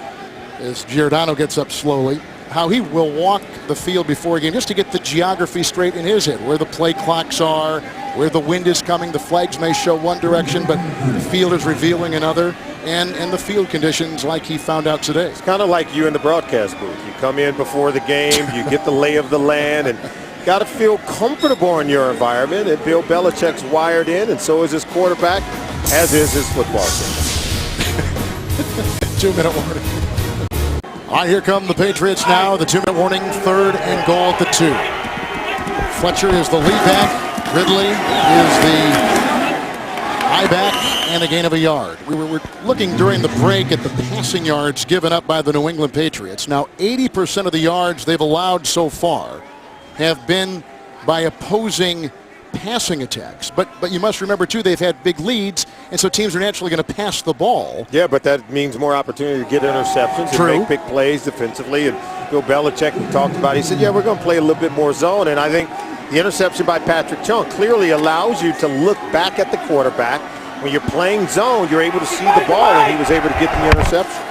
as Giordano gets up slowly, how he will walk the field before a game just to get the geography straight in his head, where the play clocks are, where the wind is coming. The flags may show one direction, but the field is revealing another, and the field conditions like he found out today. It's kind of like you in the broadcast booth. You come in before the game, you get the lay of the land, and got to feel comfortable in your environment. And Bill Belichick's wired in, and so is his quarterback, as is his football team. 2-minute warning. All right, here come the Patriots now. The 2-minute warning, 3rd and goal at the 2. Fletcher is the lead back. Ridley is the high back, and a gain of a yard. We were looking during the break at the passing yards given up by the New England Patriots. Now, 80% of the yards they've allowed so far have been by opposing passing attacks. But you must remember, too, they've had big leads, and so teams are naturally going to pass the ball. Yeah, but that means more opportunity to get interceptions and make big plays defensively. And Bill Belichick talked about it. He said, yeah, we're going to play a little bit more zone. And I think the interception by Patrick Chung clearly allows you to look back at the quarterback. When you're playing zone, you're able to see the ball, and he was able to get the interception.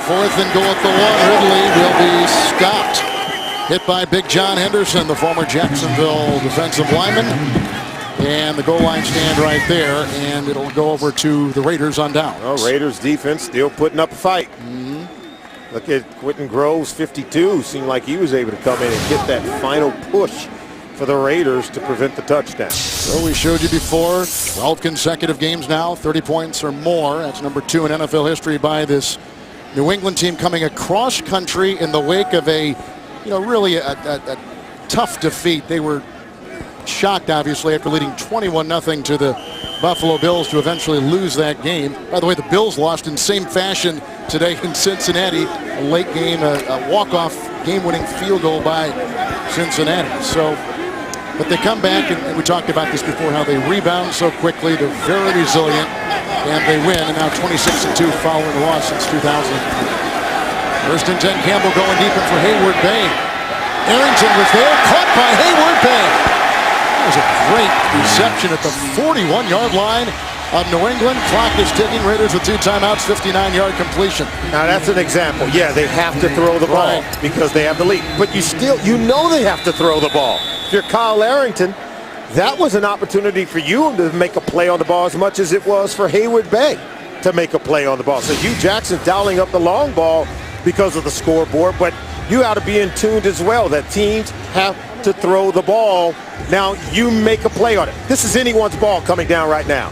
4th and goal at the 1. Ridley will be stopped. Hit by Big John Henderson, the former Jacksonville defensive lineman. And the goal line stand right there, and it'll go over to the Raiders on down. Well, Raiders defense still putting up a fight. Look at Quentin Groves, 52. Seemed like he was able to come in and get that final push for the Raiders to prevent the touchdown. So we showed you before, 12 consecutive games now, 30 points or more. That's number 2 in NFL history by this New England team, coming across country in the wake of a, really a tough defeat. They were shocked, obviously, after leading 21-0 to the Buffalo Bills to eventually lose that game. By the way, the Bills lost in same fashion today in Cincinnati. A late game, a walk-off game-winning field goal by Cincinnati. So But they come back, and we talked about this before, how they rebound so quickly. They're very resilient, and they win. And now 26-2 following the loss since 2000. First and 10, Campbell going deep in for Hayward Bay. Arrington was there, caught by Hayward Bay. That was a great reception at the 41-yard line of New England. Clock is ticking. Raiders with 2 timeouts, 59-yard completion. Now that's an example. Yeah, they have to throw the ball because they have the lead. But you know they have to throw the ball. If you're Kyle Arrington, that was an opportunity for you to make a play on the ball as much as it was for Hayward Bay to make a play on the ball. So Hugh Jackson's dialing up the long ball because of the scoreboard, but you ought to be in tune as well that teams have to throw the ball. Now you make a play on it. This is anyone's ball coming down right now.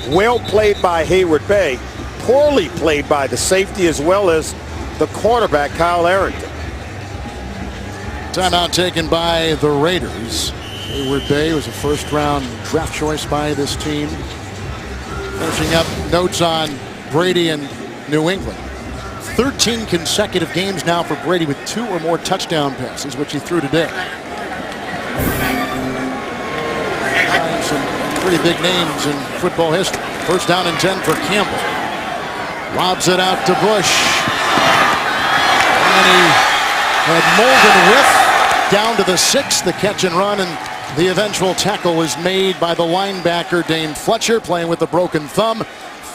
Well played by Hayward Bay, poorly played by the safety as well as the cornerback, Kyle Arrington. Timeout taken by the Raiders. Hayward Bay was a first-round draft choice by this team. Finishing up notes on Brady and New England. 13 consecutive games now for Brady with 2 or more touchdown passes, which he threw today. Some pretty big names in football history. First down and 10 for Campbell. Lobs it out to Bush. And he had Molden whiff down to the 6. The catch and run, and the eventual tackle was made by the linebacker Dane Fletcher, playing with a broken thumb.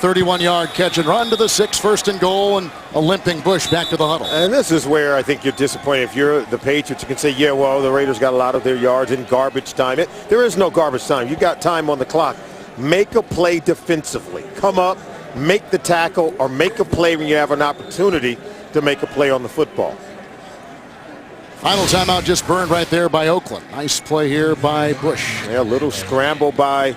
31-yard catch and run to the 6, first and goal, and a limping Bush back to the huddle. And this is where I think you're disappointed. If you're the Patriots, you can say, yeah, well, the Raiders got a lot of their yards in garbage time. There is no garbage time. You got time on the clock. Make a play defensively. Come up, make the tackle, or make a play when you have an opportunity to make a play on the football. Final timeout just burned right there by Oakland. Nice play here by Bush. Yeah, a little scramble by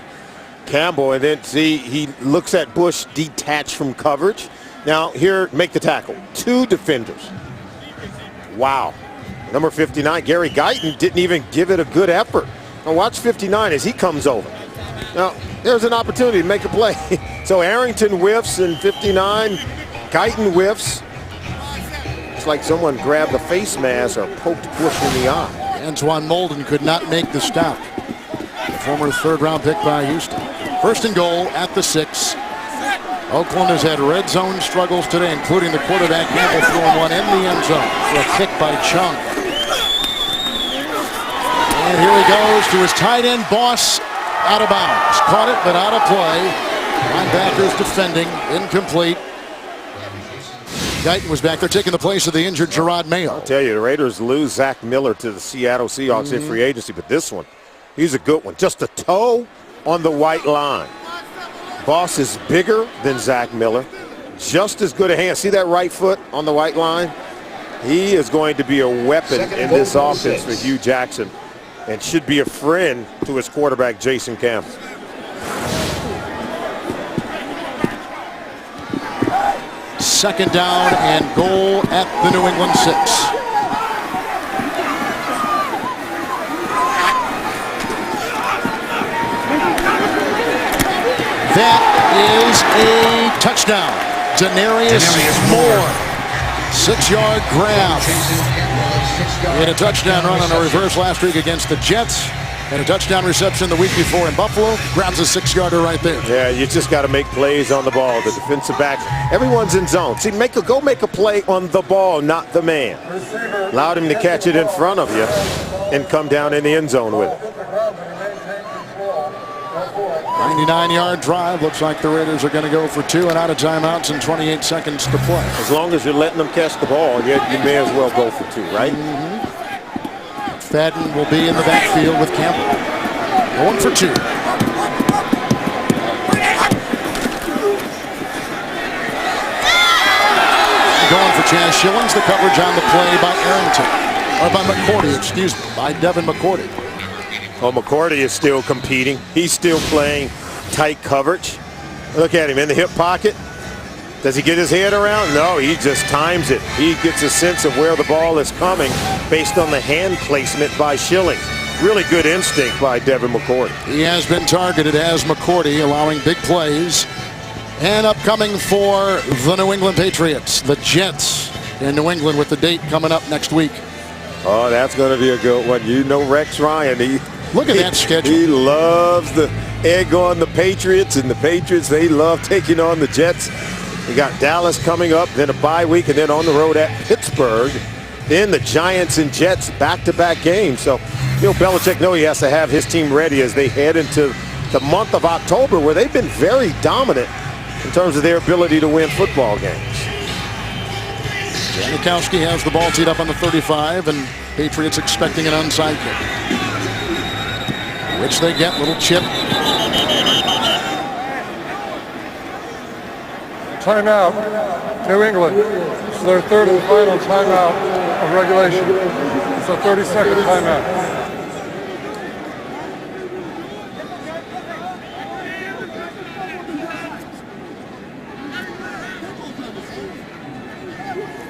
Campbell, and then see, he looks at Bush detached from coverage. Now here, make the tackle. 2 defenders. Wow. Number 59, Gary Guyton, didn't even give it a good effort. Now watch 59 as he comes over. Now there's an opportunity to make a play. So Arrington whiffs, and 59, Guyton whiffs. It's like someone grabbed a face mask or poked Bush in the eye. Antoine Molden could not make the stop. The former 3rd-round pick by Houston. First and goal at the 6. Oakland has had red zone struggles today, including the quarterback Campbell throwing one in the end zone for a kick by Chung. And here he goes to his tight end, Boss, out of bounds. Caught it, but out of play. Linebackers defending, incomplete. Guyton was back there taking the place of the injured Gerard Mayo. I'll tell you, the Raiders lose Zach Miller to the Seattle Seahawks in free agency, but this one, he's a good one. Just a toe on the white line. Boss is bigger than Zach Miller. Just as good a hand. See that right foot on the white line? He is going to be a weapon in this offense for Hugh Jackson and should be a friend to his quarterback, Jason Campbell. Second down and goal at the New England 6. That is a touchdown. Denarius Moore. 6-yard grab. He had a touchdown run on a reverse last week against the Jets. And a touchdown reception the week before in Buffalo. Grabs a 6-yarder right there. Yeah, you just got to make plays on the ball. The defensive backs, everyone's in zone. See, go make a play on the ball, not the man. Allowed him to catch it in front of you and come down in the end zone with it. 99-yard drive. Looks like the Raiders are going to go for 2 and out of timeouts and 28 seconds to play. As long as you're letting them catch the ball, you may as well go for 2, right? Fadden will be in the backfield with Campbell. Going for 2. Going for Chaz Schillings. The coverage on the play by Arrington. Or by McCourty, excuse me, by Devin McCourty. Oh, McCourty is still competing. He's still playing tight coverage. Look at him in the hip pocket. Does he get his head around? No, he just times it. He gets a sense of where the ball is coming based on the hand placement by Schilling. Really good instinct by Devin McCourty. He has been targeted as McCourty, allowing big plays. And upcoming for the New England Patriots, the Jets in New England with the date coming up next week. Oh, that's going to be a good one. You know Rex Ryan, Look at that schedule. He loves the egg on the Patriots, and the Patriots, they love taking on the Jets. You got Dallas coming up, then a bye week, and then on the road at Pittsburgh. Then the Giants and Jets back-to-back games. So Bill Belichick knows he has to have his team ready as they head into the month of October, where they've been very dominant in terms of their ability to win football games. Janikowski has the ball teed up on the 35, and Patriots expecting an onside kick, which they get. Little chip. Timeout, New England. It's their third and final timeout of regulation. It's a 30-second timeout.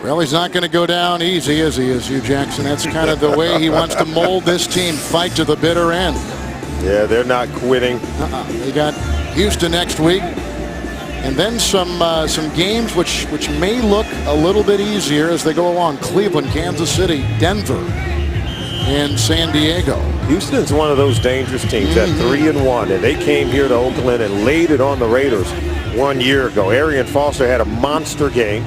Well, he's not going to go down easy, is he, Hugh Jackson? That's kind of the way he wants to mold this team, fight to the bitter end. Yeah, they're not quitting. They got Houston next week, and then some games which may look a little bit easier as they go along. Cleveland, Kansas City, Denver, and San Diego. Houston's one of those dangerous teams at 3-1, and they came here to Oakland and laid it on the Raiders 1 year ago. Arian Foster had a monster game.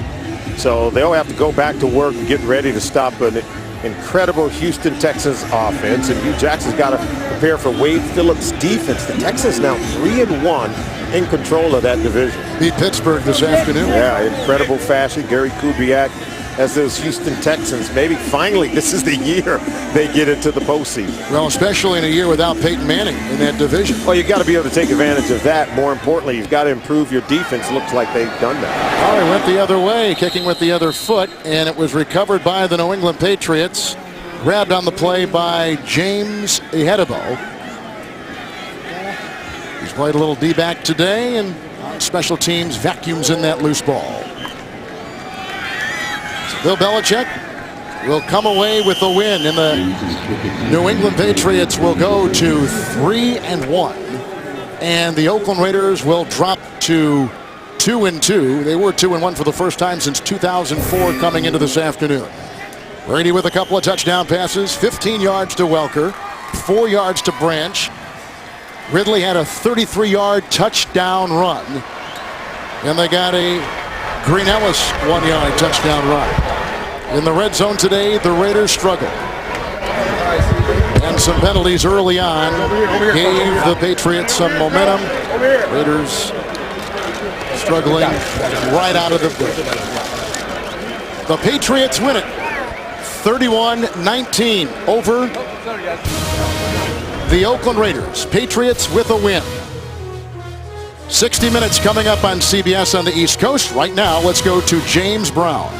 So they'll have to go back to work and get ready to stop an incredible Houston Texans offense. And Hugh Jackson's got to prepare for Wade Phillips' defense. The Texans now 3-1 in control of that division. Beat Pittsburgh this afternoon. Yeah, incredible fashion. Gary Kubiak as those Houston Texans. Maybe finally this is the year they get into the postseason. Well, especially in a year without Peyton Manning in that division. Well, you got to be able to take advantage of that. More importantly, you've got to improve your defense. Looks like they've done that. Oh, he went the other way, kicking with the other foot, and it was recovered by the New England Patriots. Grabbed on the play by James Ihedebo. He's played a little D-back today, and on special teams vacuums in that loose ball. Bill Belichick will come away with the win, and the New England Patriots will go to 3-1, and the Oakland Raiders will drop to 2-2. They were 2-1 for the first time since 2004 coming into this afternoon. Brady with a couple of touchdown passes, 15 yards to Welker, 4 yards to Branch. Ridley had a 33-yard touchdown run, and they got a Green Ellis 1-yard touchdown run. In the red zone today, the Raiders struggled. And some penalties early on gave the Patriots some momentum. Raiders struggling right out of the gate. The Patriots win it 31-19 over the Oakland Raiders. Patriots with a win. 60 minutes coming up on CBS on the East Coast. Right now, let's go to James Brown.